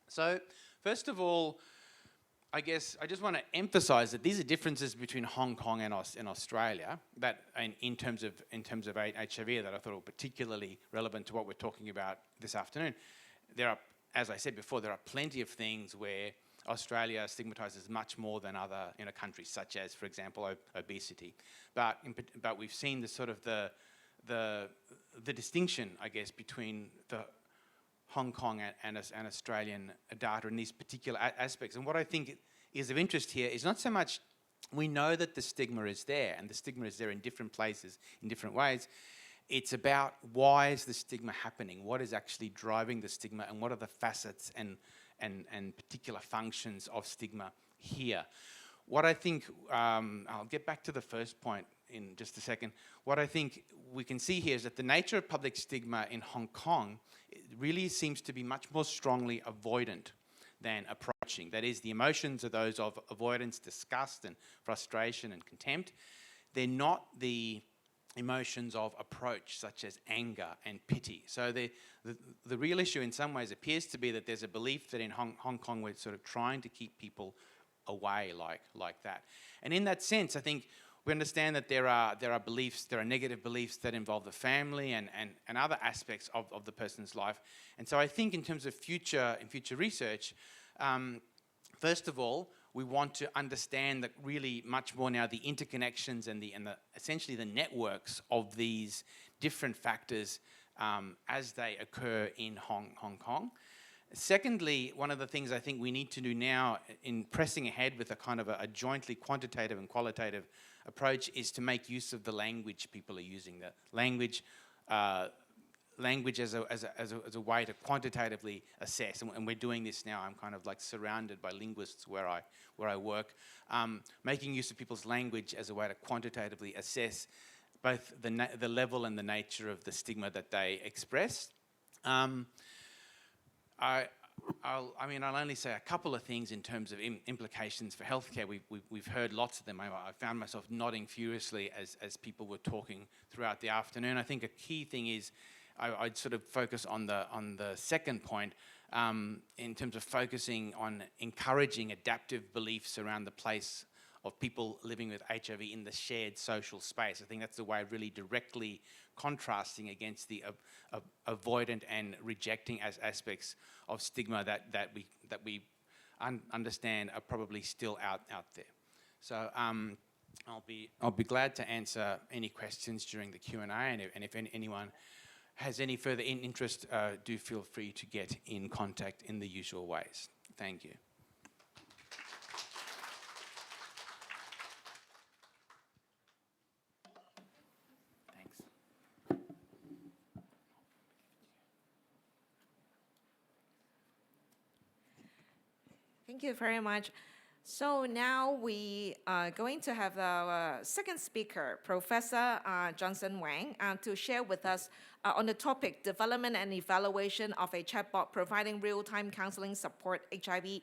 So first of all, I guess I just want to emphasise that these are differences between Hong Kong and Australia that, in terms of HIV, that I thought were particularly relevant to what we're talking about this afternoon. There are, as I said before, there are plenty of things where Australia stigmatises much more than other countries, such as, for example, obesity. But we've seen the sort of the distinction, I guess, between the Hong Kong and Australian data in these particular aspects. And what I think is of interest here is not so much we know that the stigma is there, and the stigma is there in different places, in different ways. It's about why is the stigma happening? What is actually driving the stigma, and what are the facets and particular functions of stigma here? What I think, I'll get back to the first point in just a second. What I think we can see here is that the nature of public stigma in Hong Kong really seems to be much more strongly avoidant than approaching. That is, the emotions are those of avoidance, disgust and frustration and contempt. They're not the emotions of approach, such as anger and pity. So the real issue in some ways appears to be that there's a belief that in Hong Kong we're sort of trying to keep people away like that. And in that sense, I think we understand that there are beliefs, there are negative beliefs that involve the family and other aspects of the person's life. And so I think in terms of future research, first of all, we want to understand that really much more now the interconnections and the essentially the networks of these different factors as they occur in Hong Kong. Secondly, one of the things I think we need to do now in pressing ahead with a kind of a jointly quantitative and qualitative approach is to make use of the language people are using. The language as a way to quantitatively assess, and we're doing this now. I'm kind of like surrounded by linguists where I work, making use of people's language as a way to quantitatively assess both the level and the nature of the stigma that they express. I'll only say a couple of things in terms of implications for healthcare. We've heard lots of them. I found myself nodding furiously as people were talking throughout the afternoon. I think a key thing is I'd sort of focus on the second point in terms of focusing on encouraging adaptive beliefs around the place of people living with HIV in the shared social space. I think that's the way of really directly contrasting against the avoidant and rejecting as aspects of stigma that we understand are probably still out there. So I'll be glad to answer any questions during the Q&A, and if anyone has any further interest, do feel free to get in contact in the usual ways. Thank you. Thanks. Thank you very much. So now we are going to have our second speaker, Professor Johnson Wang, to share with us on the topic, development and evaluation of a chatbot providing real-time counseling support HIV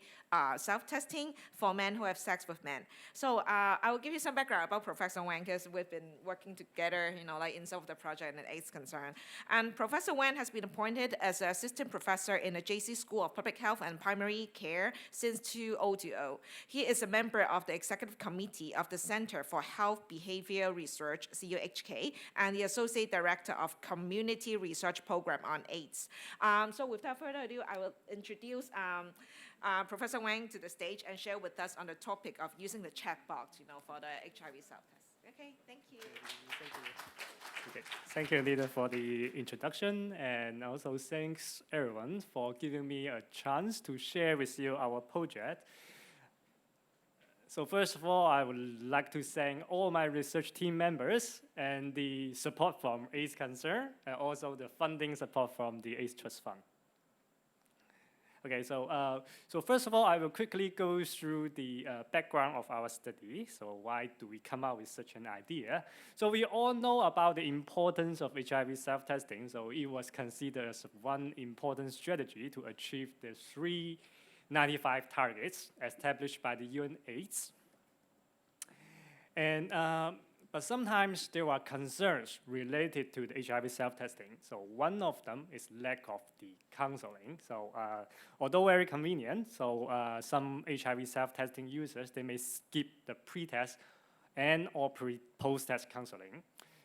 self-testing for men who have sex with men. So I will give you some background about Professor Wang because we've been working together, like in some of the project and AIDS concern. And Professor Wang has been appointed as an assistant professor in the JC School of Public Health and Primary Care since 2020. He is a member of the executive committee of the Center for Health Behavior Research, CUHK, and the associate director of Community Research Program on AIDS. So without further ado, I will introduce Professor Wang to the stage and share with us on the topic of using the chatbot, for the HIV self-test. Okay, thank you. Thank you. Okay. Thank you, Lida, for the introduction, and also thanks everyone for giving me a chance to share with you our project. So first of all, I would like to thank all my research team members and the support from AIDS Cancer, and also the funding support from the AIDS Trust Fund. Okay, so first of all, I will quickly go through the background of our study. So why do we come up with such an idea? So we all know about the importance of HIV self-testing. So it was considered as one important strategy to achieve the 395 targets established by the UN AIDS. And but sometimes there are concerns related to the HIV self-testing. So one of them is lack of the counseling. So although very convenient, so some HIV self-testing users, they may skip the pre-test and or post-test counseling.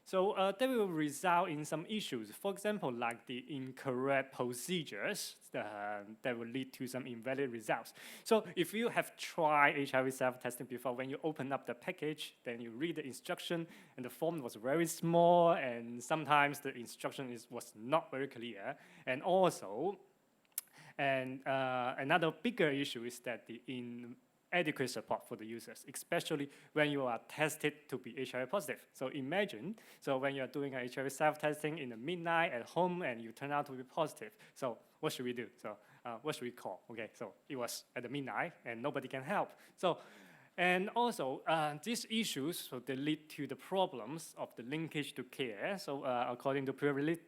So that will result in some issues. For example, like the incorrect procedures that will lead to some invalid results. So if you have tried HIV self-testing before, when you open up the package, then you read the instruction, and the form was very small, and sometimes the instruction was not very clear. And also, another bigger issue is that the inadequate support for the users, especially when you are tested to be HIV positive. So imagine, so when you're doing a HIV self-testing in the midnight at home and you turn out to be positive. So what should we do? So what should we call? Okay, so it was at the midnight and nobody can help. So, and also these issues, so they lead to the problems of the linkage to care. So according to previous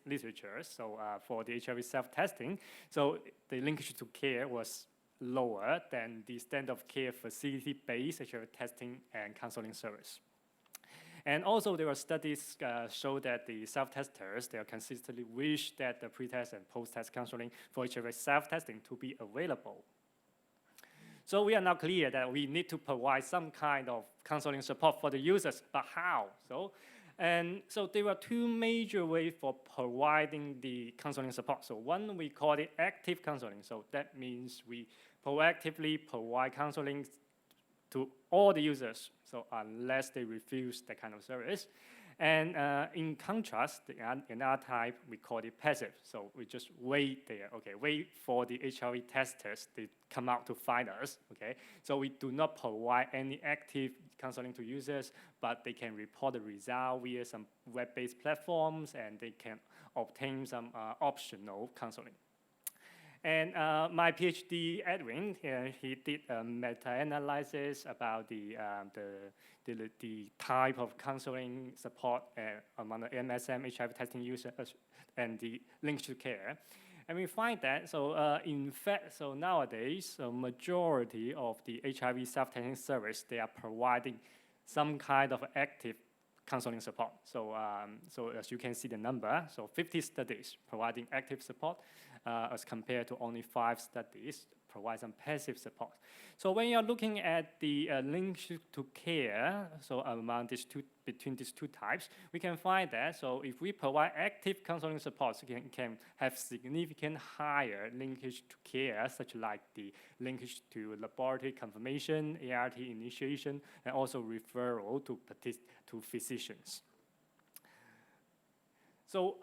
literature, so for the HIV self-testing, so the linkage to care was lower than the standard of care facility-based HIV testing and counseling service. And also there are studies show that the self-testers, they consistently wish that the pre-test and post-test counseling for HIV self-testing to be available. So we are now clear that we need to provide some kind of counseling support for the users, but how? So there are two major ways for providing the counseling support. So one, we call it active counseling. So that means we proactively provide counseling to all the users, so unless they refuse that kind of service. And in contrast, another type, we call it passive. So we just wait there, okay, wait for the HIV testers to come out to find us, okay? So we do not provide any active counseling to users, but they can report the result via some web-based platforms, and they can obtain some optional counseling. And my PhD, Edwin, he did a meta-analysis about the type of counseling support among the MSM HIV testing users and the links to care. And we find that, so in fact, so nowadays, a majority of the HIV self-testing service, they are providing some kind of active counseling support. So, so as you can see the number, so 50 studies providing active support as compared to only 5 studies provide some passive support. So when you're looking at the linkage to care, so among between these two types, we can find that, so if we provide active counseling support, we can have significant higher linkage to care, such like the linkage to laboratory confirmation, ART initiation, and also referral to physicians. So,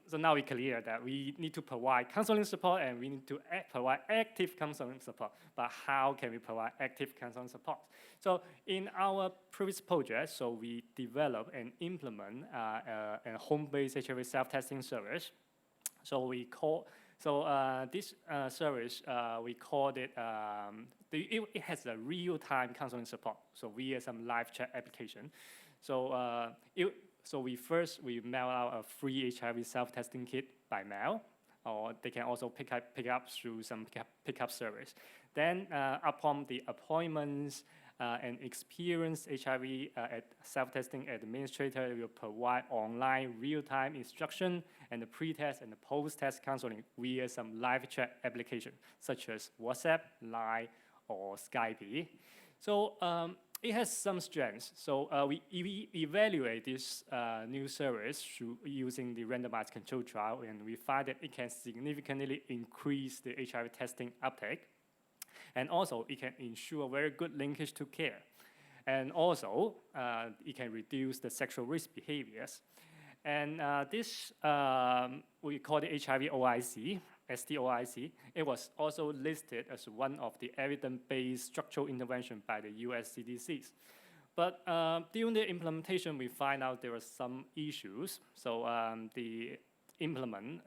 so now we're clear that we need to provide counseling support and we need to provide active counseling support. But how can we provide active counseling support? So in our previous project, so we develop and implement a home-based HIV self-testing service. So we call this service we called it. It has a real-time counseling support. So via some live chat application. So So we mail out a free HIV self-testing kit by mail, or they can also pick up through some pickup service. Then upon the appointments and experienced HIV at self-testing administrator will provide online real-time instruction and the pre-test and the post-test counseling via some live chat application, such as WhatsApp, Line, or Skype. So it has some strengths. So we evaluate this new service through using the randomized control trial, and we find that it can significantly increase the HIV testing uptake. And also, it can ensure very good linkage to care. And also, it can reduce the sexual risk behaviors. And this, we call it HIV OIC, STOIC. It was also listed as one of the evidence-based structural intervention by the US CDCs. But during the implementation, we find out there were some issues. So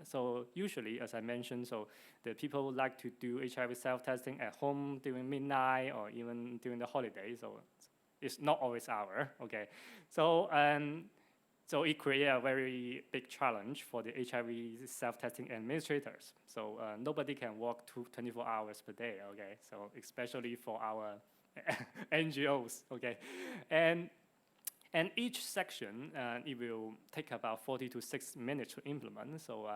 so usually, as I mentioned, so the people like to do HIV self-testing at home during midnight or even during the holidays. So it's not always hour, okay? So so it created a very big challenge for the HIV self-testing administrators. So nobody can work 24 hours per day, okay? So especially for our NGOs, okay? And each section, it will take about 40 to 60 minutes to implement. So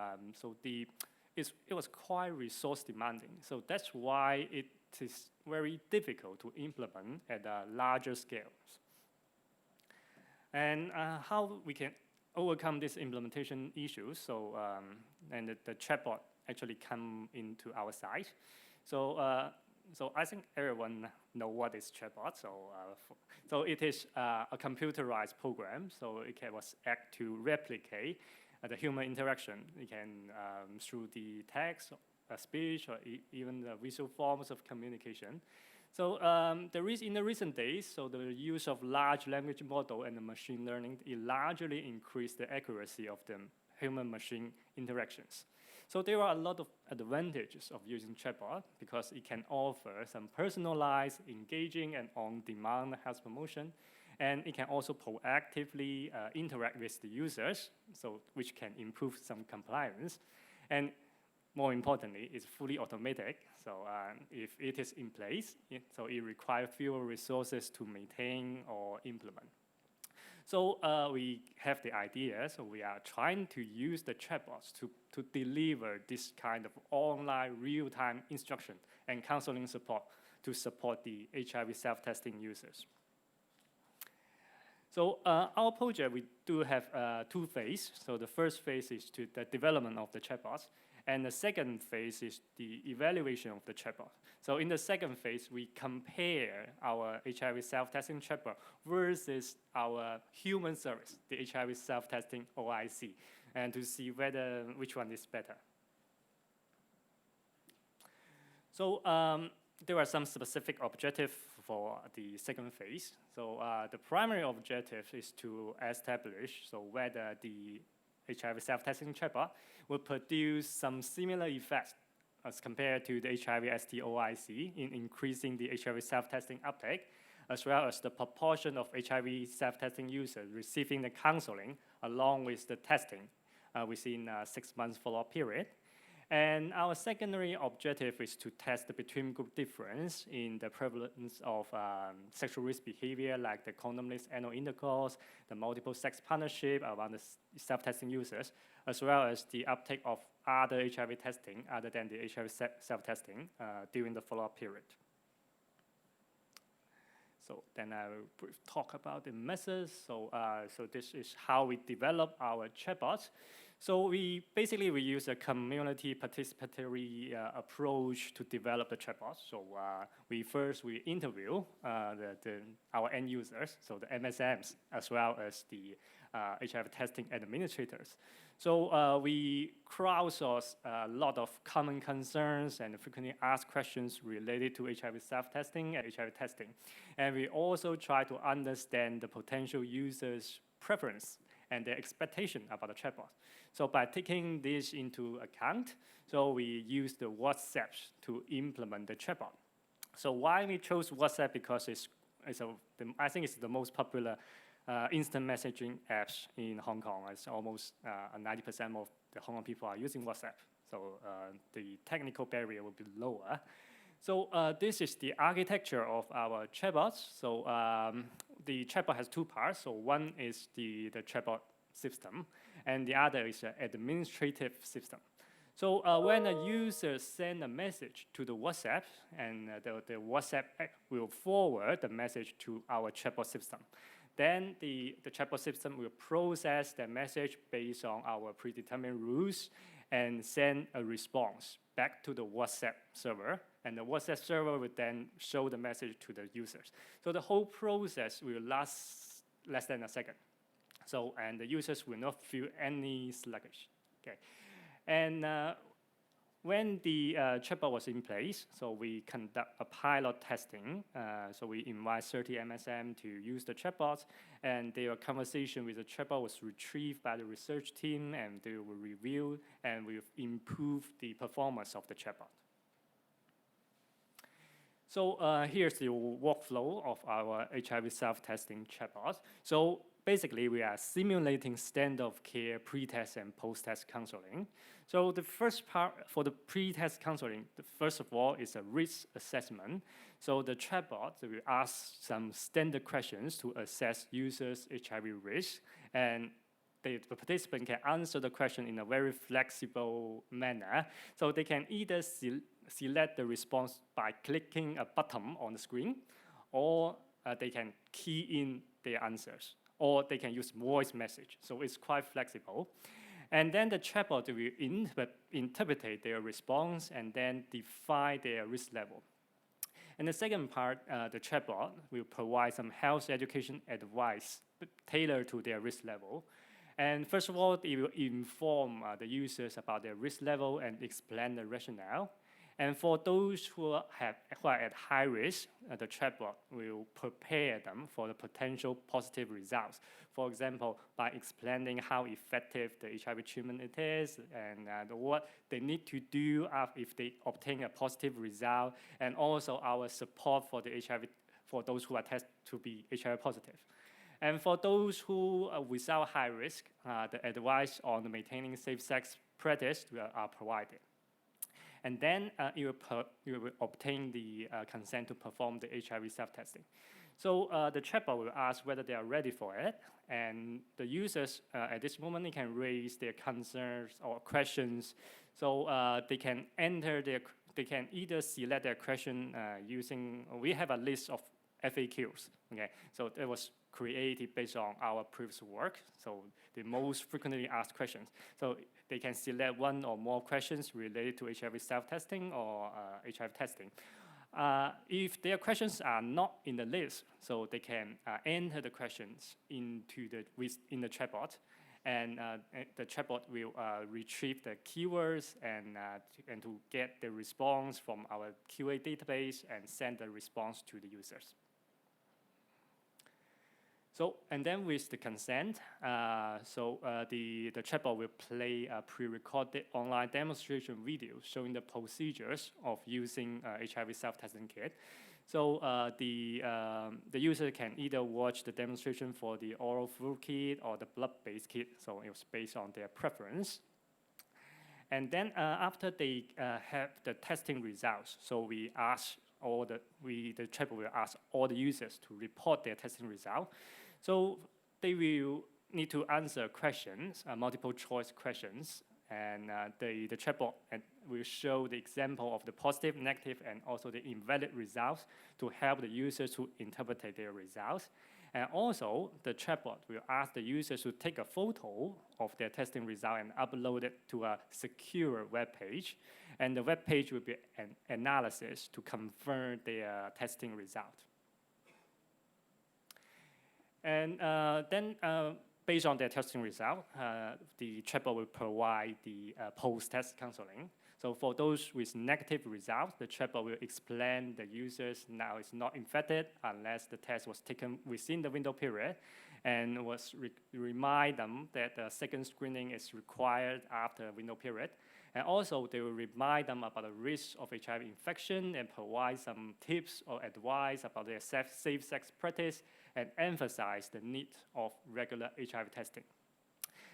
it was quite resource demanding. So that's why it is very difficult to implement at larger scales. And how we can overcome these implementation issues. So and the chatbot actually come into our site. So so I think everyone know what is chatbot. So it is a computerized program. So it was act to replicate the human interaction. It can through the text, speech, or even the visual forms of communication. So in the recent days, so the use of large language model and the machine learning, it largely increased the accuracy of the human-machine interactions. So there are a lot of advantages of using chatbot because it can offer some personalized, engaging, and on-demand health promotion. And it can also proactively interact with the users, so which can improve some compliance. And more importantly, it's fully automatic. So if it is in place, so it requires fewer resources to maintain or implement. So we have the idea, so we are trying to use the chatbots to deliver this kind of online real-time instruction and counseling support to support the HIV self-testing users. So our project, we do have two phases. So the first phase is to the development of the chatbots, and the second phase is the evaluation of the chatbot. So in the second phase, we compare our HIV self-testing chatbot versus our human service, the HIV self-testing OIC, and to see which one is better. So there are some specific objectives for the second phase. So the primary objective is to establish whether the HIV self-testing chatbot will produce some similar effects as compared to the HIV STOIC in increasing the HIV self-testing uptake, as well as the proportion of HIV self-testing users receiving the counseling along with the testing within a 6 months follow-up period. And our secondary objective is to test the between-group difference in the prevalence of sexual risk behavior, like the condomless anal intercourse, the multiple sex partnership around the self-testing users, as well as the uptake of other HIV testing other than the HIV self-testing during the follow-up period. So then I will talk about the methods. So this is how we develop our chatbots. So we use a community participatory approach to develop the chatbots. So we interview our end users, so the MSMs, as well as the HIV testing administrators. So we crowdsource a lot of common concerns and frequently asked questions related to HIV self-testing and HIV testing. And we also try to understand the potential users' preference and their expectation about the chatbot. So by taking this into account, so we use the WhatsApp to implement the chatbot. So why we chose WhatsApp? Because I think it's the most popular instant messaging apps in Hong Kong. It's almost 90% of the Hong Kong people are using WhatsApp. So the technical barrier will be lower. So this is the architecture of our chatbots. So the chatbot has two parts. So one is the chatbot system, and the other is an administrative system. So when a user sends a message to the WhatsApp, and the WhatsApp app will forward the message to our chatbot system. Then the chatbot system will process the message based on our predetermined rules and send a response back to the WhatsApp server. And the WhatsApp server will then show the message to the users. So the whole process will last less than a second. So, and the users will not feel any sluggish. Okay. And when the chatbot was in place, so we conduct a pilot testing. So we invite 30 MSM to use the chatbot, and their conversation with the chatbot was retrieved by the research team, and they will review and will improve the performance of the chatbot. So here's the workflow of our HIV self-testing chatbot. So basically, we are simulating standard of care pre-test and post-test counseling. So the first part for the pre-test counseling, first of all, is a risk assessment. So the chatbot will ask some standard questions to assess users' HIV risk, and the participant can answer the question in a very flexible manner. So they can either select the response by clicking a button on the screen, or they can key in their answers, or they can use voice message. So it's quite flexible. And then the chatbot will interpret their response and then define their risk level. And the second part, the chatbot will provide some health education advice tailored to their risk level. And first of all, it will inform the users about their risk level and explain the rationale. And for those who are at high risk, the chatbot will prepare them for the potential positive results. For example, by explaining how effective the HIV treatment it is, and what they need to do if they obtain a positive result, and also our support for the HIV, for those who are tested to be HIV positive. And for those who are without high risk, the advice on maintaining safe sex practice are provided. And then you will obtain the consent to perform the HIV self-testing. So the chatbot will ask whether they are ready for it, and the users at this moment they can raise their concerns or questions. So they can either select their question using. We have a list of FAQs. Okay, so it was created based on our previous work. So the most frequently asked questions. So they can select one or more questions related to HIV self-testing or HIV testing. If their questions are not in the list, so they can enter the questions in the chatbot, and the chatbot will retrieve the keywords and to get the response from our QA database and send the response to the users. So, and then with the consent, the chatbot will play a pre-recorded online demonstration video showing the procedures of using HIV self-testing kit. So the user can either watch the demonstration for the oral fluid kit or the blood-based kit. So it was based on their preference. And then after they have the testing results, so we ask the chatbot will ask all the users to report their testing result. So they will need to answer questions, multiple choice questions, And the chatbot will show the example of the positive, negative, and also the invalid results to help the users to interpret their results. And also, the chatbot will ask the users to take a photo of their testing result and upload it to a secure web page. And the web page will be an analysis to confirm their testing result. And then, based on their testing result, the chatbot will provide the post-test counseling. So for those with negative results, the chatbot will explain the users now is not infected unless the test was taken within the window period, and was remind them that the second screening is required after window period. And also, they will remind them about the risk of HIV infection and provide some tips or advice about their safe sex practice and emphasize the need of regular HIV testing.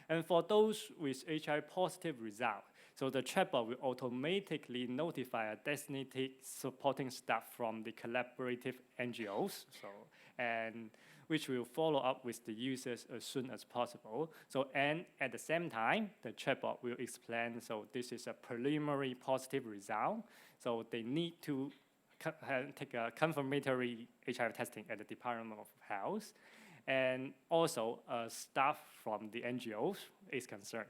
And for those with HIV positive result, so the chatbot will automatically notify a designated supporting staff from the collaborative NGOs, and which will follow up with the users as soon as possible. So, and at the same time, the chatbot will explain, so this is a preliminary positive result, so they need to take a confirmatory HIV testing at the Department of Health. And also, staff from the NGOs is concerned.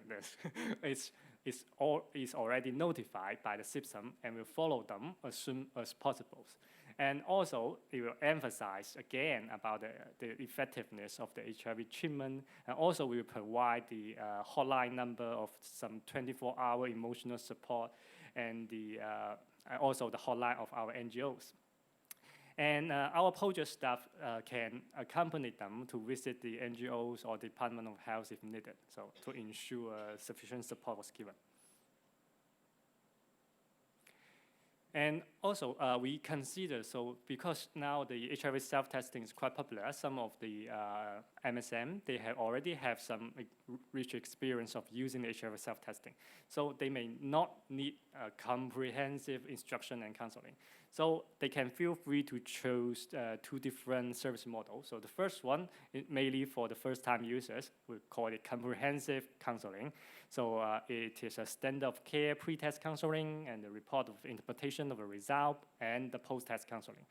is already notified by the system and will follow them as soon as possible. And also, it will emphasize again about the effectiveness of the HIV treatment, and also we will provide the hotline number of some 24-hour emotional support, and also the hotline of our NGOs. And our project staff can accompany them to visit the NGOs or Department of Health if needed, so to ensure sufficient support was given. And also, we consider, so because now the HIV self-testing is quite popular, some of the MSM, they already have some rich experience of using the HIV self-testing. So they may not need comprehensive instruction and counseling. So they can feel free to choose two different service models. So the first one, mainly for the first-time users, we call it comprehensive counseling. So it is a standard of care pre-test counseling and the report of interpretation of a result and the post-test counseling.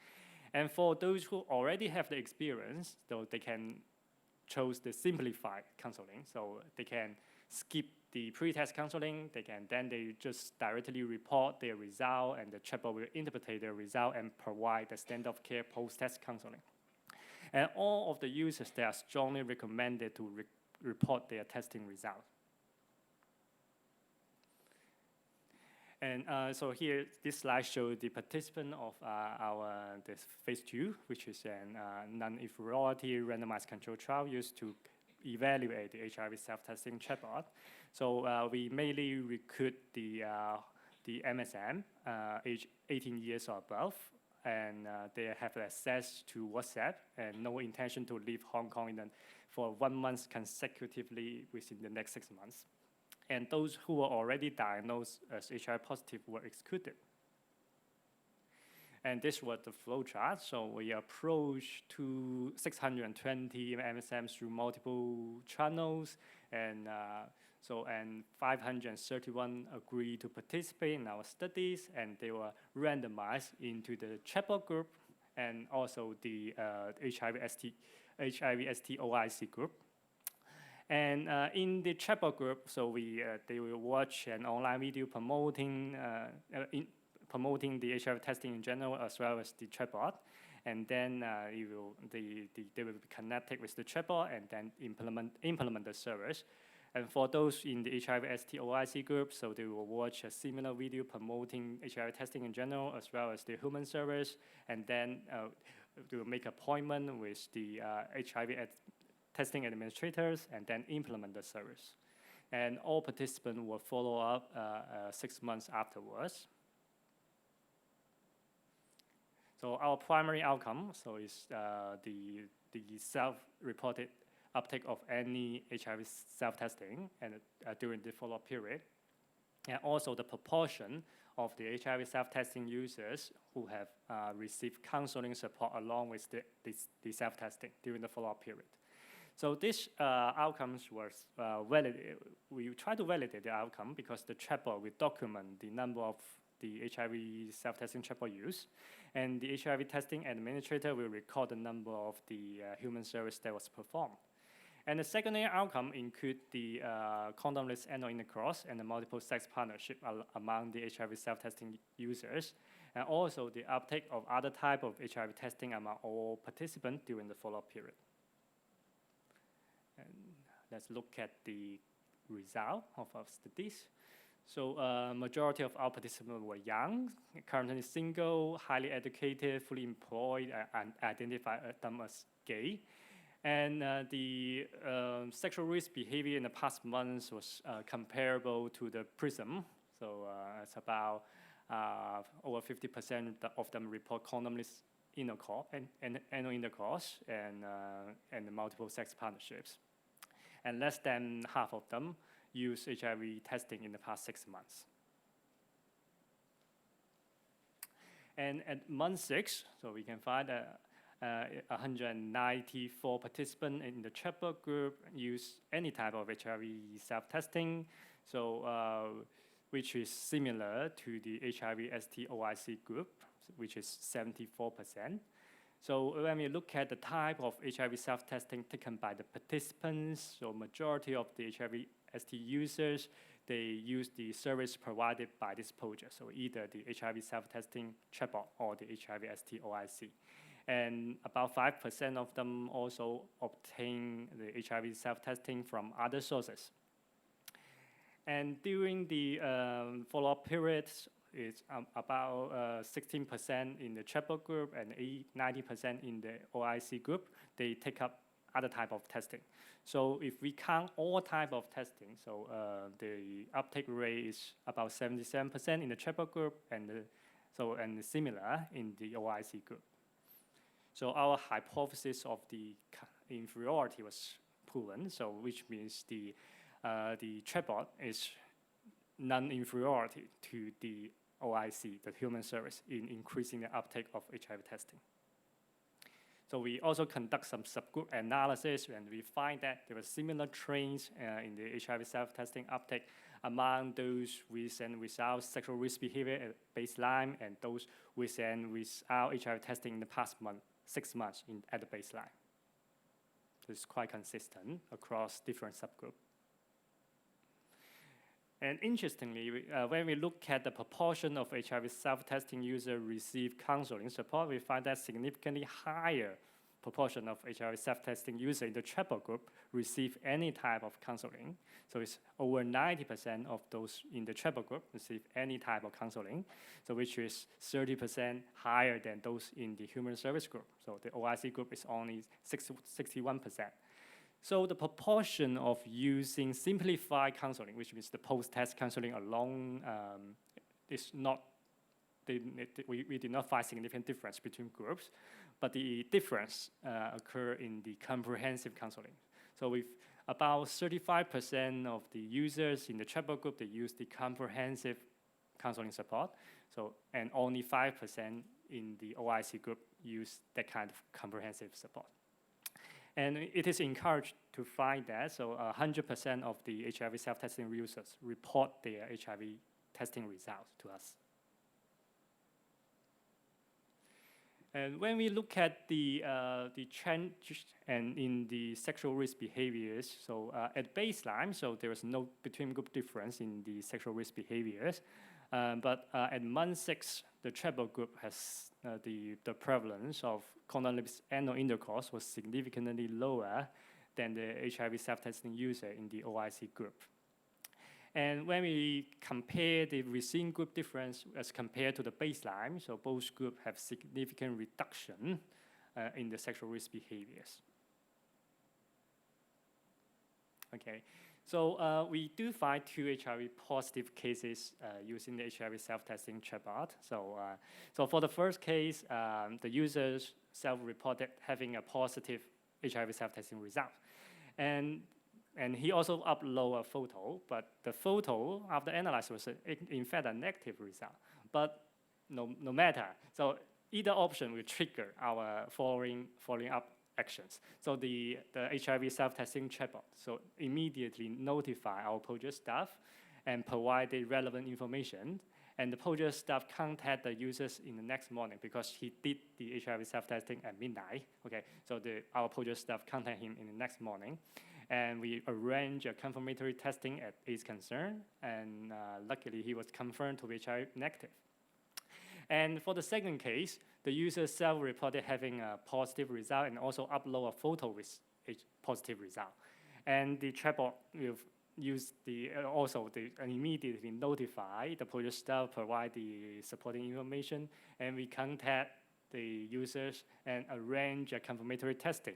And for those who already have the experience, so they can choose the simplified counseling. So they can skip the pre-test counseling, they just directly report their result, and the chatbot will interpret their result and provide the standard of care post-test counseling. And all of the users, they are strongly recommended to report their testing result. And so here, this slide shows the participant of this phase 2, which is a non-inferiority randomized control trial used to evaluate the HIV self-testing chatbot. So we mainly recruit the MSM, age 18 years or above, and they have access to WhatsApp and no intention to leave Hong Kong for 1 month consecutively within the next 6 months. And those who were already diagnosed as HIV positive were excluded. And this was the flow chart. So we approached to 620 MSMs through multiple channels, and 531 agreed to participate in our studies, and they were randomized into the chatbot group and also the HIV-ST-OIC group. And in the chatbot group, so they will watch an online video promoting the HIV testing in general as well as the chatbot, and then they will be connected with the chatbot and then implement the service. And for those in the HIV-ST-OIC group, so they will watch a similar video promoting HIV testing in general as well as the human service, and then they will make appointment with the HIV testing administrators and then implement the service. And all participants will follow up 6 months afterwards. So our primary outcome is the self-reported uptake of any HIV self-testing and during the follow-up period, and also the proportion of the HIV self-testing users who have received counseling support along with the self-testing during the follow-up period. So this outcomes was validated. We try to validate the outcome because the chatbot will document the number of the HIV self-testing chatbot use, and the HIV testing administrator will record the number of the human service that was performed. And the secondary outcome include the condomless anal intercourse and the multiple sex partnership among the HIV self-testing users, and also the uptake of other type of HIV testing among all participants during the follow-up period. And let's look at the result of our studies. So majority of our participants were young, currently single, highly educated, fully employed, and identify them as gay. And the sexual risk behavior in the past months was comparable to the PRISM. So it's about over 50% of them report condomless intercourse and anal intercourse and multiple sex partnerships. And less than half of them use HIV testing in the past 6 months. And at month 6, so we can find 194 participants in the chatbot group use any type of HIV self-testing, so which is similar to the HIV-ST-OIC group, which is 74%. So when we look at the type of HIV self-testing taken by the participants, so majority of the HIV-ST users, they use the service provided by this project, so either the HIV self-testing chatbot or the HIV-ST-OIC. And about 5% of them also obtain the HIV self-testing from other sources. And during the follow-up periods, it's about 16% in the chatbot group and 90% in the OIC group. They take up other type of testing. So if we count all type of testing, so the uptake rate is about 77% in the chatbot group and similar in the OIC group. So our hypothesis of the inferiority was proven. So which means the chatbot is non-inferiority to the OIC, the human service, in increasing the uptake of HIV testing. So we also conduct some subgroup analysis, and we find that there were similar trends in the HIV self-testing uptake among those with and without sexual risk behavior at baseline, and those with and without HIV testing in the past 6 months at the baseline. So it's quite consistent across different subgroups. And interestingly, when we look at the proportion of HIV self-testing users receive counseling support, we find that significantly higher proportion of HIV self-testing users in the chatbot group receive any type of counseling. So it's over 90% of those in the chatbot group receive any type of counseling, so which is 30% higher than those in the human service group. So the OIC group is only 61%. So the proportion of using simplified counseling, which means the post-test counseling alone, is not, we did not find significant difference between groups, but the difference occur in the comprehensive counseling. So with about 35% of the users in the chatbot group, they use the comprehensive counseling support. So, and only 5% in the OIC group use that kind of comprehensive support. And it is encouraged to find that, so 100% of the HIV self-testing users report their HIV testing results to us. And when we look at the trend and in the sexual risk behaviors, so at baseline, so there was no between group difference in the sexual risk behaviors, but at month 6, the chatbot group has the prevalence of condomless anal intercourse was significantly lower than the HIV self-testing user in the OIC group. And when we compare the within group difference as compared to the baseline, so both groups have significant reduction in the sexual risk behaviors. Okay, so we do find 2 HIV positive cases using the HIV self-testing chatbot. So, so for the first case, the users self-reported having a positive HIV self-testing result. And he also uploaded a photo, but the photo after analysis was in fact a negative result. But no matter, so either option will trigger our following up actions. So the HIV self-testing chatbot, so immediately notify our Pojo staff and provide the relevant information. And the Pojo staff contact the users in the next morning because he did the HIV self-testing at midnight. Okay, so our Pojo staff contact him in the next morning. And we arrange a confirmatory testing at his concern, and luckily he was confirmed to be HIV negative. And for the second case, the user self-reported having a positive result and also upload a photo with a positive result. And the chatbot will use and immediately notify the Pojo staff, provide the supporting information, and we contact the users and arrange a confirmatory testing.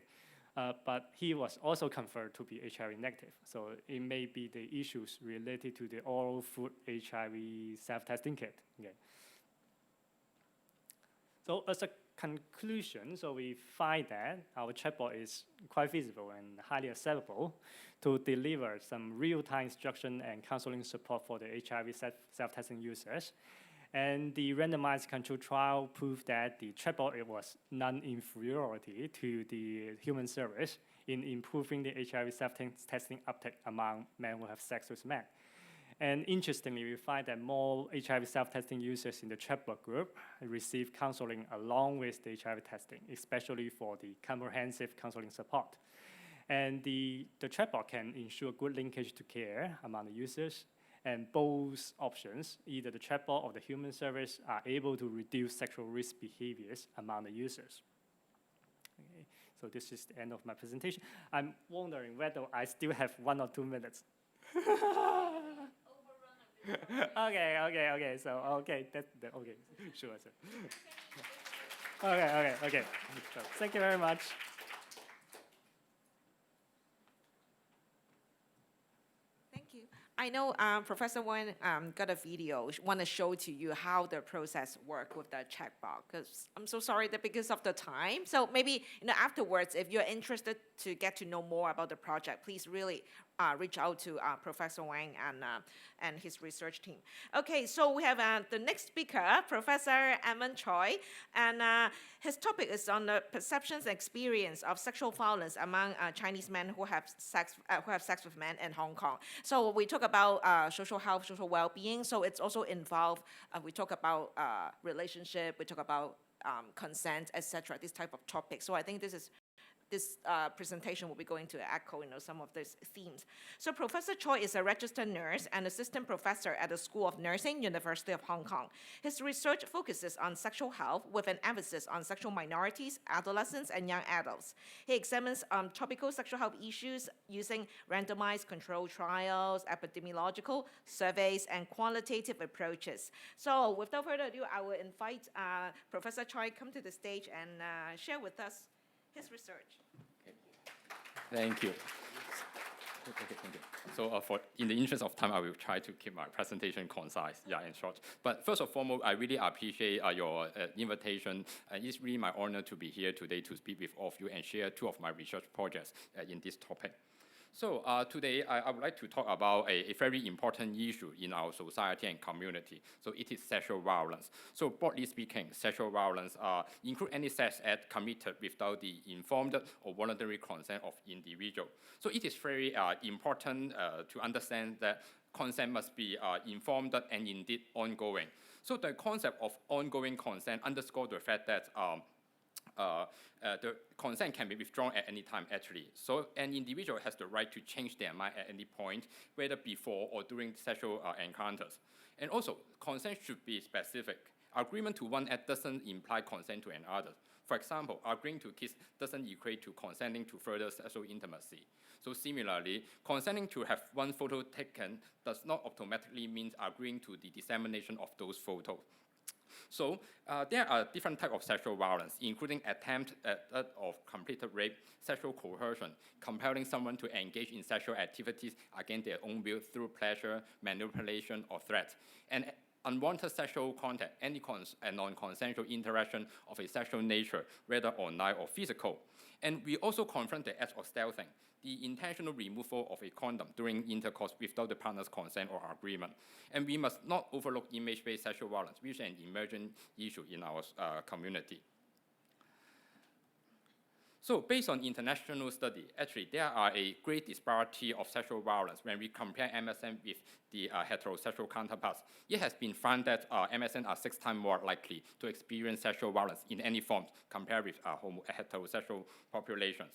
But he was also confirmed to be HIV negative. So it may be the issues related to the oral food HIV self-testing kit. Okay. So as a conclusion, so we find that our chatbot is quite feasible and highly acceptable to deliver some real-time instruction and counseling support for the HIV self-testing users. And the randomized control trial proved that the chatbot was non-inferiority to the human service in improving the HIV self-testing uptake among men who have sex with men. And interestingly, we find that more HIV self-testing users in the chatbot group receive counseling along with the HIV testing, especially for the comprehensive counseling support. And the chatbot can ensure good linkage to care among the users. And both options, either the chatbot or the human service, are able to reduce sexual risk behaviors among the users. Okay, so this is the end of my presentation. I'm wondering whether I still have 1 or 2 minutes. Okay. So okay, okay. Sure. Okay. So, thank you very much. I know Professor Wang got a video, want to show to you how the process work with the chatbot. Because I'm so sorry that because of the time. So maybe afterwards, if you're interested to get to know more about the project, please really reach out to Professor Wang and his research team. Okay, so we have the next speaker, Professor Edmund Choi, and his topic is on the perceptions and experience of sexual violence among Chinese men who have sex with men in Hong Kong. So we talk about social health, social well-being. So it's also involved. We talk about relationship. We talk about consent, etc. This type of topic. So I think this presentation will be going to echo some of these themes. So Professor Choi is a registered nurse and assistant professor at the School of Nursing, University of Hong Kong. His research focuses on sexual health with an emphasis on sexual minorities, adolescents, and young adults. He examines topical sexual health issues using randomized control trials, epidemiological surveys, and qualitative approaches. So without further ado, I will invite Professor Choi come to the stage and share with us his research. Thank you. So in the interest of time, I will try to keep my presentation concise, and short. But first and foremost, I really appreciate your invitation. It's really my honor to be here today to speak with all of you and share 2 of my research projects in this topic. So today, I would like to talk about a very important issue in our society and community. So it is sexual violence. So broadly speaking, sexual violence include any sex act committed without the informed or voluntary consent of individual. So it is very important to understand that consent must be informed and indeed ongoing. So the concept of ongoing consent underscores the fact that the consent can be withdrawn at any time, actually. So an individual has the right to change their mind at any point, whether before or during sexual encounters. And also, consent should be specific. Agreement to one act doesn't imply consent to another. For example, agreeing to kiss doesn't equate to consenting to further sexual intimacy. So similarly, consenting to have one photo taken does not automatically mean agreeing to the dissemination of those photos. So there are different types of sexual violence, including attempt of completed rape, sexual coercion, compelling someone to engage in sexual activities against their own will through pleasure, manipulation, or threat, and unwanted sexual contact, any non-consensual interaction of a sexual nature, whether online or physical. And we also confront the act of stealthing, the intentional removal of a condom during intercourse without the partner's consent or agreement. And we must not overlook image-based sexual violence, which is an emerging issue in our community. So based on international study, actually there are a great disparity of sexual violence when we compare MSN with the heterosexual counterparts. It has been found that MSN are 6 times more likely to experience sexual violence in any form compared with heterosexual populations.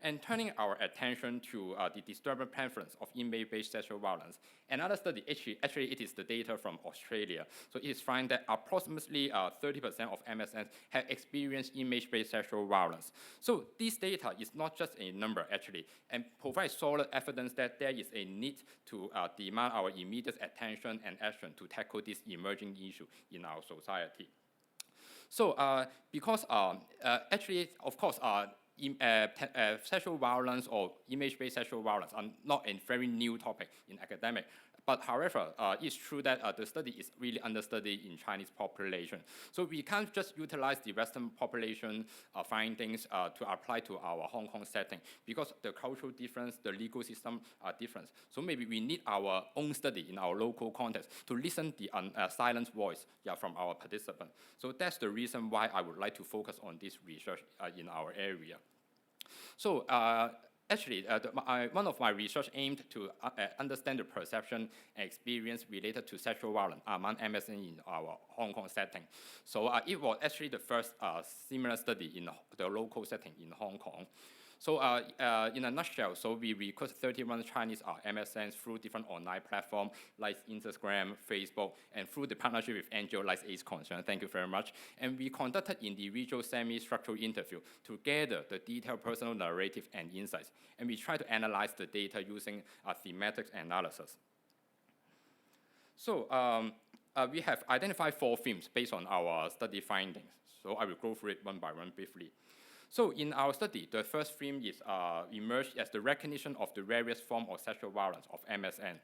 And turning our attention to the disturbing prevalence of image-based sexual violence, another study, actually it is the data from Australia. So it is found that approximately 30% of MSNs have experienced image-based sexual violence. So this data is not just a number, actually, and provides solid evidence that there is a need to demand our immediate attention and action to tackle this emerging issue in our society. So because actually, of course, sexual violence or image-based sexual violence are not a very new topic in academic. But however, it's true that the study is really understudied in Chinese population. So we can't just utilize the Western population findings to apply to our Hong Kong setting because the cultural difference, the legal system are different. So maybe we need our own study in our local context to listen the silent voice from our participants. So that's the reason why I would like to focus on this research in our area. So actually, one of my research aimed to understand the perception and experience related to sexual violence among MSN in our Hong Kong setting. So it was actually the first similar study in the local setting in Hong Kong. So in a nutshell, so we recruited 31 Chinese MSNs through different online platforms like Instagram, Facebook, and through the partnership with NGO like AIDS Concern. Thank you very much. And we conducted individual semi-structural interview to gather the detailed personal narrative and insights. And we try to analyze the data using thematic analysis. So we have identified 4 themes based on our study findings. So I will go through it one by one briefly. So in our study, the first theme is emerged as the recognition of the various forms of sexual violence of MSN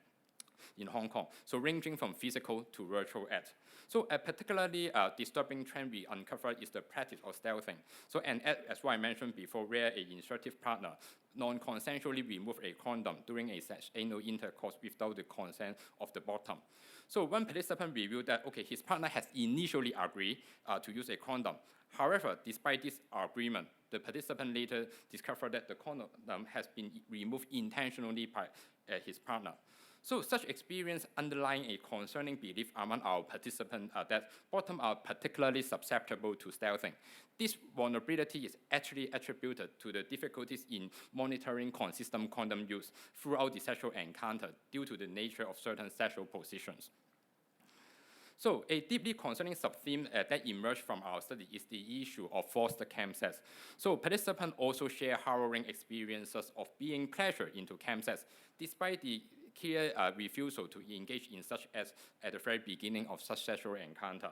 in Hong Kong, so ranging from physical to virtual acts. So a particularly disturbing trend we uncovered is the practice of stealthing. So as what I mentioned before, where an instructive partner non-consensually remove a condom during a anal intercourse without the consent of the bottom. So one participant revealed that, okay, his partner has initially agreed to use a condom. However, despite this agreement, the participant later discovered that the condom has been removed intentionally by his partner. So such experience underlying a concerning belief among our participants that bottom are particularly susceptible to stealthing. This vulnerability is actually attributed to the difficulties in monitoring consistent condom use throughout the sexual encounter due to the nature of certain sexual positions. So a deeply concerning sub-theme that emerged from our study is the issue of forced camp sex. So participants also share harrowing experiences of being pressured into camp sex, despite the clear refusal to engage in such as at the very beginning of such sexual encounter.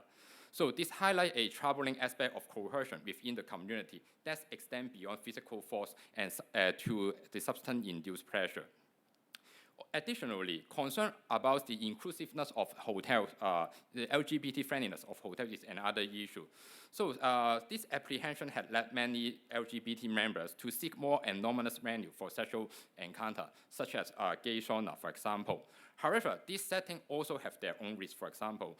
So this highlights a troubling aspect of coercion within the community that extends beyond physical force and to the substance-induced pressure. Additionally, concern about the inclusiveness of hotels, the LGBT friendliness of hotels is another issue. So this apprehension had led many LGBT members to seek more anonymous venue for sexual encounter, such as gay sauna, for example. However, this setting also have their own risks. For example,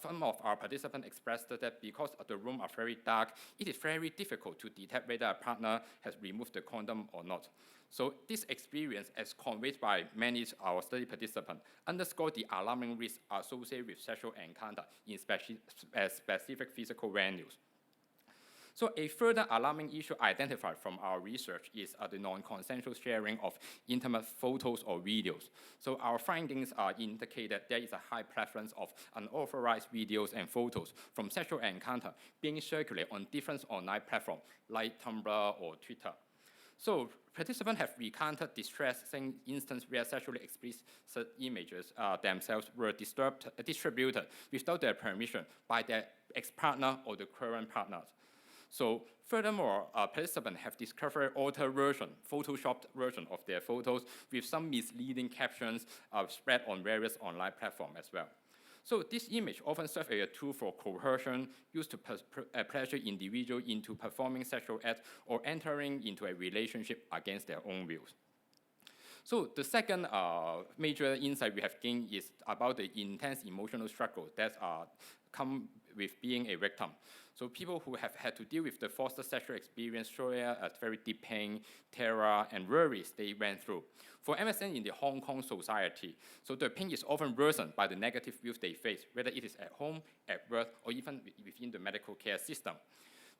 some of our participants expressed that because the rooms are very dark, it is very difficult to detect whether a partner has removed the condom or not. So this experience, as conveyed by many of our study participants, underscore the alarming risks associated with sexual encounter in specific physical venues. So a further alarming issue identified from our research is the non-consensual sharing of intimate photos or videos. So our findings indicate that there is a high preference of unauthorized videos and photos from sexual encounter being circulated on different online platforms like Tumblr or Twitter. So participants have recounted distressing instances where sexually explicit images themselves were distributed without their permission by their ex-partner or the current partners. So furthermore, participants have discovered altered version, photoshopped version of their photos with some misleading captions spread on various online platforms as well. So this image often serves as a tool for coercion used to pressure individuals into performing sexual acts or entering into a relationship against their own views. So the second major insight we have gained is about the intense emotional struggle that come with being a victim. So people who have had to deal with the forced sexual experience share a very deep pain, terror, and worries they went through. For MSM in the Hong Kong society, so the pain is often worsened by the negative views they face, whether it is at home, at work, or even within the medical care system.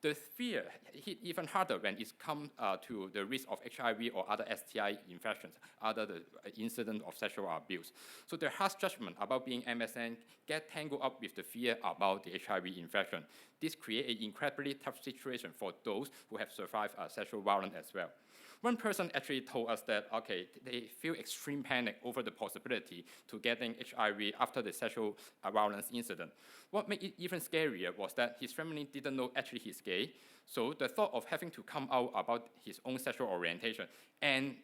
The fear hit even harder when it comes to the risk of HIV or other STI infections, other the incident of sexual abuse. So the harsh judgment about being MSM get tangled up with the fear about the HIV infection. This creates an incredibly tough situation for those who have survived sexual violence as well. One person actually told us that, okay, they feel extreme panic over the possibility to getting HIV after the sexual violence incident. What made it even scarier was that his family didn't know actually he's gay, so the thought of having to come out about his own sexual orientation and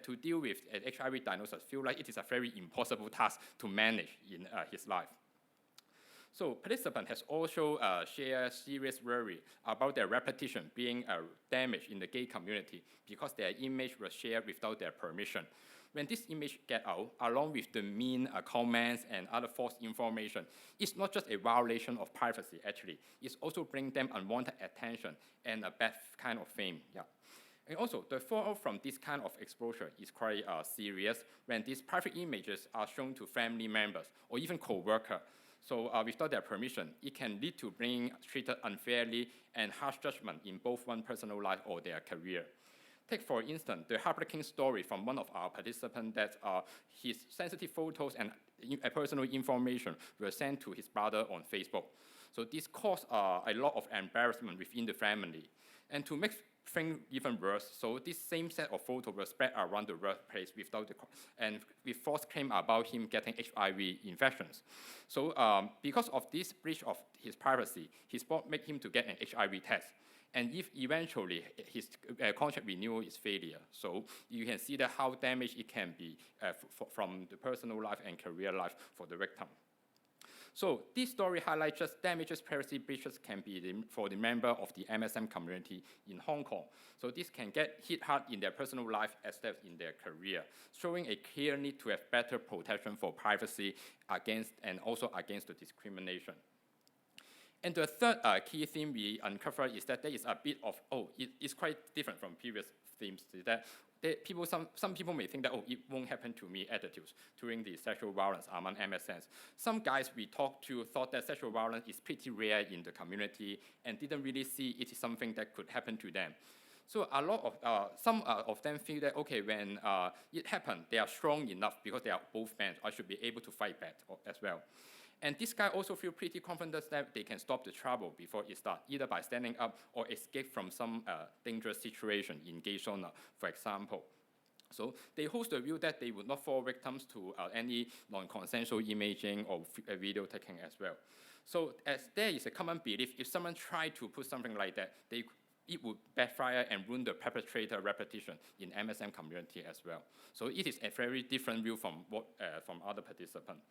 to deal with an HIV diagnosis feel like it is a very impossible task to manage in his life. So participants has also shared serious worry about their reputation being damaged in the gay community because their image was shared without their permission. When this image get out, along with the mean comments and other false information, it's not just a violation of privacy, actually. It's also bring them unwanted attention and a bad kind of fame. Yeah. And also, the fallout from this kind of exposure is quite serious when these private images are shown to family members or even co-workers. So without their permission, it can lead to being treated unfairly and harsh judgment in both one's personal life or their career. Take, for instance, the heartbreaking story from one of our participants that his sensitive photos and personal information were sent to his brother on Facebook. So this caused a lot of embarrassment within the family. And to make things even worse, so this same set of photos were spread around the workplace and with false claim about him getting HIV infections. So because of this breach of his privacy, his boss made him to get an HIV test. And if eventually his contract renewal is failure, so you can see that how damaged it can be from the personal life and career life for the victim. So this story highlights just damages privacy breaches can be for the member of the MSM community in Hong Kong. So this can get hit hard in their personal life as well as in their career, showing a clear need to have better protection for privacy against and also against the discrimination. And the third key theme we uncover is that there is a bit of, it's quite different from previous themes, is that some people may think that, it won't happen to me attitudes during the sexual violence among MSMs. Some guys we talked to thought that sexual violence is pretty rare in the community and didn't really see it is something that could happen to them. So a lot of, some of them feel that, okay, when it happened, they are strong enough because they are both men, I should be able to fight back as well. And this guy also feel pretty confident that they can stop the trouble before it starts, either by standing up or escape from some dangerous situation in gay zone, for example. So they hold the view that they would not fall victims to any non-consensual imaging or video taking as well. So as there is a common belief, if someone tried to put something like that, it would backfire and ruin the perpetrator reputation in MSM community as well. So it is a very different view from what from other participants.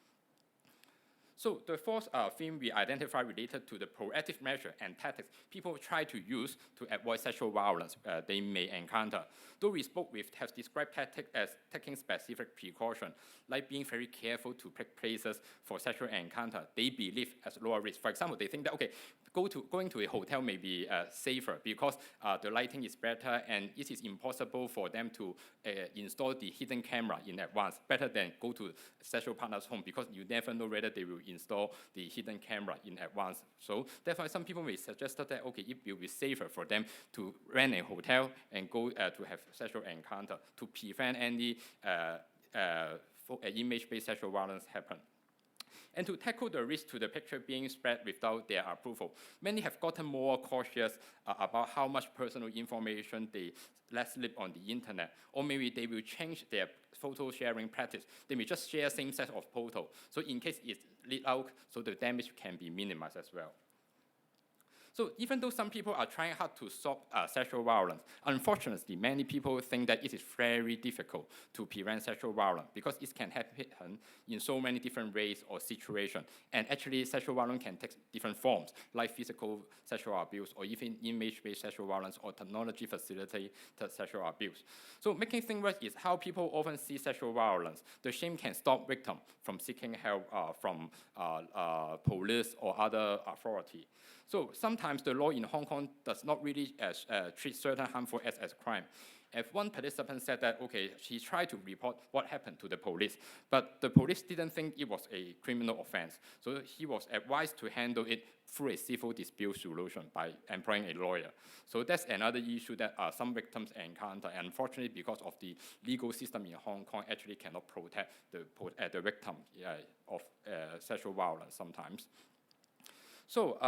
So the fourth theme we identify related to the proactive measure and tactics people try to use to avoid sexual violence they may encounter. Those we spoke with have described tactics as taking specific precaution, like being very careful to pick places for sexual encounter they believe as lower risk. For example, they think that, okay, going to a hotel may be safer because the lighting is better and it is impossible for them to install the hidden camera in advance, better than go to sexual partner's home because you never know whether they will install the hidden camera in advance. So therefore, some people may suggest that, okay, it will be safer for them to rent a hotel and go to have sexual encounter to prevent any image-based sexual violence happen. And to tackle the risk to the picture being spread without their approval, many have gotten more cautious about how much personal information they let slip on the internet, or maybe they will change their photo sharing practice. They may just share same set of photos, so in case it's leaked out, so the damage can be minimized as well. So even though some people are trying hard to stop sexual violence, unfortunately, many people think that it is very difficult to prevent sexual violence because it can happen in so many different ways or situations. And actually, sexual violence can take different forms, like physical sexual abuse or even image-based sexual violence or technology-facilitated sexual abuse. So making things worse is how people often see sexual violence. The shame can stop victims from seeking help from police or other authority. So sometimes sometimes the law in Hong Kong does not really treat certain harmful acts as crime. If one participant said that, okay, she tried to report what happened to the police, but the police didn't think it was a criminal offense. So he was advised to handle it through a civil dispute solution by employing a lawyer. So that's another issue that some victims encounter. And unfortunately, because of the legal system in Hong Kong, actually cannot protect the victim of sexual violence sometimes. So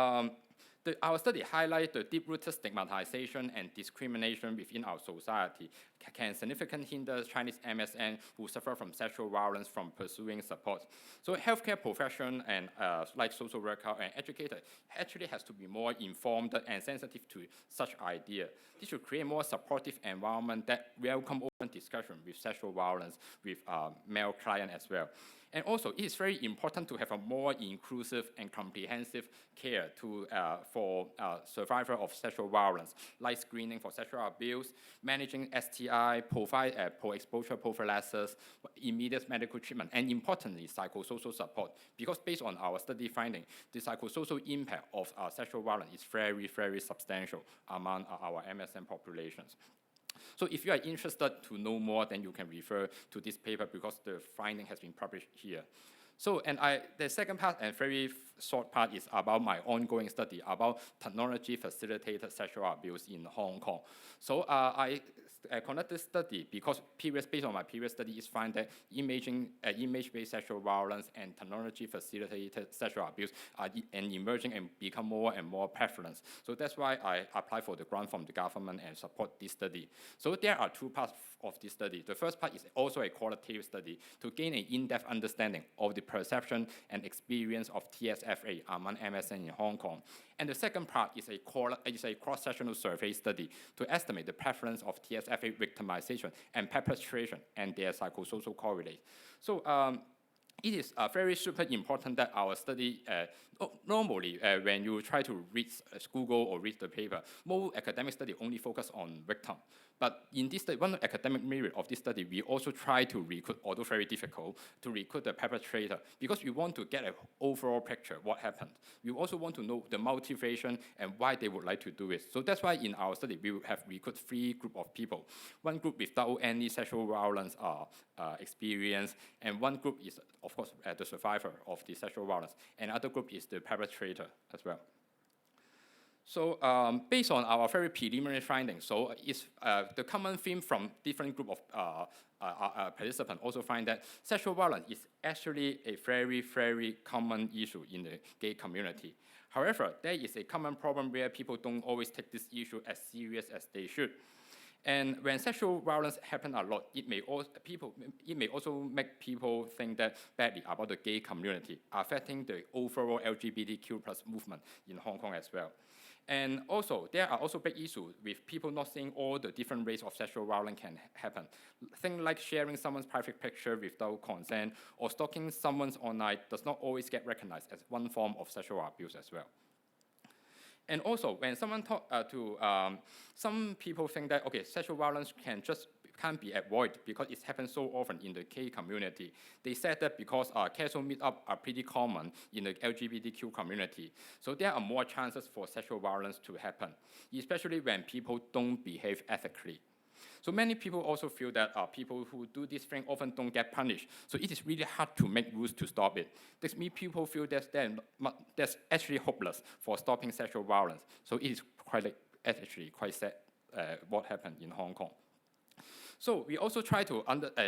our study highlights the deep-rooted stigmatization and discrimination within our society can significantly hinder Chinese MSN who suffer from sexual violence from pursuing support. So healthcare profession and like social worker and educator actually has to be more informed and sensitive to such idea. This should create a more supportive environment that welcome open discussion with sexual violence with male client as well. And also, it is very important to have a more inclusive and comprehensive care for survivors of sexual violence, like screening for sexual abuse, managing STI, provide pro-exposure prophylaxis, immediate medical treatment, and importantly, psychosocial support. Because based on our study finding, the psychosocial impact of sexual violence is very, very substantial among our MSM populations. So if you are interested to know more, then you can refer to this paper because the finding has been published here. So, and the second part and very short part is about my ongoing study about technology-facilitated sexual abuse in Hong Kong. So I conducted this study because based on my previous study, is find that image-based sexual violence and technology-facilitated sexual abuse are emerging and become more and more prevalent. So that's why I applied for the grant from the government and support this study. So there are two parts of this study. The first part is also a qualitative study to gain an in-depth understanding of the perception and experience of TSFA among MSN in Hong Kong. And the second part is a cross-sectional survey study to estimate the prevalence of TSFA victimization and perpetration and their psychosocial correlates. So it is very super important that our study, normally when you try to read Google or read the paper, most academic study only focus on victim. But in this study, one academic merit of this study, we also try to recruit, although very difficult, to recruit the perpetrator because we want to get an overall picture what happened. We also want to know the motivation and why they would like to do it. So that's why in our study, we have recruited 3 groups of people. One group without any sexual violence experience, and one group is, of course, the survivor of the sexual violence. Another group is the perpetrator as well. So based on our very preliminary findings, so it's the common theme from different group of participants also find that sexual violence is actually a very, very common issue in the gay community. However, there is a common problem where people don't always take this issue as serious as they should. And when sexual violence happens a lot, it may also make people think that badly about the gay community, affecting the overall LGBTQ+ movement in Hong Kong as well. And also, there are also big issues with people not seeing all the different ways of sexual violence can happen. Things like sharing someone's private picture without consent or stalking someone's online does not always get recognized as one form of sexual abuse as well. And also, when someone talk some people think that, okay, sexual violence can't be avoided because it happens so often in the gay community. They said that because casual meetups are pretty common in the LGBTQ community, so there are more chances for sexual violence to happen, especially when people don't behave ethically. So many people also feel that people who do this thing often don't get punished. So it is really hard to make rules to stop it. This means people feel that that's actually hopeless for stopping sexual violence. So it is actually quite sad what happened in Hong Kong. So we also try to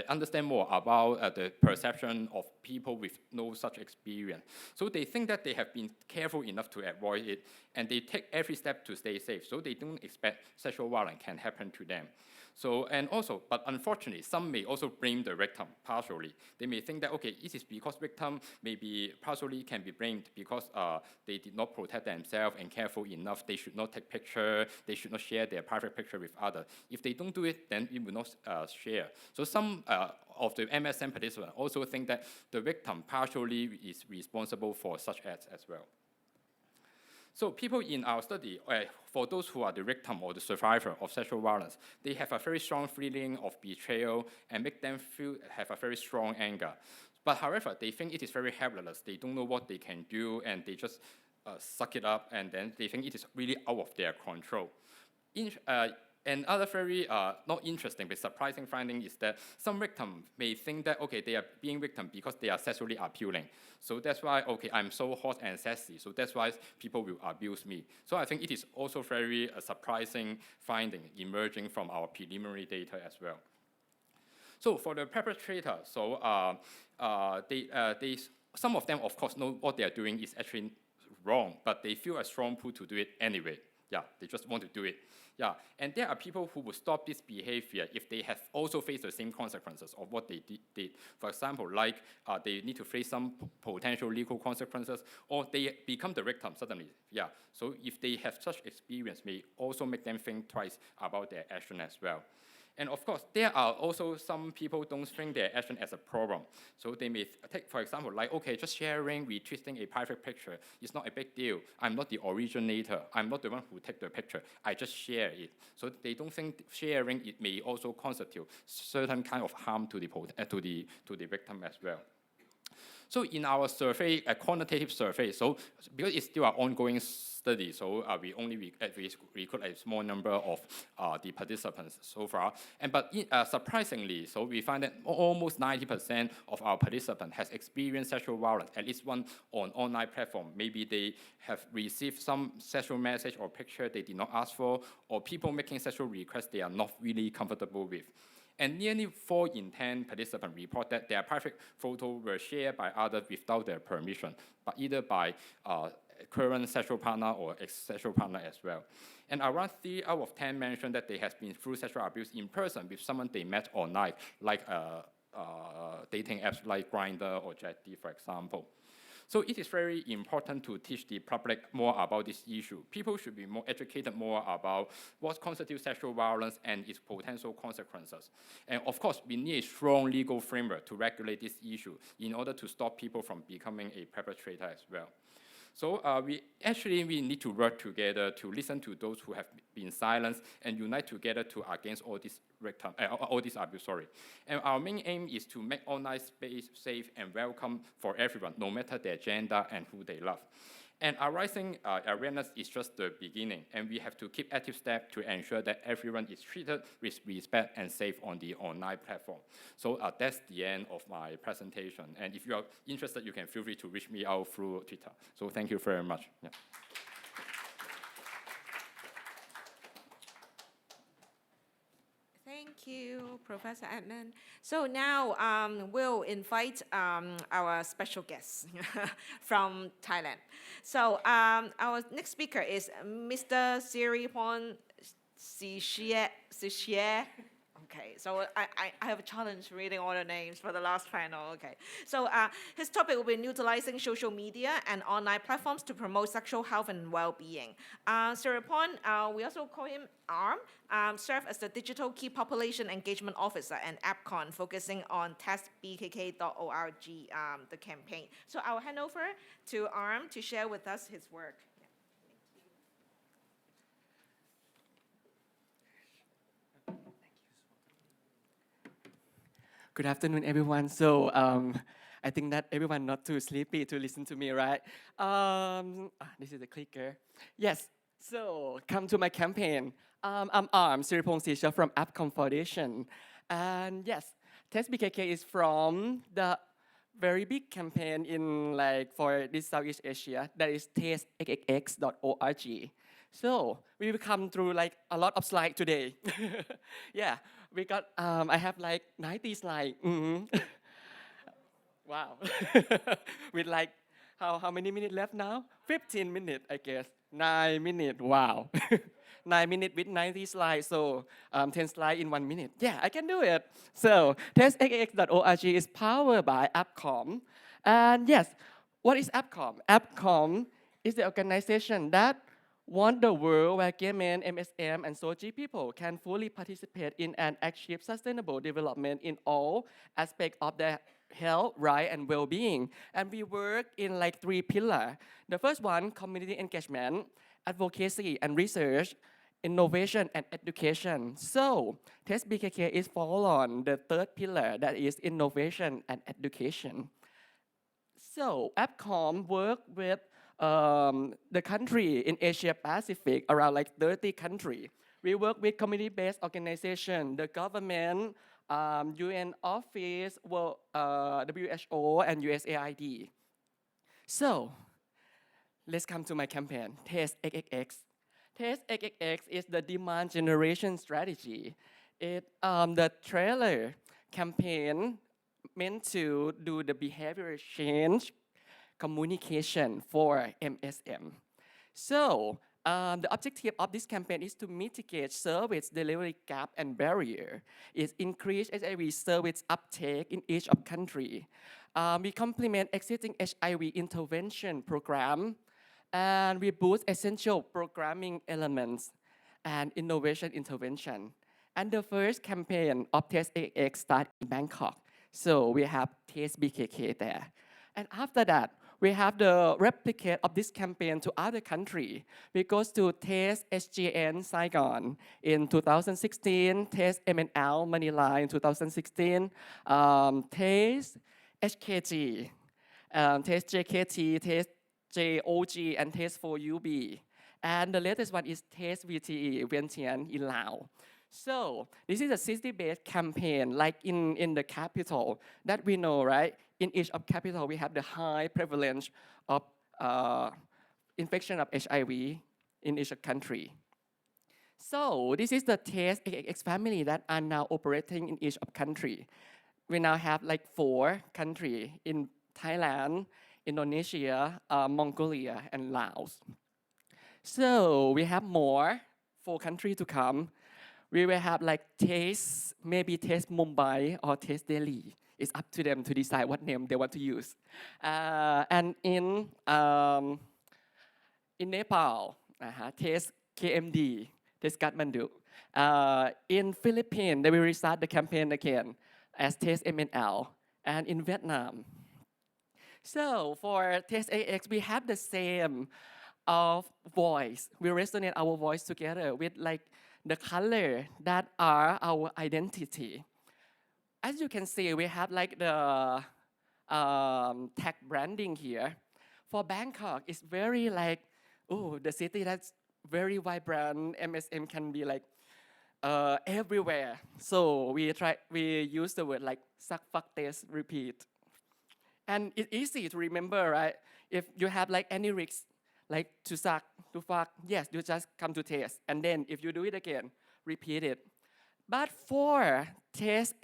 understand more about the perception of people with no such experience. So they think that they have been careful enough to avoid it, and they take every step to stay safe. So they don't expect sexual violence can happen to them. So, and also, but unfortunately, some may also blame the victim partially. They may think that, okay, it is because victim maybe partially can be blamed because they did not protect themselves and careful enough. They should not take picture. They should not share their private picture with others. If they don't do it, then it will not share. So some of the MSM participants also think that the victim partially is responsible for such acts as well. So people in our study, for those who are the victim or the survivor of sexual violence, they have a very strong feeling of betrayal and make them have a very strong anger. But however, they think it is very helpless. They don't know what they can do, and they just suck it up, and then they think it is really out of their control. Another very not interesting but surprising finding is that some victims may think that, okay, they are being victim because they are sexually appealing. So that's why, okay, I'm so hot and sexy, so that's why people will abuse me. So I think it is also very surprising finding emerging from our preliminary data as well. So for the perpetrator, so some of them, of course, know what they are doing is actually wrong, but they feel a strong pull to do it anyway. Yeah, they just want to do it. Yeah, and there are people who will stop this behavior if they have also faced the same consequences of what they did. For example, like they need to face some potential legal consequences, or they become the victim suddenly. Yeah, so if they have such experience, may also make them think twice about their action as well. And of course, there are also some people don't think their action as a problem. So they may take, for example, like, okay, just sharing, retweeting a private picture is not a big deal. I'm not the originator. I'm not the one who took the picture. I just share it. So they don't think sharing it may also constitute certain kind of harm to the victim as well. So in our survey, a quantitative survey, so because it's still an ongoing study, so we only recruit a small number of the participants so far. But surprisingly, so we find that almost 90% of our participants has experienced sexual violence, at least one on online platform. Maybe they have received some sexual message or picture they did not ask for, or people making sexual requests they are not really comfortable with. And nearly 4 in 10 participants report that their private photos were shared by others without their permission, but either by current sexual partner or ex-sexual partner as well. And around 3 out of 10 mentioned that they have been through sexual abuse in person with someone they met online, like dating apps like Grindr or Jetty, for example. So it is very important to teach the public more about this issue. People should be more educated more about what constitutes sexual violence and its potential consequences. And of course, we need a strong legal framework to regulate this issue in order to stop people from becoming a perpetrator as well. So we need to work together to listen to those who have been silenced and unite together to against all this abuse. And our main aim is to make online space safe and welcome for everyone, no matter their gender and who they love. And our rising awareness is just the beginning, and we have to keep active steps to ensure that everyone is treated with respect and safe on the online platform. So that's the end of my presentation. And if you are interested, you can feel free to reach me out through Twitter. So thank you very much. Yeah. Thank you, Professor Edmund. So now we'll invite our special guest from Thailand. So our next speaker is Mr. Siripon Sishie. Okay, so I have a challenge reading all the names for the last panel. Okay, so his topic will be utilizing social media and online platforms to promote sexual health and well-being. Siripon, we also call him ARM, serves as the Digital Key Population Engagement Officer at APCON, focusing on testbkk.org, the campaign. So I'll hand over to ARM to share with us his work. Good afternoon, everyone. So I think that everyone not too sleepy to listen to me, right? This is the clicker. Yes, so come to my campaign. I'm Arm Siripong Sisha from APCOM Foundation. And yes, Test BKK is from the very big campaign in for this Southeast Asia, that is testxxx.org. So we will come through a lot of slides today. Yeah, we got, I have 90 slides. Wow. With how many minutes left now? 15 minutes, I guess. 9 minutes, wow. 9 minutes with 90 slides, so 10 slides in 1 minute. Yeah, I can do it. So testxx.org is powered by APCOM. And yes, what is APCOM? APCOM is the organization that want the world where gay men, MSM, and SOGI people can fully participate in and achieve sustainable development in all aspects of their health, right, and well-being. And we work in 3 pillars. The first one, community engagement, advocacy and research, innovation and education. So Test BKK is fall on the 3rd pillar, that is innovation and education. So APCOM work with the country in Asia Pacific, around like 30 countries. We work with community-based organization, the government, UN office, WHO, and USAID. So let's come to my campaign, Taste XXX. Taste XXX is the demand generation strategy. The trailer campaign meant to do the behavioral change communication for MSM. So the objective of this campaign is to mitigate service delivery gap and barrier. It increase HIV service uptake in each of country. We complement existing HIV intervention program, and we boost essential programming elements and innovation intervention. And the first campaign of Taste XX started in Bangkok. So we have Taste BKK there. And after that, we have the replicate of this campaign to other countries. We go to Taste SGN Saigon in 2016, Taste MNL Manila in 2016, Taste HKG, Taste JKT, Taste JOG, and Taste 4UB. And the latest one is Taste VTE, Vientiane in Laos. So this is a city-based campaign, like in the capital that we know, right? In each of capital, we have the high prevalence of infection of HIV in each country. So this is the Taste XX family that are now operating in each of country. We now have like 4 countries in Thailand, Indonesia, Mongolia, and Laos. So we have more 4 countries to come. We will have like Taste, maybe Taste Mumbai or Taste Delhi. It's up to them to decide what name they want to use. And in Nepal, Taste KMD, Taste Kathmandu. In Philippines, they will restart the campaign again as Taste MNL. And in Vietnam. So for Taste AX, we have the same voice. We resonate our voice together with like the color that are our identity. As you can see, we have like the tag branding here. For Bangkok, it's very like, oh, the city that's very vibrant. MSM can be like everywhere. So we use the word like suck, fuck, taste, repeat. And it's easy to remember, right? If you have like any risk, like to suck, to fuck, yes, you just come to Taste. And then if you do it again, repeat it. But for Taste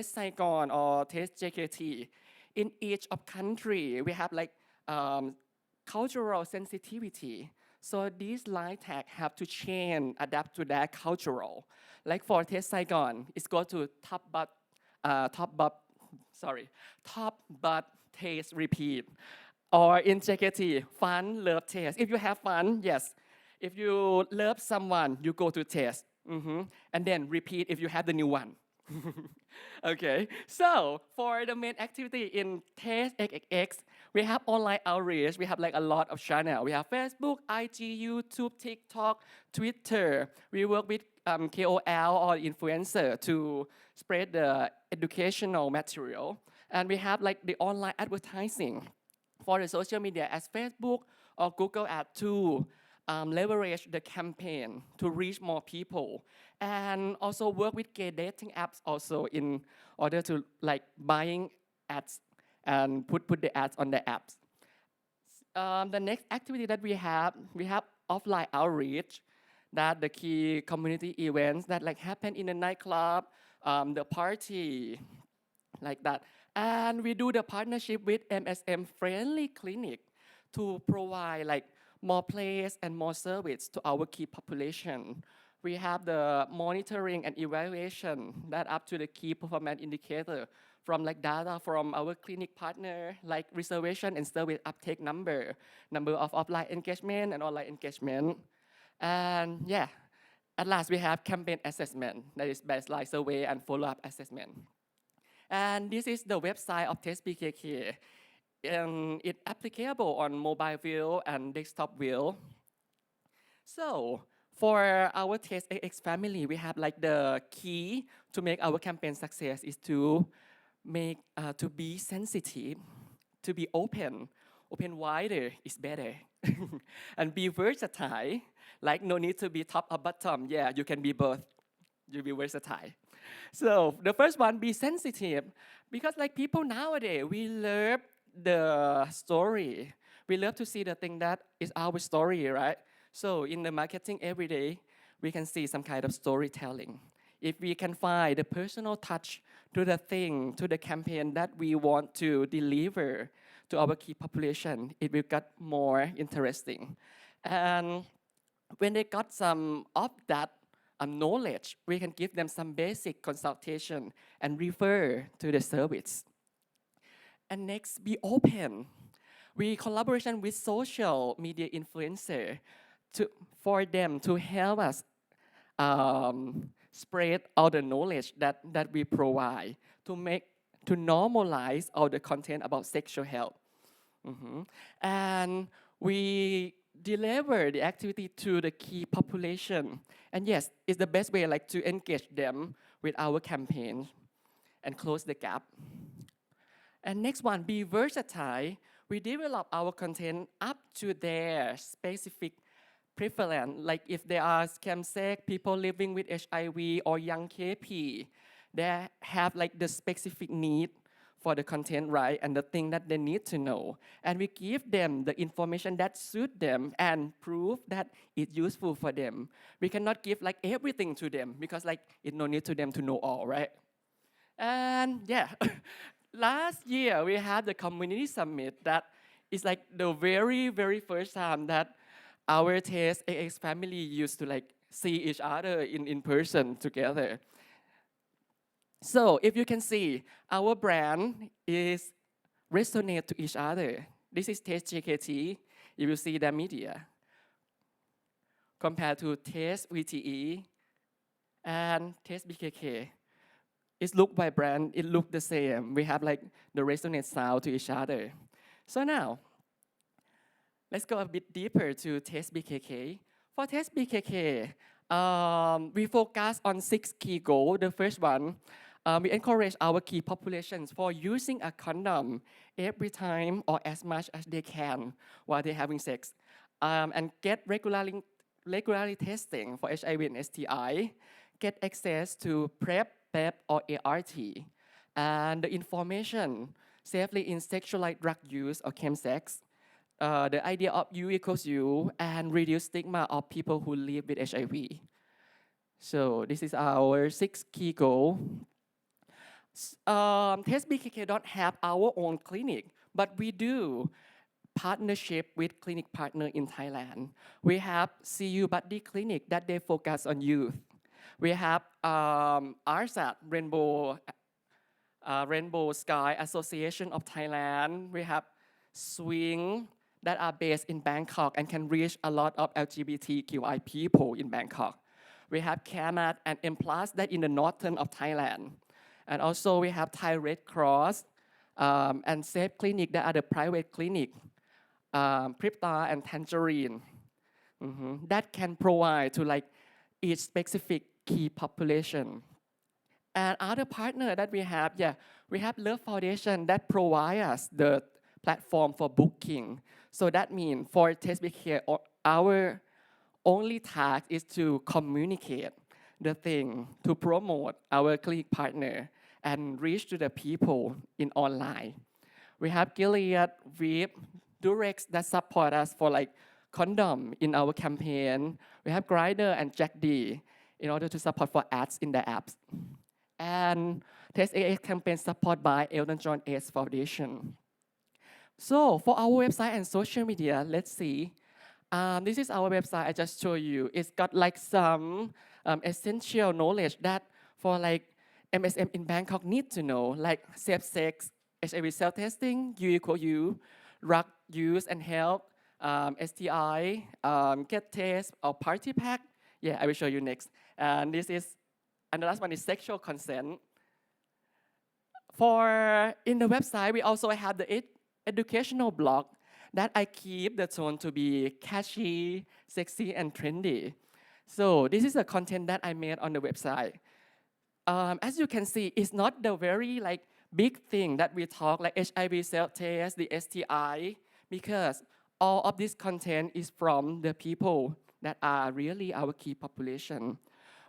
Saigon or Taste JKT, in each of country, we have like cultural sensitivity. So these line tags have to change, adapt to that cultural. Like for Taste Saigon, it's go to top but taste, repeat. Or in JKT, fun, love, taste. If you have fun, yes. If you love someone, you go to Taste. And then repeat if you have the new one. Okay, so for the main activity in Taste XXX, we have online outreach. We have like a lot of channels. We have Facebook, IG, YouTube, TikTok, Twitter. We work with KOL or influencer to spread the educational material. And we have like the online advertising for the social media as Facebook or Google Ads to leverage the campaign to reach more people, and also work with gay dating apps also in order to like buying ads and put the ads on the apps. The next activity that we have offline outreach, that the key community events that like happen in the nightclub, the party, like that. And we do the partnership with MSM Friendly Clinic to provide like more place and more service to our key population. We have the monitoring and evaluation that up to the key performance indicator from like data from our clinic partner, like reservation and service uptake number of offline engagement and online engagement. And yeah, at last we have campaign assessment, that is baseline survey and follow-up assessment. And this is the website of Taste BKK. And it's applicable on mobile view and desktop view. So for our Taste XX family, we have like the key to make our campaign success is to make to be sensitive, to be open, open wider is better. And be versatile, like no need to be top or bottom. Yeah, you can be both. You be versatile. So the first one, be sensitive, because like people nowadays, we love the story. We love to see the thing that is our story, right? So in the marketing every day, we can see some kind of storytelling. If we can find the personal touch to the thing, to the campaign that we want to deliver to our key population, it will get more interesting. And when they got some of that knowledge, we can give them some basic consultation and refer to the service. And next, be open. We collaboration with social media influencer for them to help us spread all the knowledge that we provide to normalize all the content about sexual health. And we deliver the activity to the key population. And yes, it's the best way like to engage them with our campaign and close the gap. And next one, be versatile. We develop our content up to their specific preference. Like if there are chemsex, people living with HIV or young KP, they have like the specific need for the content, right? And the thing that they need to know. And we give them the information that suit them and prove that it's useful for them. We cannot give like everything to them because like it's no need to them to know all, right? And yeah, last year we had the community summit that is like the very, very first time that our TASE AX family used to like see each other in person together. So if you can see, our brand is resonate to each other. This is TASE JKT. You will see the media. Compared to TASE VTE and TASE BKK. It look by brand, it look the same. We have like the resonate sound to each other. So now, let's go a bit deeper to TASE BKK. For TASE BKK, we focus on 6 key goals. The first one, we encourage our key populations for using a condom every time or as much as they can while they're having sex, and get regularly testing for HIV and STI, get access to PrEP, PEP, or ART, and the information safely in sexualized drug use or chemsex, the idea of U equals U, and reduce stigma of people who live with HIV. So this is our 6 key goal. TASE BKK don't have our own clinic, but we do partnership with clinic partner in Thailand. We have CU Buddy Clinic that they focus on youth. We have RSAT, Rainbow Sky Association of Thailand. We have Swing that are based in Bangkok and can reach a lot of LGBTQI people in Bangkok. We have CareMat and M+ that in the northern of Thailand. And also we have Thai Red Cross and Safe Clinic that are the private clinic, Pripta and Tangerine, that can provide to like each specific key population. And other partner that we have, we have Love Foundation that provide us the platform for booking. So that means for TASE BKK, our only task is to communicate the thing, to promote our clinic partner and reach to the people in online. We have Gilead, Veep, Durex that support us for like condom in our campaign. We have Grindr and Jack D in order to support for ads in the apps. And TASE AX campaign supported by Elton John AIDS Foundation. So for our website and social media, let's see. This is our website I just showed you. It's got like some essential knowledge that for like MSM in Bangkok need to know, like safe sex, HIV self-testing, U equal U, drug use and health, STI, get test or party pack. Yeah, I will show you next. And this is, and the last one is sexual consent. For in the website, we also have the educational blog that I keep the tone to be catchy, sexy, and trendy. So this is the content that I made on the website. As you can see, it's not the very like big thing that we talk like HIV self-test, the STI, because all of this content is from the people that are really our key population.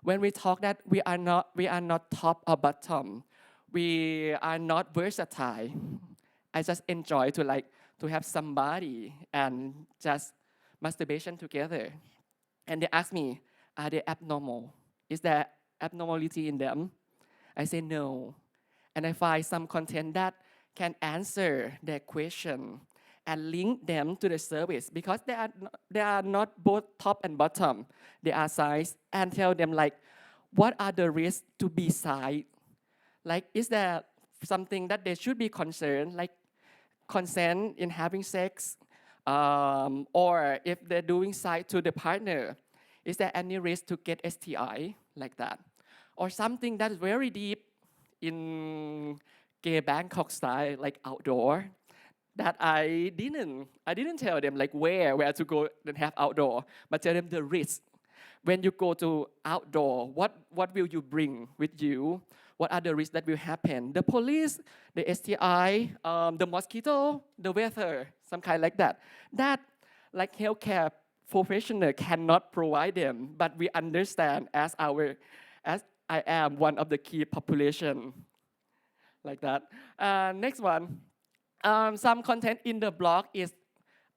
When we talk that we are not top or bottom, we are not versatile. I just enjoy to have somebody and just masturbation together. And they ask me, are they abnormal? Is there abnormality in them? I say no. And I find some content that can answer their question and link them to the service, because they are not both top and bottom. They are sides, and tell them like, what are the risks to be side? Like, is there something that they should be concerned, like consent in having sex, or if they're doing side to the partner, is there any risk to get STI, like that? Or something that is very deep in gay Bangkok style, like outdoor, that I didn't tell them like where to go and have outdoor, but tell them the risk. When you go to outdoor, what will you bring with you? What are the risks that will happen? The police, the STI, the mosquito, the weather, some kind like that. That like healthcare professional cannot provide them, but we understand as I am one of the key population, like that. Next one, some content in the blog is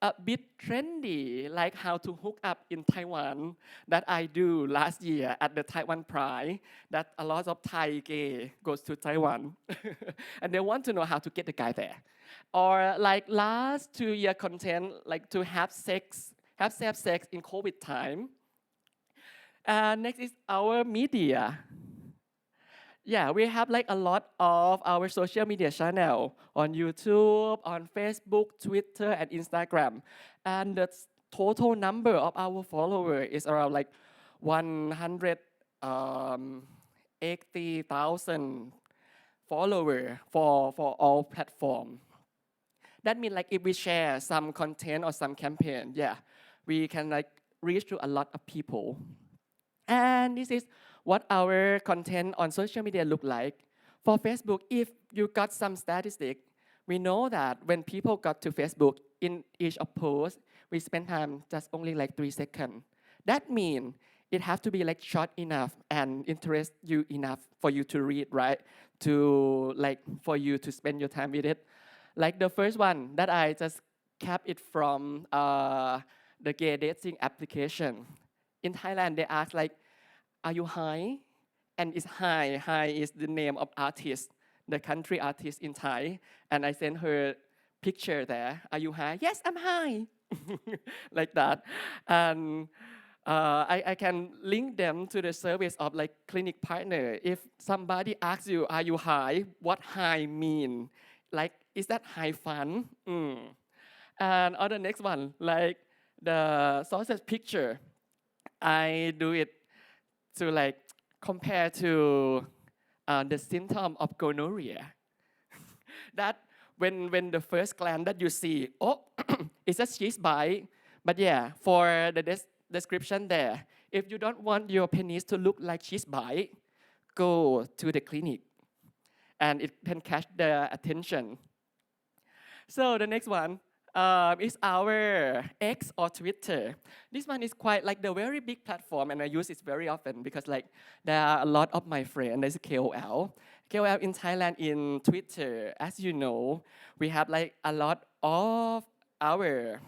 a bit trendy, like how to hook up in Taiwan, that I do last year at the Taiwan Pride, that a lot of Thai gay goes to Taiwan, and they want to know how to get the guy there. Or like last 2-year content, like to have safe sex in COVID time. Next is our media. Yeah, we have like a lot of our social media channel on YouTube, on Facebook, Twitter, and Instagram. And the total number of our followers is around like 180,000 followers for all platforms. That means like if we share some content or some campaign, yeah, we can like reach to a lot of people. And this is what our content on social media look like. For Facebook, if you got some statistic, we know that when people got to Facebook, in each of posts, we spend time just only like 3 seconds. That means it has to be like short enough and interest you enough for you to read, right? For you to spend your time with it. Like the first one that I just kept it from the gay dating application. In Thailand, they ask like, are you high? And it's high. High is the name of artist, the country artist in Thai. And I sent her picture there. Are you high? Yes, I'm high. Like that. And I can link them to the service of like clinic partner. If somebody asks you, are you high? What high mean? Like, is that high fun? And on the next one, like the sausage picture, I do it to like compare to the symptom of gonorrhea. That when the first glance that you see, oh, it's a cheese bite. But yeah, for the description there, if you don't want your penis to look like cheese bite, go to the clinic, and it can catch the attention. So the next one is our X or Twitter. This one is quite like the very big platform, and I use it very often because like there are a lot of my friends. There's KOL in Thailand in Twitter. As you know, we have like a lot of our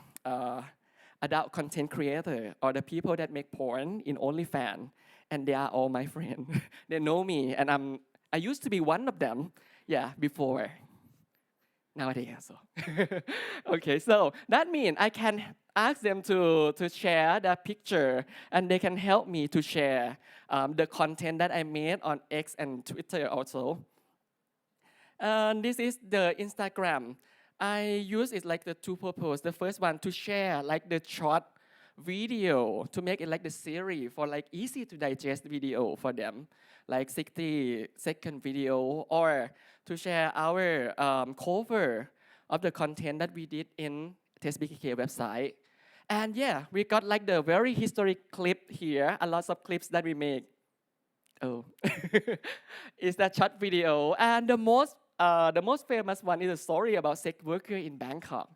adult content creator or the people that make porn in OnlyFans, and they are all my friends. They know me, and I used to be one of them, yeah, before. Nowadays, so. Okay, so that means I can ask them to share the picture, and they can help me to share the content that I made on X and Twitter also. And this is the Instagram. I use it like the two purposes. The first one to share like the short video, to make it like the series for like easy to digest video for them, like 60-second video, or to share our cover of the content that we did in TestBKK website. And yeah, we got like the very historic clip here, a lot of clips that we make. Oh, is that short video. And the most famous one is a story about sex worker in Bangkok.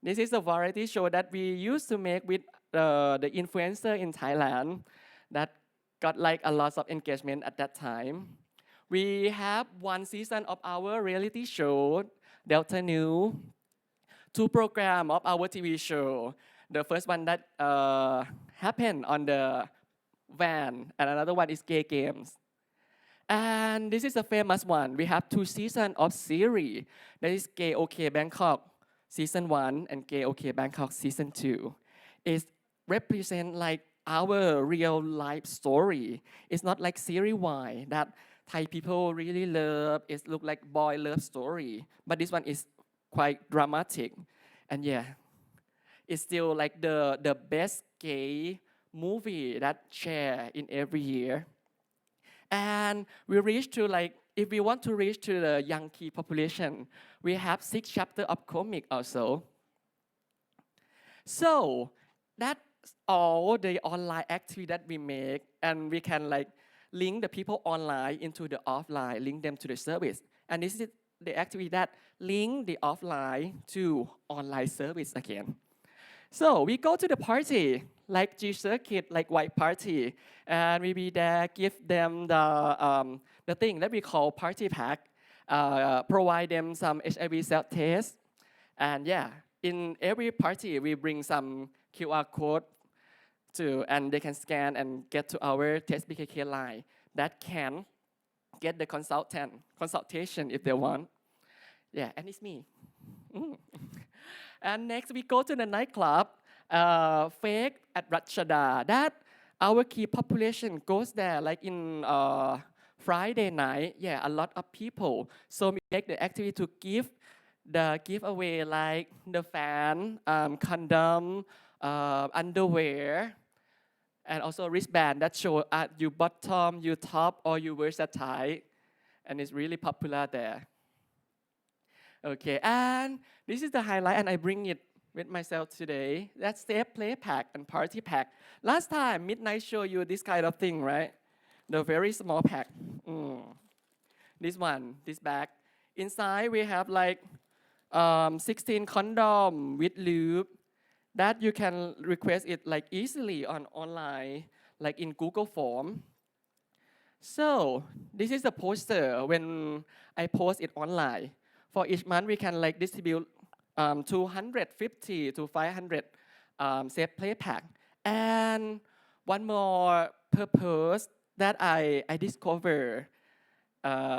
This is a variety show that we used to make with the influencer in Thailand that got like a lot of engagement at that time. We have one season of our reality show, Delta New, 2 programs of our TV show. The first one that happened on the van, and another one is Gay Games. And this is a famous one. We have 2 seasons of series. That is Gay OK Bangkok Season 1 and Gay OK Bangkok Season 2. It represent like our real life story. It's not like series Y that Thai people really love. It look like boy love story. But this one is quite dramatic. And yeah, it's still like the best gay movie that share in every year. And we reach to like, if we want to reach to the young key population, we have 6 chapters of comic also. So that's all the online activity that we make, and we can like link the people online into the offline, link them to the service. And this is the activity that link the offline to online service again. So we go to the party, like G-Circuit, like White Party, and we be there, give them the thing that we call party pack, provide them some HIV self-test, and yeah, in every party we bring some QR code to, and they can scan and get to our Test BKK line that can get the consultation if they want. Yeah, and it's me. And next we go to the nightclub, Fake at Ratchada. That our key population goes there like in Friday night. Yeah, a lot of people. So we make the activity to give the giveaway like the fan, condom, underwear, and also wristband that show at your bottom, your top, or your versatile. And it's really popular there. Okay, and this is the highlight, and I bring it with myself today. That's Safe Play Pack and Party Pack. Last time, Midnight showed you this kind of thing, right? The very small pack. This one, this bag. Inside, we have like 16 condom with lube that you can request it like easily on online, like in Google Form. So this is the poster when I post it online. For each month, we can like distribute 250 to 500 safe play pack. And one more purpose that I discovered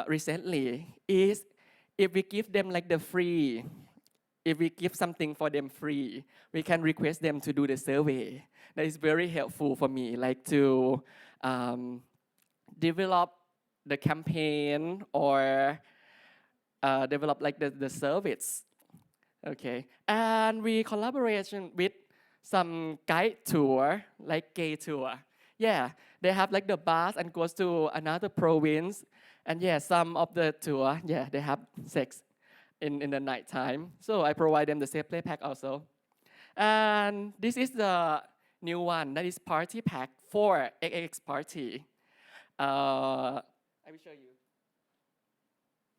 recently is if we give them like the free, if we give something for them free, we can request them to do the survey. That is very helpful for me, like to develop the campaign or develop like the service. Okay, and we collaboration with some guide tour, like gay tour. Yeah, they have like the bus and goes to another province. And yeah, some of the tour, yeah, they have sex in the night time. So I provide them the safe play pack also. And this is the new one, that is party pack for XX party. I will show you.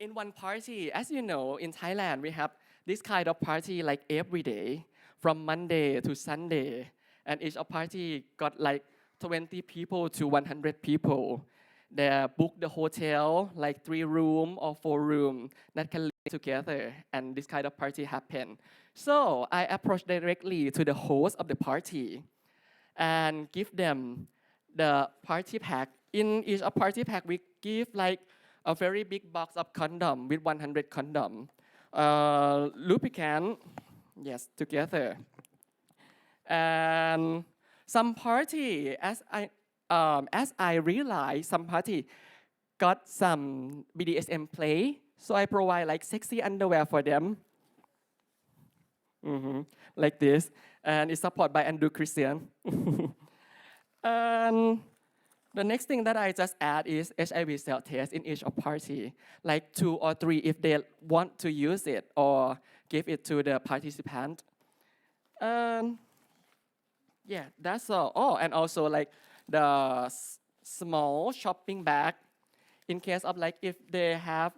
In one party, as you know, in Thailand, we have this kind of party like every day, from Monday to Sunday. And each party got like 20 people to 100 people. They book the hotel, like 3 room or 4 room that can live together, and this kind of party happen. So I approach directly to the host of the party and give them the party pack. In each party pack, we give like a very big box of condom with 100 condom. Lubricant, yes, together. And some party, as I realized, some party got some BDSM play, so I provide like sexy underwear for them, like this, and it's supported by Andrew Christian. And the next thing that I just add is HIV self-test in each party, like 2 or 3 if they want to use it or give it to the participant. Yeah, that's all. Oh, and also like the small shopping bag, in case of like if they have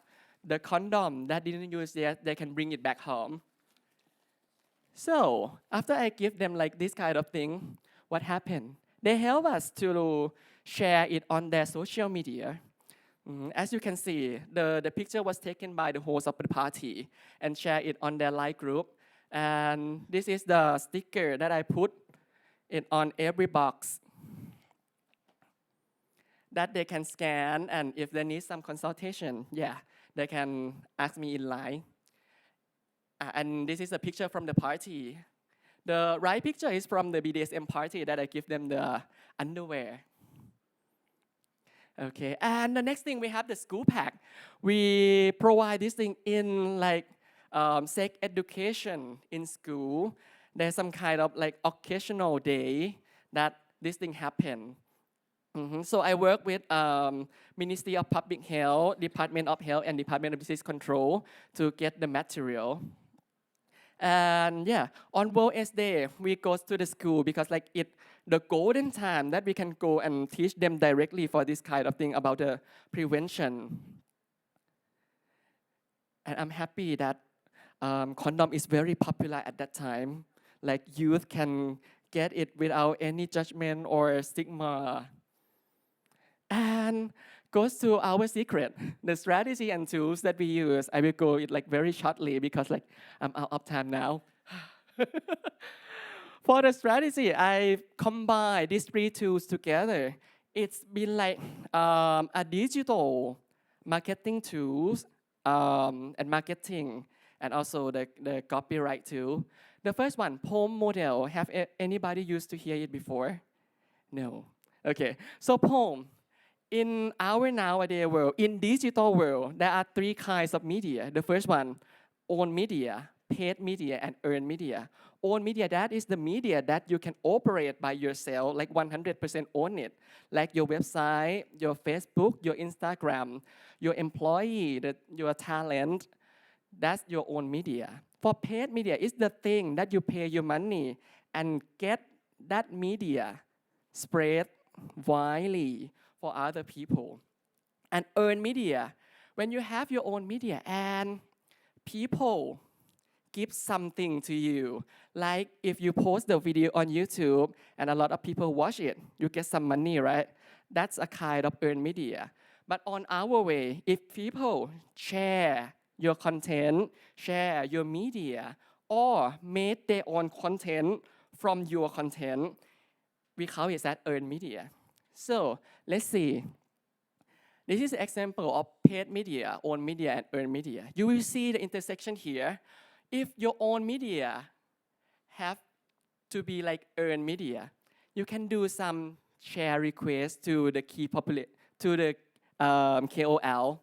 the condom that didn't use yet, they can bring it back home. So after I give them like this kind of thing, what happened? They help us to share it on their social media. As you can see, the picture was taken by the host of the party and share it on their live group. And this is the sticker that I put it on every box that they can scan, and if they need some consultation, yeah, they can ask me in line. And this is a picture from the party. The right picture is from the BDSM party that I give them the underwear. Okay, and the next thing we have the school pack. We provide this thing in like sex education in school. There's some kind of like occasional day that this thing happen. So I work with Ministry of Public Health, Department of Health, and Department of Disease Control to get the material. And yeah, on World AIDS Day, we go to the school because like the golden time that we can go and teach them directly for this kind of thing about the prevention. And I'm happy that condom is very popular at that time. Like youth can get it without any judgment or stigma. And goes to our secret, the strategy and tools that we use. I will go it like very shortly because like I'm out of time now. For the strategy, I combine these three tools together. It's been like a digital marketing tools and marketing, and also the copyright tool. The first one, POEM model. Have anybody used to hear it before? No. Okay. So POEM. In our nowadays world, in digital world, there are three kinds of media. The first one, owned media, paid media, and earned media. Owned media, that is the media that you can operate by yourself, like 100% own it. Like your website, your Facebook, your Instagram, your employee, your talent, that's your own media. For paid media, it's the thing that you pay your money and get that media spread widely for other people. And earned media, when you have your own media and people give something to you, like if you post the video on YouTube and a lot of people watch it, you get some money, right? That's a kind of earned media. But on our way, if people share your content, share your media, or make their own content from your content, we call it that earned media. So let's see. This is an example of paid media, owned media, and earned media. You will see the intersection here. If your own media have to be like earned media, you can do some share requests to the KOL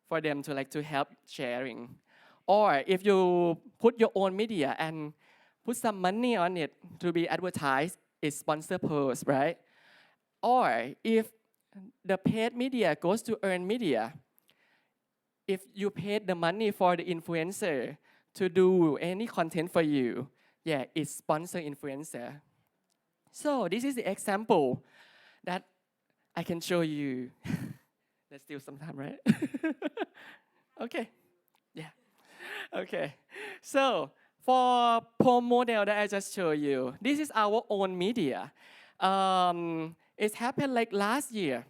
for them to help sharing. Or if you put your own media and put some money on it to be advertised, it's sponsor post, right? Or if the paid media goes to earned media, if you paid the money for the influencer to do any content for you, yeah, it's sponsor influencer. So this is the example that I can show you. There's still some time, right? Okay, yeah. Okay, so for POEM model that I just showed you, this is our own media. It happened like last year,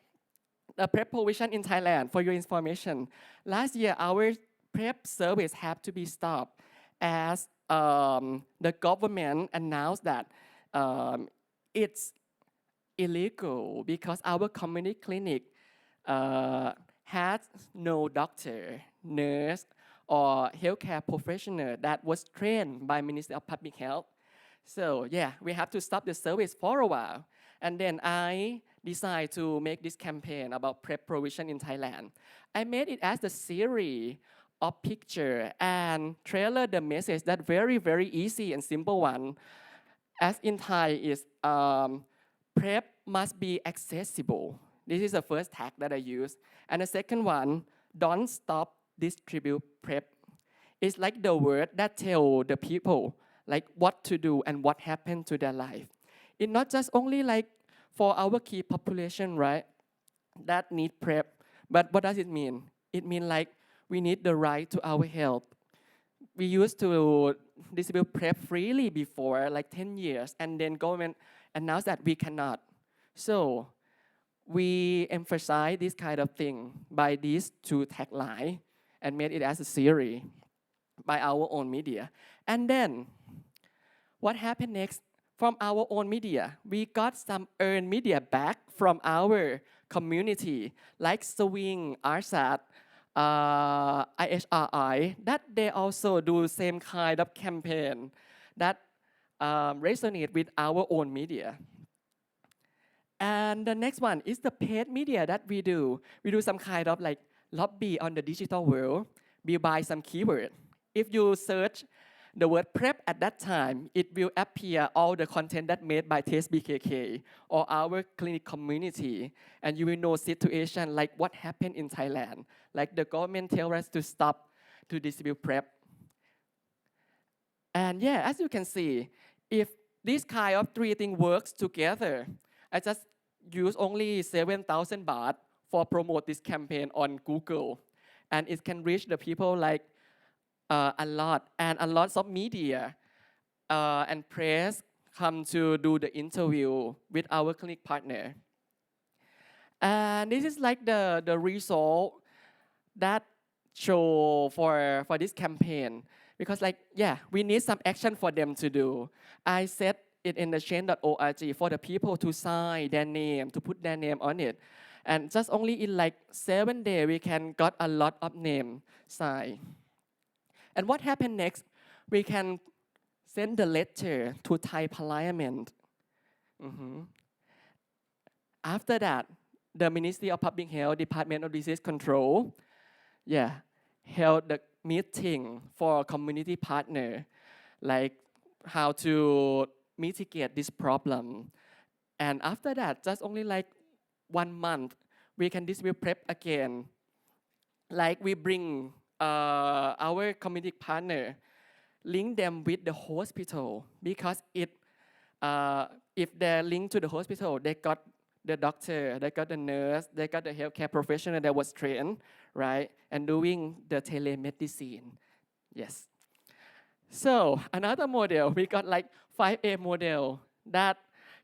the PrEP provision in Thailand, for your information. Last year, our PrEP service had to be stopped as the government announced that it's illegal because our community clinic had no doctor, nurse, or healthcare professional that was trained by Ministry of Public Health. So yeah, we have to stop the service for a while. And then I decided to make this campaign about PrEP provision in Thailand. I made it as a series of picture and trailer the message that very, very easy and simple one. As in Thai is PrEP must be accessible. This is the first tag that I use. And the second one, don't stop distribute PrEP. It's like the word that tell the people like what to do and what happened to their life. It's not just only like for our key population, right, that need PrEP, but what does it mean? It means like we need the right to our health. We used to distribute PrEP freely before, like 10 years, and then government announced that we cannot. So we emphasize this kind of thing by these two tagline and made it as a series by our own media. And then what happened next? From our own media, we got some earned media back from our community, like Swing, RSAT, IHRI, that they also do same kind of campaign that resonate with our own media. And the next one is the paid media that we do. We do some kind of like lobby on the digital world. We buy some keyword. If you search the word PrEP at that time, it will appear all the content that made by Taste BKK or our clinic community. And you will know situation like what happened in Thailand. Like the government tell us to stop to distribute PrEP. And yeah, as you can see, if this kind of three things works together, I just use only 7,000 baht for promote this campaign on Google. And it can reach the people like a lot, and a lot of media and press come to do the interview with our clinic partner. And this is like the result that show for this campaign. Because like, yeah, we need some action for them to do. I set it in the change.org for the people to sign their name, to put their name on it. And just only in like 7 days, we can got a lot of names signed. And what happened next? We can send the letter to Thai Parliament. After that, the Ministry of Public Health, Department of Disease Control, held the meeting for community partner, like how to mitigate this problem. And after that, just only like 1 month, we can distribute PrEP again. Like we bring our community partner, link them with the hospital, because if they're linked to the hospital, they got the doctor, they got the nurse, they got the healthcare professional that was trained, right, and doing the telemedicine. Yes. So another model, we got like 5A model that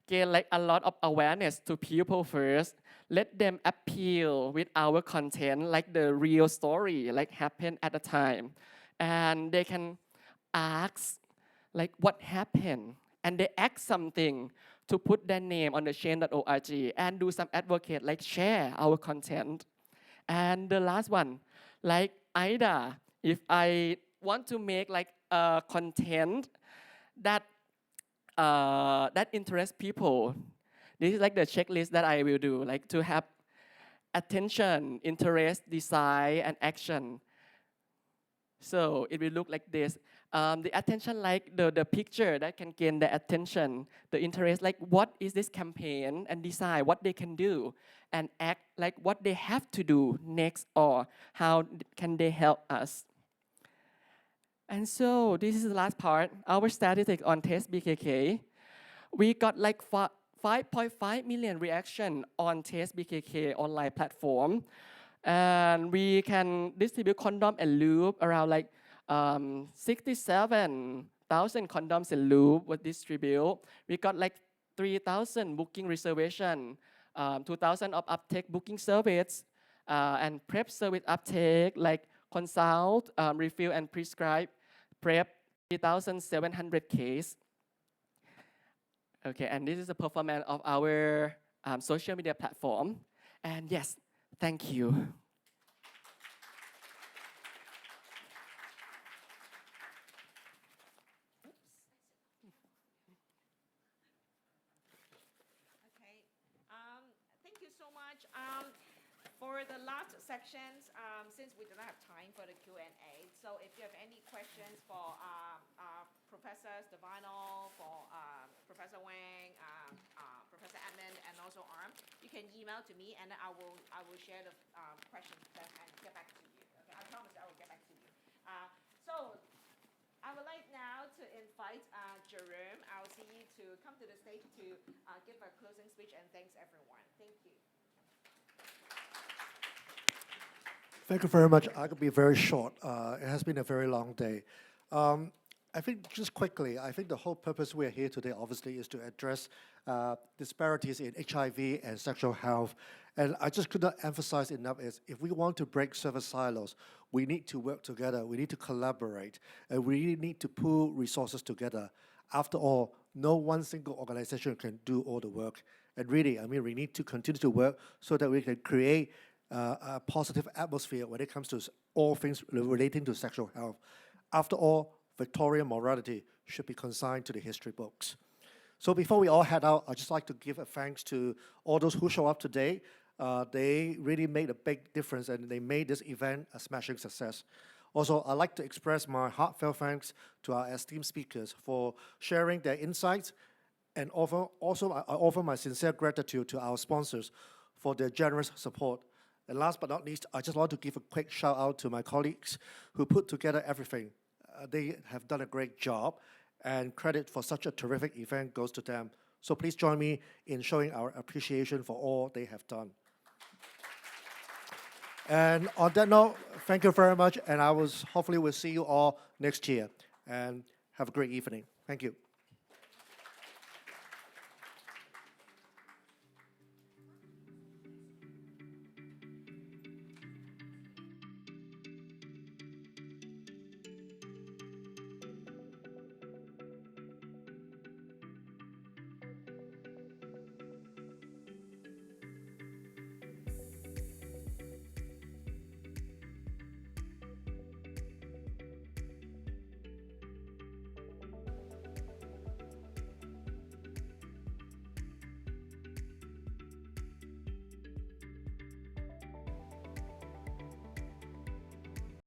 gain like a lot of awareness to people first. Let them appeal with our content, like the real story, like happened at the time. And they can ask like what happened. And they ask something to put their name on the change.org and do some advocate, like share our content. And the last one, like Ida, if I want to make like a content that interests people, this is like the checklist that I will do, like to have attention, interest, desire, and action. So it will look like this. The attention, like the picture that can gain the attention. The interest, like what is this campaign, and desire what they can do, and act like what they have to do next, or how can they help us. And so this is the last part, our statistic on Taste BKK. We got like 5.5 million reaction on Taste BKK online platform. And we can distribute condom and lube around like 67,000 condoms and lube was distributed. We got like 3,000 booking reservation, 2,000 of uptake booking service, and PrEP service uptake like consult, refill and prescribe PrEP 3,700 cases. Okay, and this is the performance of our social media platform. And yes, thank you. Thank you so much. For the last sections, since we do not have time for the Q&A, so if you have any questions for Professors Devino, for Professor Wang, Professor Edmund, and also Arm, you can email to me, and I will share the questions and get back to you. Okay, I promise I will get back to you. So I would like now to invite Jerome, our CE, to come to the stage to give a closing speech, and thanks everyone. Thank you. Thank you very much. I could be very short. It has been a very long day. I think just quickly, I think the whole purpose we're here today obviously is to address disparities in HIV and sexual health. And I just could not emphasize enough is if we want to break service silos, we need to work together, we need to collaborate, and we really need to pool resources together. After all, no one single organization can do all the work. And really, I mean, we need to continue to work so that we can create a positive atmosphere when it comes to all things relating to sexual health. After all, Victorian morality should be consigned to the history books. So before we all head out, I'd just like to give a thanks to all those who show up today. They really made a big difference and they made this event a smashing success. Also, I'd like to express my heartfelt thanks to our esteemed speakers for sharing their insights, and I offer my sincere gratitude to our sponsors for their generous support. And last but not least, I just want to give a quick shout out to my colleagues who put together everything. They have done a great job, and credit for such a terrific event goes to them. So please join me in showing our appreciation for all they have done. And on that note, thank you very much, and hopefully we'll see you all next year. And have a great evening. Thank you.